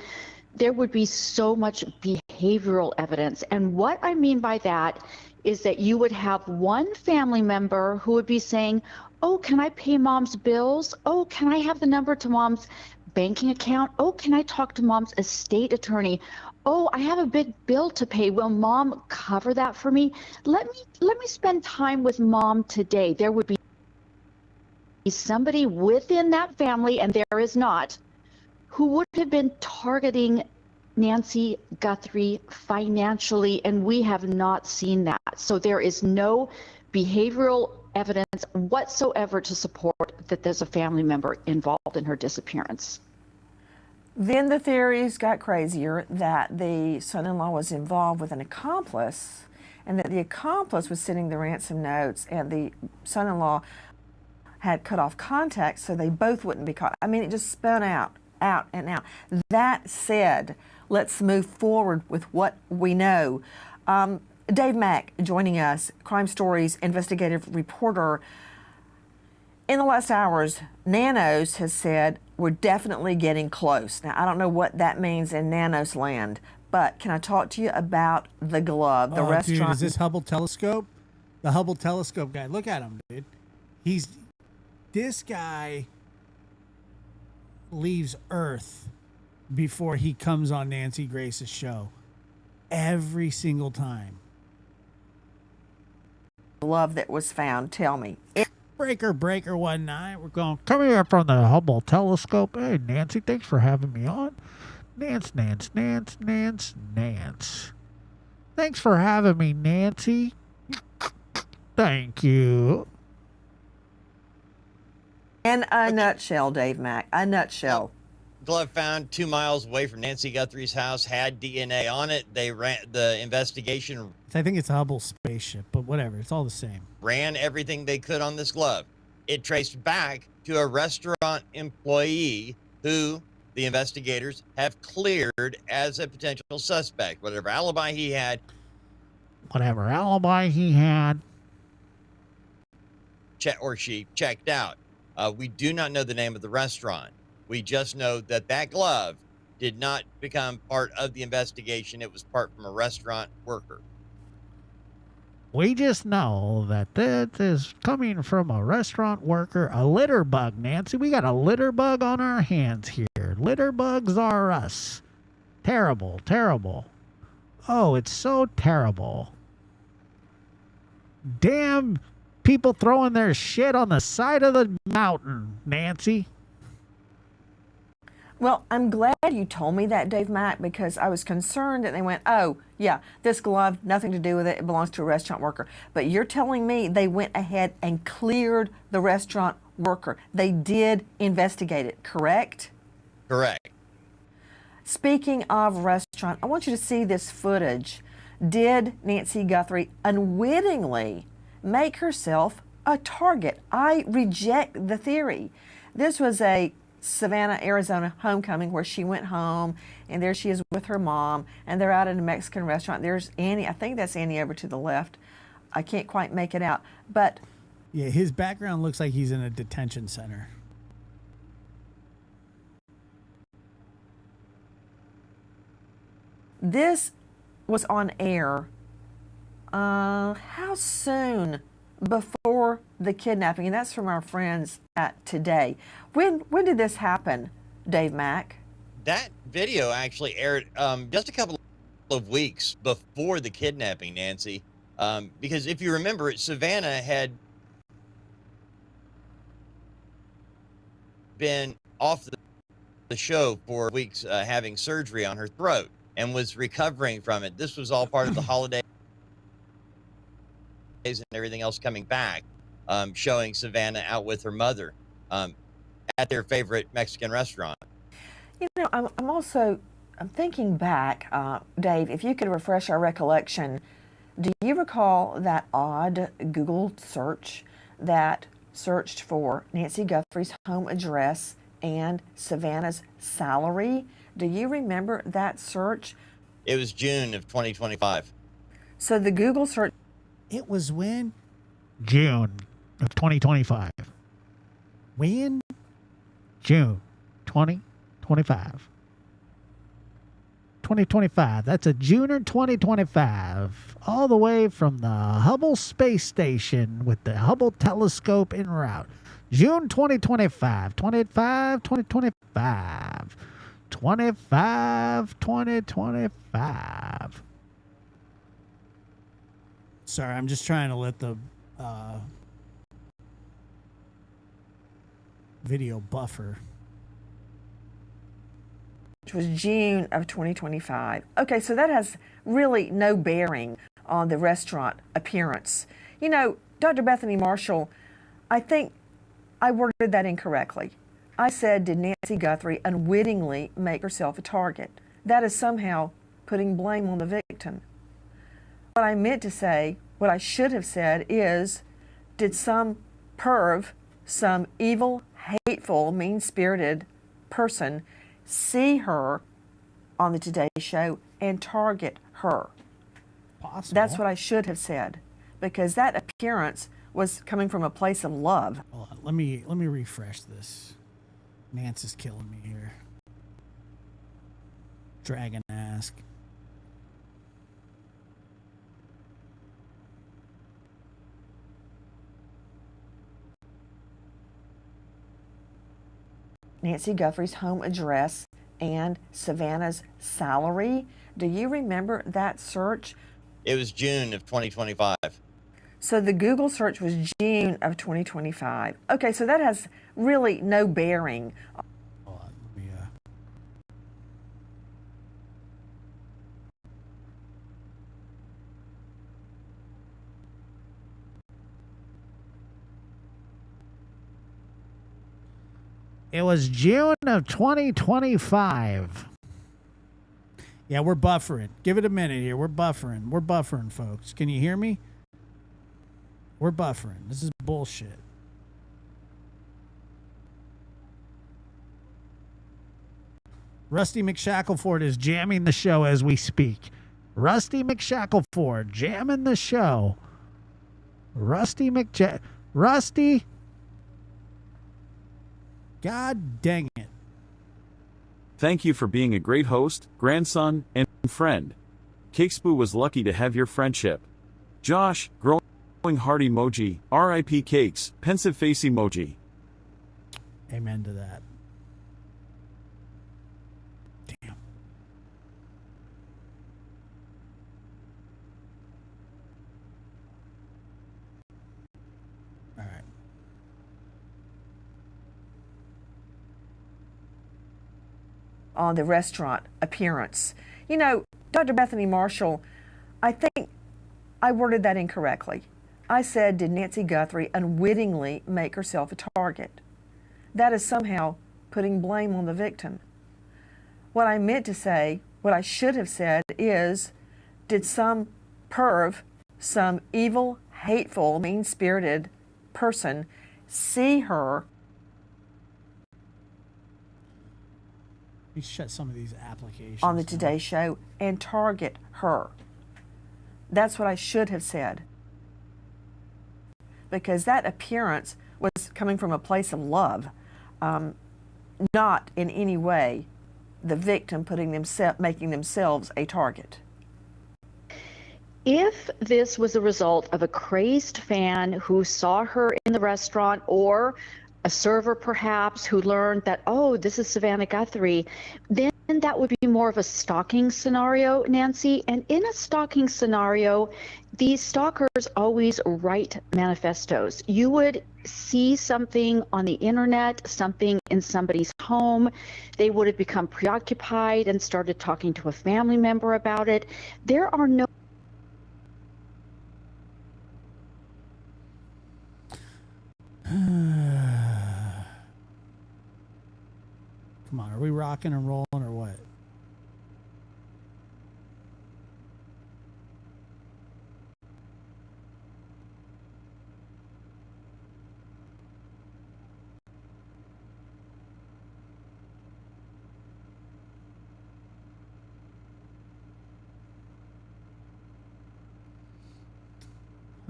there would be so much behavioral evidence. And what I mean by that is that you would have one family member who would be saying, oh, can I pay mom's bills? Oh, can I have the number to mom's banking account? Oh, can I talk to mom's estate attorney? Oh, I have a big bill to pay. Will mom cover that for me? Let me spend time with mom today. There would be somebody within that family, and there is not, who would have been targeting Nancy Guthrie financially, and we have not seen that. So there is no behavioral evidence whatsoever to support that there's a family member involved in her disappearance. Then the theories got crazier that the son-in-law was involved with an accomplice and that the accomplice was sending the ransom notes and the son-in-law had cut off contact so they both wouldn't be caught. I mean, it just spun out and out. That said, let's move forward with what we know. Dave Mack joining us, Crime Stories investigative reporter. In the last hours, Nanos has said we're definitely getting close. Now, I don't know what that means in Nanos land, but can I talk to you about the glove, the restaurant? Dude, is this Hubble telescope? The Hubble telescope guy. Look at him, dude. This guy leaves Earth before he comes on Nancy Grace's show. Every single time. Glove that was found. Tell me. Breaker one night. We're going, come here from the Hubble telescope. Hey, Nancy, thanks for having me on. Nance. Thanks for having me, Nancy. Thank you. In a nutshell, Dave Mack, a nutshell. Glove found 2 miles away from Nancy Guthrie's house had DNA on it. They ran the investigation. I think it's a Hubble spaceship, but whatever. It's all the same. Ran everything they could on this glove. It traced back to a restaurant employee who the investigators have cleared as a potential suspect. Whatever alibi he had. Or she checked out. We do not know the name of the restaurant. We just know that that glove did not become part of the investigation. It was part from a restaurant worker. We just know that this is coming from a restaurant worker, a litter bug, Nancy. We got a litter bug on our hands here. Litter bugs are us. Terrible. Oh, it's so terrible. Damn people throwing their shit on the side of the mountain, Nancy. Well, I'm glad you told me that, Dave Mack, because I was concerned that they went, oh, yeah, this glove, nothing to do with it. It belongs to a restaurant worker. But you're telling me they went ahead and cleared the restaurant worker. They did investigate it, correct? Correct. Speaking of restaurant, I want you to see this footage. Did Nancy Guthrie unwittingly make herself a target? I reject the theory. This was a Savannah, Arizona homecoming where she went home and there she is with her mom and they're out at a Mexican restaurant. There's Annie. I think that's Annie over to the left. I can't quite make it out. But yeah, his background looks like he's in a detention center. This was on air. How soon before the kidnapping? And that's from our friends at Today. When did this happen, Dave Mack? That video actually aired just a couple of weeks before the kidnapping, Nancy. Because if you remember, Savannah had been off the show for weeks having surgery on her throat and was recovering from it. This was all part of the holidays and everything else coming back, showing Savannah out with her mother at their favorite Mexican restaurant. You know, I'm thinking back, Dave, if you could refresh our recollection, do you recall that odd Google search that searched for Nancy Guthrie's home address and Savannah's salary? Do you remember that search? It was June of 2025. So the Google search... It was when? June of 2025. When? June 2025. 2025. That's a June 2025. All the way from the Hubble space station with the Hubble telescope en route. June 2025. 2025. Sorry, I'm just trying to let the video buffer. Which was June of 2025. Okay, so that has really no bearing on the restaurant appearance. You know, Dr. Bethany Marshall, I think I worded that incorrectly. I said, did Nancy Guthrie unwittingly make herself a target? That is somehow putting blame on the victim. What I meant to say, what I should have said is, did some perv, some evil, hateful, mean-spirited person see her on the Today Show and target her? Possible. That's what I should have said, because that appearance was coming from a place of love. Hold on, let me refresh this. Nance is killing me here. Dragon Ask. Nancy Guthrie's home address and Savannah's salary. Do you remember that search? It was June of 2025. So the Google search was June of 2025. Okay, so that has really no bearing. Hold on, let me, It was June of 2025. Yeah, we're buffering. Give it a minute here. We're buffering. We're buffering, folks. Can you hear me? We're buffering. This is bullshit. Rusty McShackleford is jamming the show as we speak. Rusty McShackleford jamming the show. Rusty. God dang it. Thank you for being a great host, grandson, and friend. Cakespoo was lucky to have your friendship. Josh, growing heart emoji, RIP Cakes, pensive face emoji. Amen to that. Damn. All right. On the restaurant appearance. You know, Dr. Bethany Marshall, I think I worded that incorrectly. I said, did Nancy Guthrie unwittingly make herself a target? That is somehow putting blame on the victim. What I meant to say, what I should have said is, did some perv, some evil, hateful, mean-spirited person see her? Let me shut some of these applications On the down. Today Show and target her? That's what I should have said. Because that appearance was coming from a place of love, not in any way the victim making themselves a target. If this was a result of a crazed fan who saw her in the restaurant, or a server perhaps who learned that, oh, this is Savannah Guthrie, then that would be more of a stalking scenario, Nancy. And in a stalking scenario, these stalkers always write manifestos. You would see something on the internet, something in somebody's home. They would have become preoccupied and started talking to a family member about it. There are no Come on, are we rocking and rolling or what?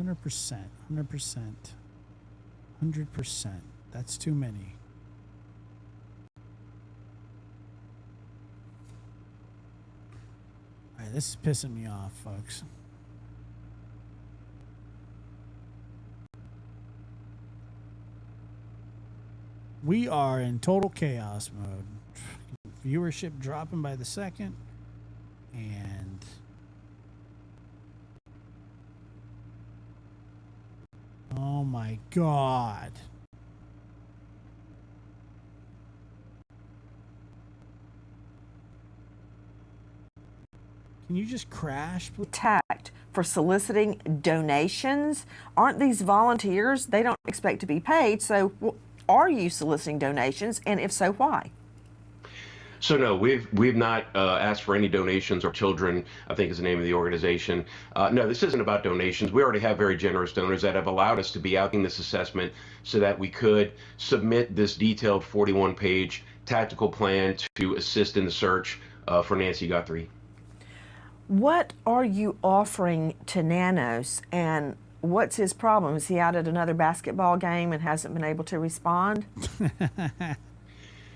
$100%, 100%. That's too many. All right, this is pissing me off, folks. We are in total chaos mode. Viewership dropping by the second. And oh my God. Can you just crash? Attacked for soliciting donations. Aren't these volunteers? They don't expect to be paid. So are you soliciting donations? And if so, why? So no, we've not asked for any donations. Or Children, I think is the name of the organization. No, this isn't about donations. We already have very generous donors that have allowed us to be out in this assessment so that we could submit this detailed 41-page tactical plan to assist in the search for Nancy Guthrie. What are you offering to Nanos, and what's his problem? Is he out at another basketball game and hasn't been able to respond?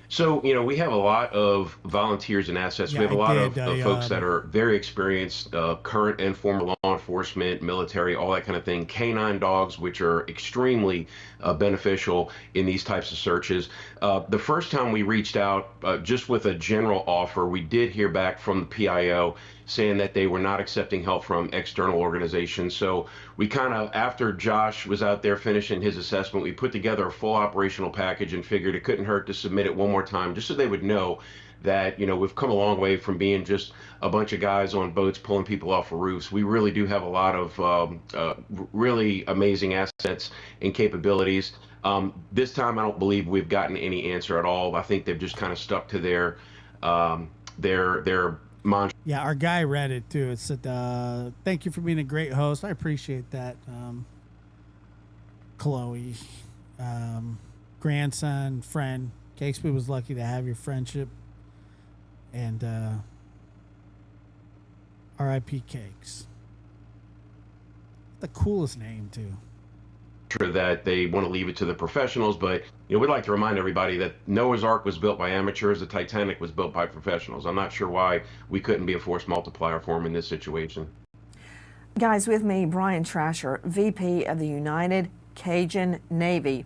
So, we have a lot of volunteers and assets. We have a lot of folks that are very experienced, current and former law enforcement, military, all that kind of thing. Canine dogs, which are extremely beneficial in these types of searches. The first time we reached out just with a general offer, we did hear back from the PIO saying that they were not accepting help from external organizations. So we kind of, after Josh was out there finishing his assessment, we put together a full operational package and figured it couldn't hurt to submit it one more time, just so they would know that, we've come a long way from being just a bunch of guys on boats pulling people off of roofs. We really do have a lot of really amazing assets and capabilities. This time, I don't believe we've gotten any answer at all. I think they've just kind of stuck to their mantra. Yeah, our guy read it too. It said, thank you for being a great host. I appreciate that, Chloe. Grandson, friend. Cakespoo was lucky to have your friendship. And R.I.P. Cakes. The coolest name, too. That they want to leave it to the professionals, but we'd like to remind everybody that Noah's Ark was built by amateurs, the Titanic was built by professionals. I'm not sure why we couldn't be a force multiplier for them in this situation. Guys, with me, Brian Trasher, VP of the United Cajun Navy,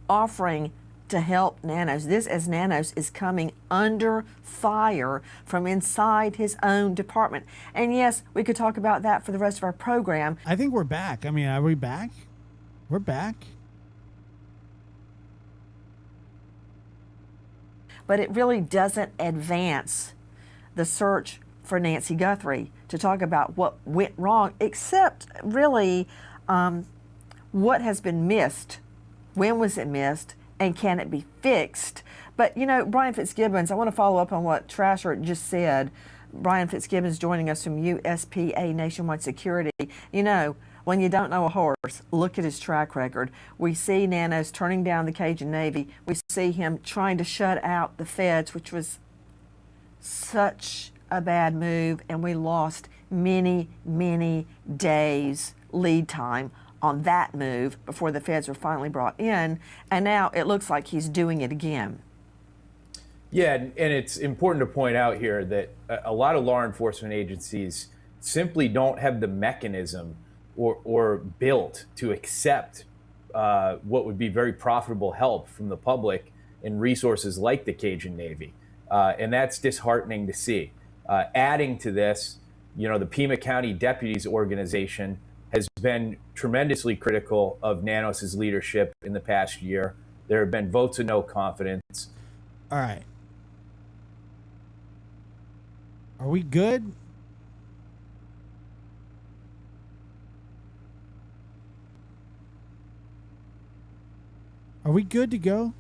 offering to help Nanos. This as Nanos is coming under fire from inside his own department. And yes, we could talk about that for the rest of our program. I think we're back. I mean, are we back? We're back. But it really doesn't advance the search for Nancy Guthrie to talk about what went wrong, except really what has been missed. When was it missed? And can it be fixed? But, Brian Fitzgibbons, I want to follow up on what Trasher just said. Brian Fitzgibbons joining us from USPA Nationwide Security. When you don't know a horse, look at his track record. We see Nanos turning down the Cajun Navy. We see him trying to shut out the feds, which was such a bad move, and we lost many, many days lead time on that move before the feds were finally brought in, and now it looks like he's doing it again. Yeah, and it's important to point out here that a lot of law enforcement agencies simply don't have the mechanism or built to accept what would be very profitable help from the public and resources like the Cajun Navy. And that's disheartening to see. Adding to this, the Pima County Deputies Organization has been tremendously critical of Nanos' leadership in the past year. There have been votes of no confidence. All right. Are we good? Are we good to go?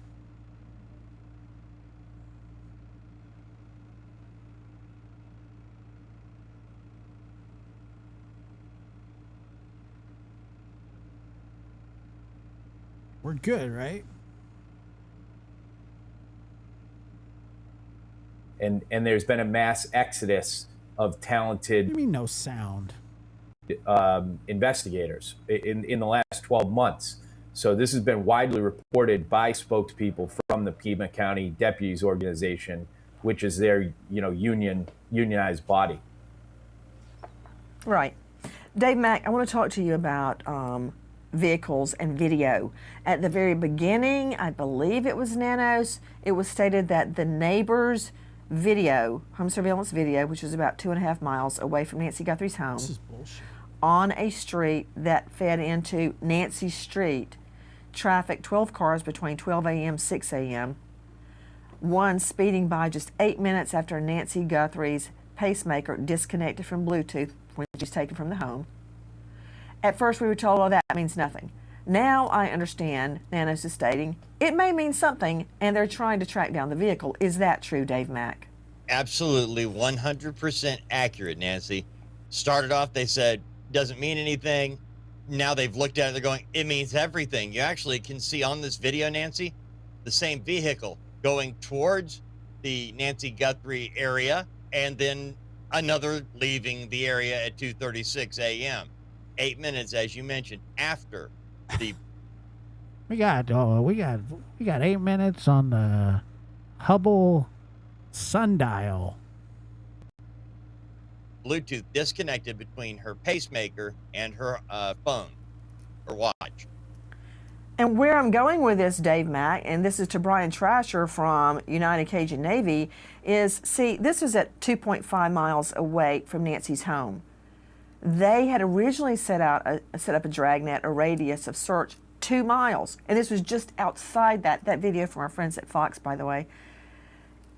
We're good, right? And there's been a mass exodus of talented. What do you mean no sound? Investigators in the last 12 months. So this has been widely reported by spokespeople from the Pima County Deputies Organization, which is their unionized body. Right. Dave Mack, I want to talk to you about vehicles and video. At the very beginning, I believe it was Nanos, it was stated that the neighbor's video, home surveillance video, which was about 2.5 miles away from Nancy Guthrie's home, this is bullshit, on a street that fed into Nancy Street, traffic 12 cars between 12 a.m. 6 a.m. One speeding by just 8 minutes after Nancy Guthrie's pacemaker disconnected from Bluetooth when she's taken from the home. At first we were told, well, that means nothing. Now I understand, Nanos is stating, it may mean something, and they're trying to track down the vehicle. Is that true, Dave Mack? Absolutely 100% accurate, Nancy. Started off, they said, doesn't mean anything. Now they've looked at it, they're going, it means everything. You actually can see on this video, Nancy, the same vehicle going towards the Nancy Guthrie area, and then another leaving the area at 2:36 a.m. 8 minutes, as you mentioned, after the We got 8 minutes on the Hubble sundial. Bluetooth disconnected between her pacemaker and her phone or watch. And where I'm going with this, Dave Mack, and this is to Brian Trasher from United Cajun Navy, is, see, this is at 2.5 miles away from Nancy's home. They had originally set up a dragnet, a radius of search 2 miles, and this was just outside that video from our friends at Fox, by the way.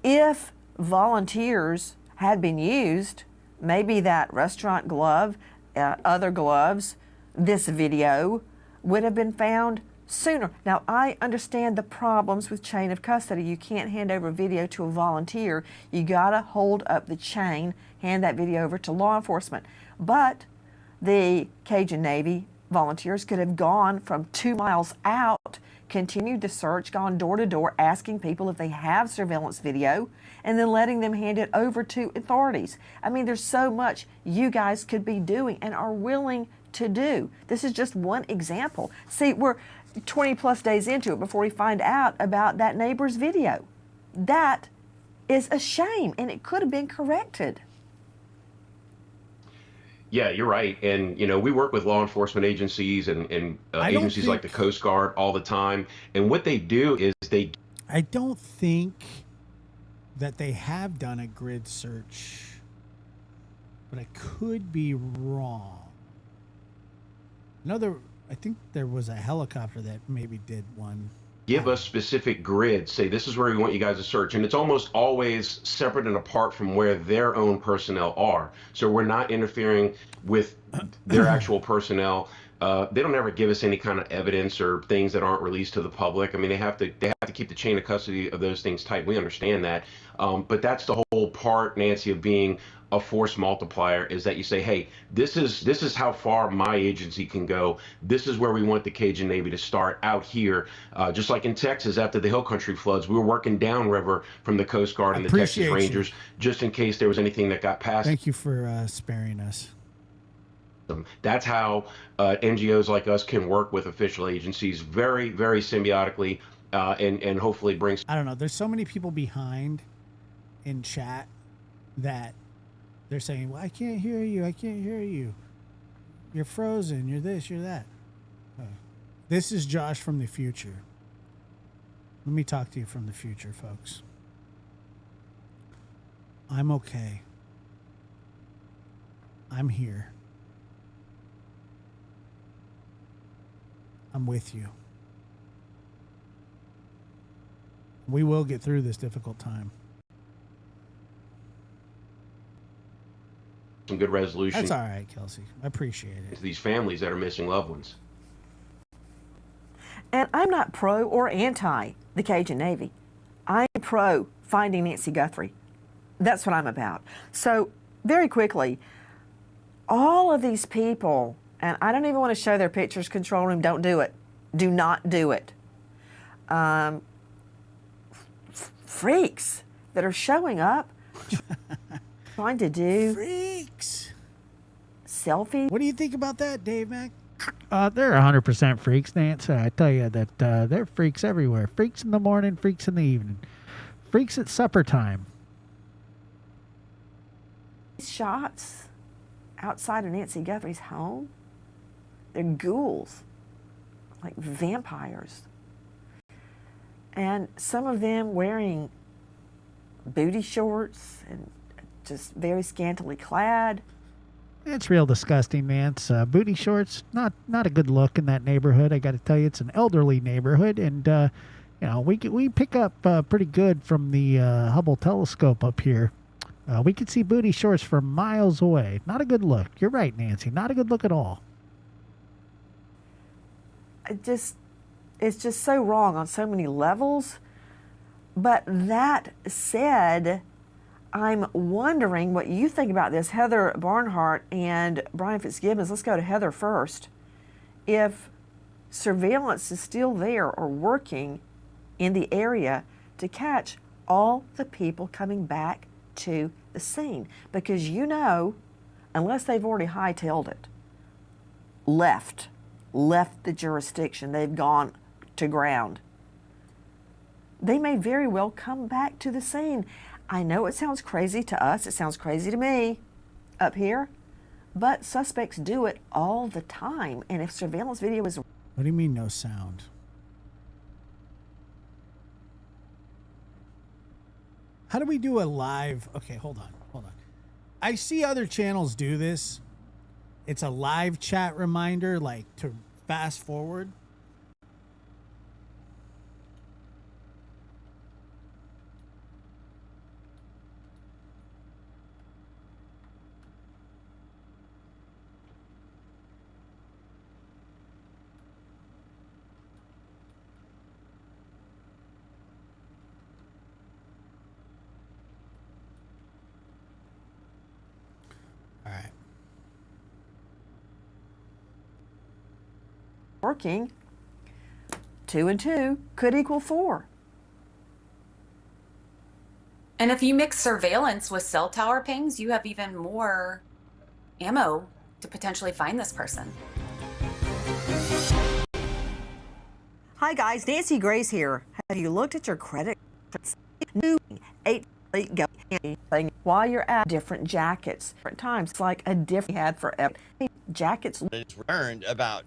If volunteers had been used, maybe that restaurant glove, other gloves, this video would have been found sooner. Now, I understand the problems with chain of custody. You can't hand over a video to a volunteer. You gotta hold up the chain, hand that video over to law enforcement. But the Cajun Navy volunteers could have gone from 2 miles out, continued the search, gone door to door, asking people if they have surveillance video, and then letting them hand it over to authorities. I mean, there's so much you guys could be doing and are willing to do. This is just one example. See, we're 20 plus days into it before we find out about that neighbor's video. That is a shame, and it could have been corrected. Yeah, you're right. And, we work with law enforcement agencies and agencies like the Coast Guard all the time. And what they do is I don't think that they have done a grid search, but I could be wrong. I think there was a helicopter that maybe did one. give us specific grids, say this is where we want you guys to search, and it's almost always separate and apart from where their own personnel are. So we're not interfering with their actual personnel. They don't ever give us any kind of evidence or things that aren't released to the public. I mean, they have to keep the chain of custody of those things tight. We understand that, but that's the whole part, Nancy, of being a force multiplier, is that you say, hey, this is how far my agency can go. This is where we want the Cajun Navy to start out here. Just like in Texas after the Hill Country floods, we were working downriver from the Coast Guard and the Texas Rangers, just in case there was anything that got past. Thank you for sparing us. That's how NGOs like us can work with official agencies very, very symbiotically, and hopefully bring. I don't know. There's so many people behind in chat that they're saying, well, I can't hear you. I can't hear you. You're frozen. You're this, you're that. This is Josh from the future. Let me talk to you from the future, folks. I'm okay. I'm here. I'm with you. We will get through this difficult time. Some good resolution. That's all right, Kelsey. I appreciate it. To these families that are missing loved ones. And I'm not pro or anti the Cajun Navy. I'm pro finding Nancy Guthrie. That's what I'm about. So very quickly, all of these people, and I don't even want to show their pictures, control room, don't do it. Do not do it. Freaks that are showing up trying to do freaks selfies. What do you think about that, Dave Mack? They're 100% freaks, Nance. I tell you that they're freaks everywhere. Freaks in the morning, freaks in the evening, freaks at supper time. Shots outside of Nancy Guthrie's home, they're ghouls, like vampires. And some of them wearing booty shorts and just very scantily clad. It's real disgusting, Nance. Booty shorts, not a good look in that neighborhood. I got to tell you, it's an elderly neighborhood, and we pick up pretty good from the Hubble telescope up here. We could see booty shorts from miles away. Not a good look. You're right, Nancy. Not a good look at all. It's just so wrong on so many levels. But that said, I'm wondering what you think about this. Heather Barnhart and Brian Fitzgibbons, let's go to Heather first. If surveillance is still there or working in the area to catch all the people coming back to the scene, because you know, unless they've already hightailed it, left the jurisdiction, they've gone to ground, they may very well come back to the scene. I know it sounds crazy to us, it sounds crazy to me up here, but suspects do it all the time. And if surveillance video is... What do you mean no sound? How do we do a live? Okay, hold on. I see other channels do this. It's a live chat reminder, like to fast forward. All right. Working, 2 and 2 could equal 4. And if you mix surveillance with cell tower pings, you have even more ammo to potentially find this person. Hi guys, Nancy Grace here. Have you looked at your credit? New 8 thing while you're at different jackets, different times. It's like a different had for jackets. It's learned about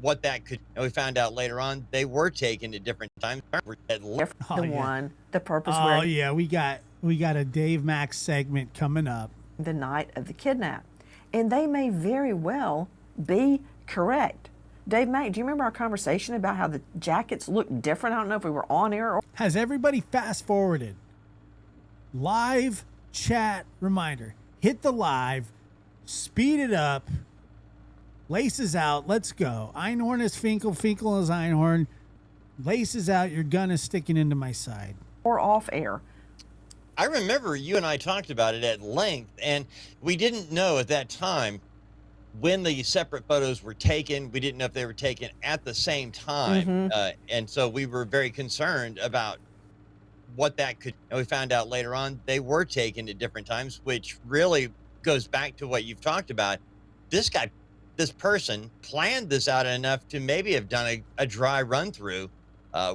what that could, and we found out later on they were taken at different times. The purpose. Oh yeah, we got a Dave Max segment coming up. The night of the kidnap, and they may very well be correct. Dave Mack, do you remember our conversation about how the jackets look different? I don't know if we were on air or... Has everybody fast forwarded? Live chat reminder. Hit the live. Speed it up. Laces out. Let's go. Einhorn is Finkel. Finkel is Einhorn. Laces out. Your gun is sticking into my side. Or off air. I remember you and I talked about it at length, and we didn't know at that time when the separate photos were taken. We didn't know if they were taken at the same time. And so we were very concerned about what that could, and we found out later on they were taken at different times, which really goes back to what you've talked about. This person planned this out enough to maybe have done a dry run through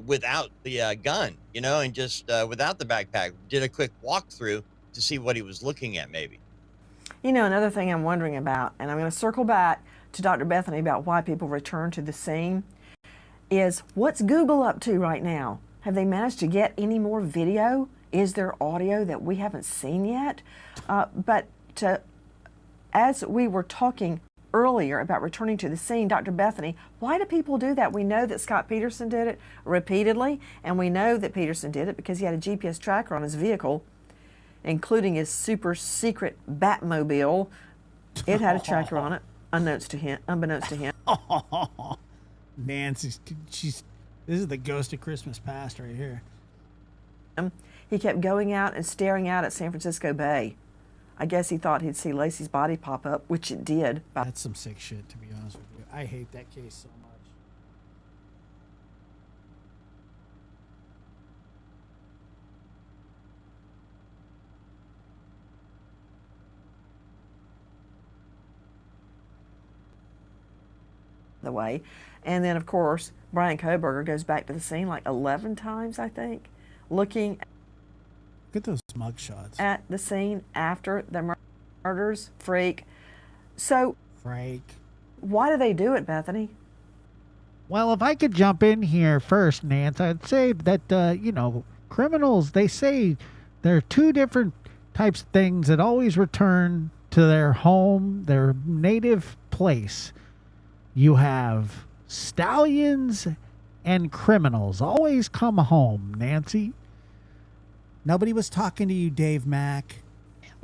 without the gun, and just without the backpack, did a quick walkthrough to see what he was looking at maybe. Another thing I'm wondering about, and I'm going to circle back to Dr. Bethany about why people return to the scene, is what's Google up to right now? Have they managed to get any more video? Is there audio that we haven't seen yet? As we were talking earlier about returning to the scene, Dr. Bethany, why do people do that? We know that Scott Peterson did it repeatedly, and we know that Peterson did it because he had a GPS tracker on his vehicle, including his super secret Batmobile. It had a tracker on it, unbeknownst to him. Nancy, this is the ghost of Christmas past right here. He kept going out and staring out at San Francisco Bay. I guess he thought he'd see Lacey's body pop up, which it did. That's some sick shit, to be honest with you. I hate that case so much. The way. And then, of course, Brian Kohberger goes back to the scene like 11 times, I think, looking Look at those mug shots. at the scene after the murders. Freak. So, why do they do it, Bethany? Well, if I could jump in here first, Nance, I'd say that, criminals, they say there are two different types of things that always return to their home, their native place. You have stallions and criminals always come home, Nancy. Nobody was talking to you, Dave Mack.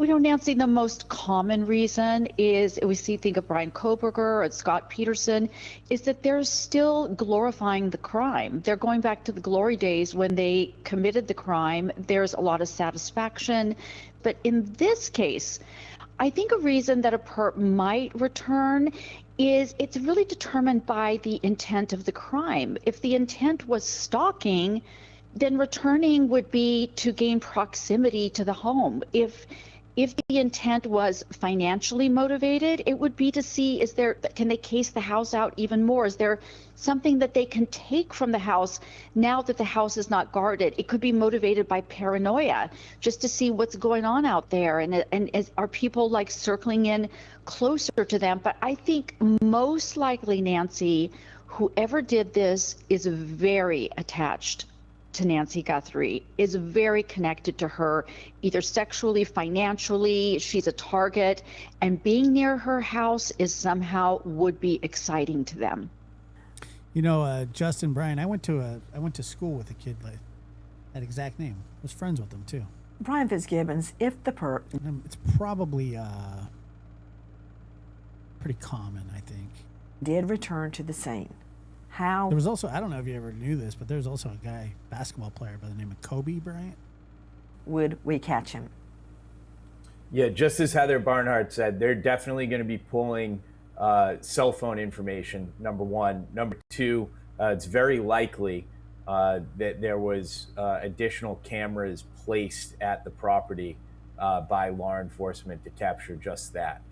Well, Nancy, the most common reason is think of Brian Koberger and Scott Peterson, is that they're still glorifying the crime. They're going back to the glory days when they committed the crime. There's a lot of satisfaction. But in this case, I think a reason that a perp might return is it's really determined by the intent of the crime. If the intent was stalking, then returning would be to gain proximity to the home. If the intent was financially motivated, it would be to see, can they case the house out even more? Is there something that they can take from the house now that the house is not guarded? It could be motivated by paranoia, just to see what's going on out there. And are people like circling in closer to them? But I think most likely, Nancy, whoever did this is very attached to Nancy Guthrie, is very connected to her, either sexually, financially. She's a target, and being near her house is somehow would be exciting to them. You know, Justin, Brian, I went to school with a kid like that exact name. I was friends with him too. Brian Fitzgibbons, if the perp, it's probably pretty common, I think. Did return to the scene. How? There was also, I don't know if you ever knew this, but there's also a guy, basketball player by the name of Kobe Bryant. Would we catch him? Yeah, just as Heather Barnhart said, they're definitely going to be pulling cell phone information, number one. Number two, it's very likely that there was additional cameras placed at the property by law enforcement to capture just that.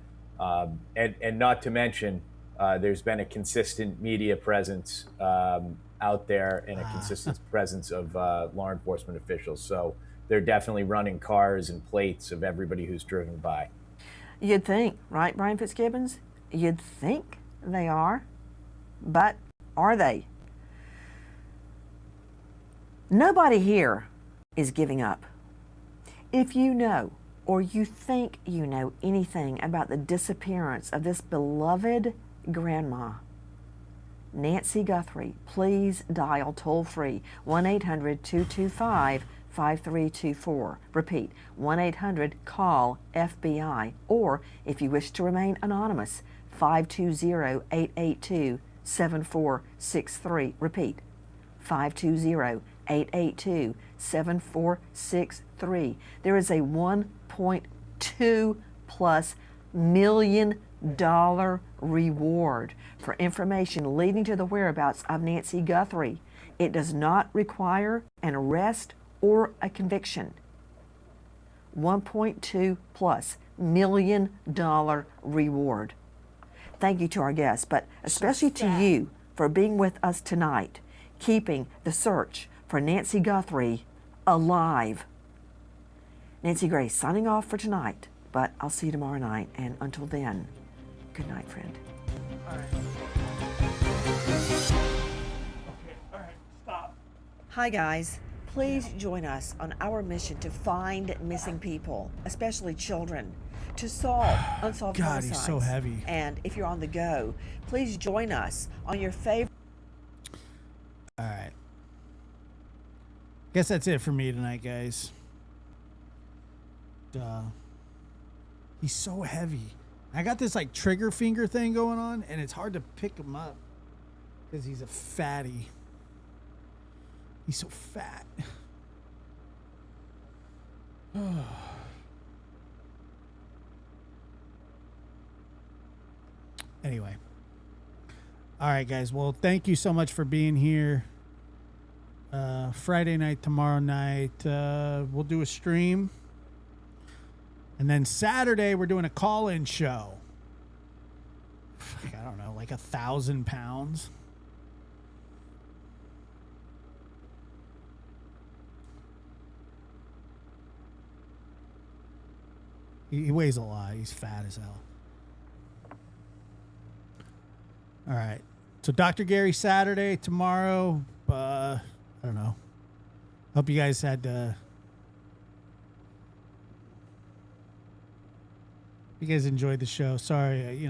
And not to mention, there's been a consistent media presence out there and a consistent presence of law enforcement officials. So they're definitely running cars and plates of everybody who's driven by. You'd think, right, Brian Fitzgibbons? You'd think they are, but are they? Nobody here is giving up. If you know or you think you know anything about the disappearance of this beloved grandma, Nancy Guthrie, please dial toll-free 1-800-225-5324. Repeat, 1-800-CALL-FBI. Or, if you wish to remain anonymous, 520-882-7463. Repeat, 520-882-7463. There is a $1.2+ million reward for information leading to the whereabouts of Nancy Guthrie. It does not require an arrest or a conviction. $1.2+ million reward. Thank you to our guests, but especially to you for being with us tonight, keeping the search for Nancy Guthrie alive. Nancy Grace signing off for tonight, but I'll see you tomorrow night, and until then, good night, friend. All right, stop. Hi, guys. Please join us on our mission to find missing people, especially children, to solve unsolved God, homicides. he's so heavy. And if you're on the go, please join us on your favorite. All right. Guess that's it for me tonight, guys. He's so heavy. I got this like trigger finger thing going on, and it's hard to pick him up because he's a fatty. He's so fat. Anyway. All right, guys. Well, thank you so much for being here. Friday night, tomorrow night, we'll do a stream. And then Saturday, we're doing a call-in show. I don't know, like 1,000 pounds. He weighs a lot. He's fat as hell. All right. So Dr. Gary Saturday, tomorrow. I don't know. Hope you guys had... you guys enjoyed the show. Sorry,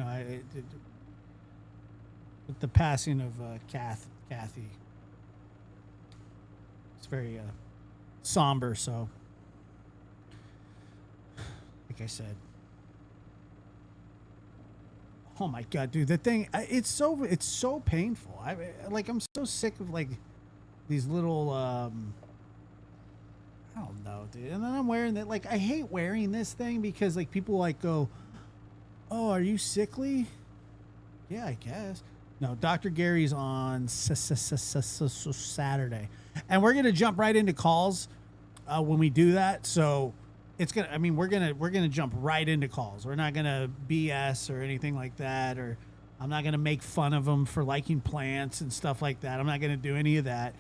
with the passing of Kathy, it's very somber. So I like I said. Oh my god, dude, the thing, it's so painful. I'm so sick of like these little I don't know, dude. And then I'm wearing that, like, I hate wearing this thing because like people like go, "Oh, are you sickly?" Yeah, I guess. No, Dr. Gary's on Saturday, and we're gonna jump right into calls when we do that. So it's gonna. I mean, we're gonna jump right into calls. We're not gonna BS or anything like that, or I'm not gonna make fun of them for liking plants and stuff like that. I'm not gonna do any of that.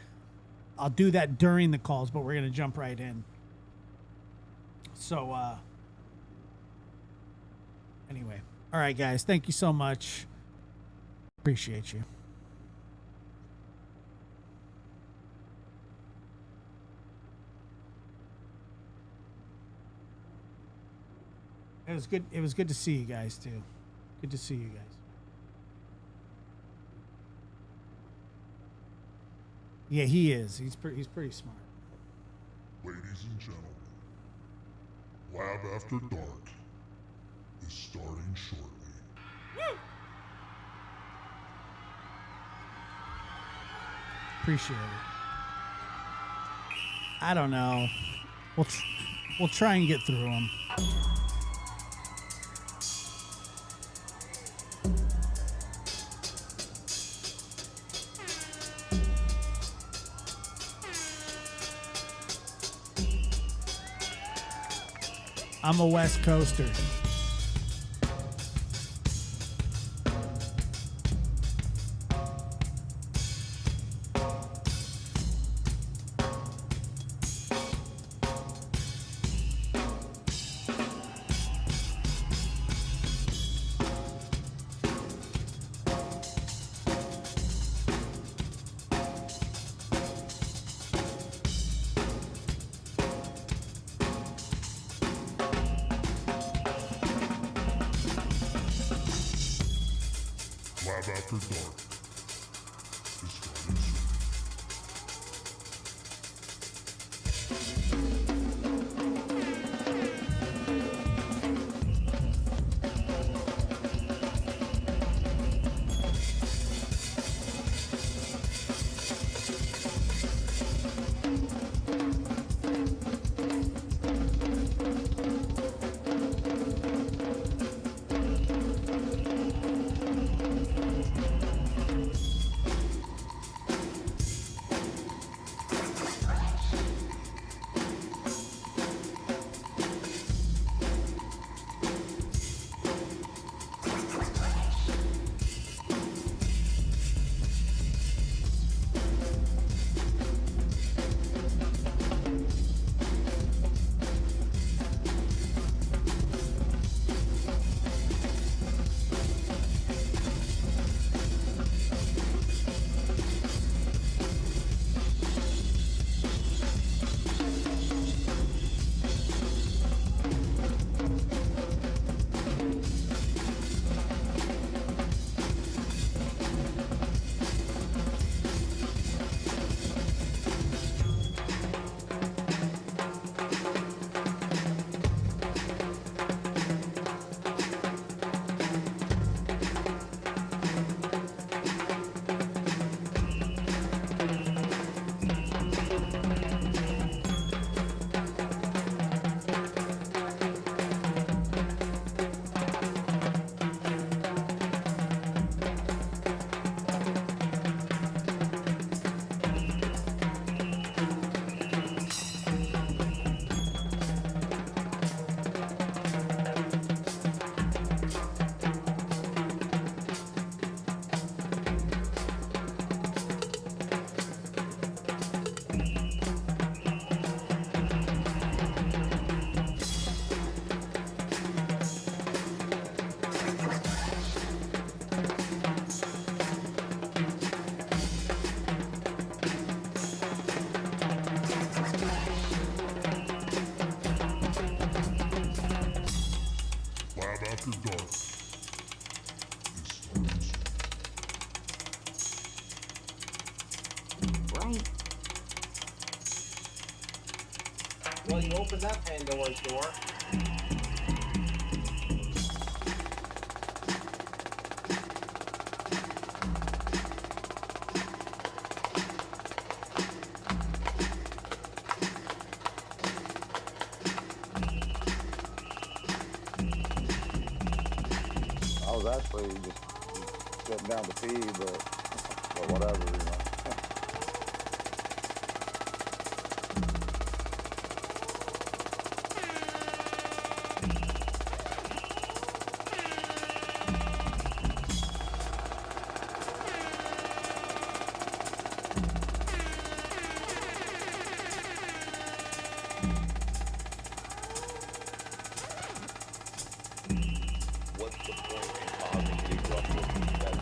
I'll do that during the calls, but we're gonna jump right in. So anyway, all right, guys, thank you so much. Appreciate you. It was good. It was good to see you guys too. Good to see you guys. Yeah, he is. He's pretty smart. Ladies and gentlemen, Lab After Dark is starting shortly. Appreciate it. I don't know. We'll try and get through them. I'm a West Coaster. Lab After Dark is starting soon. Lab After Dark is starting soon. Right. Well, you opened that Pandora's door. actually just sitting down to pee, but whatever, you know. What's the point in causing the eruption? That's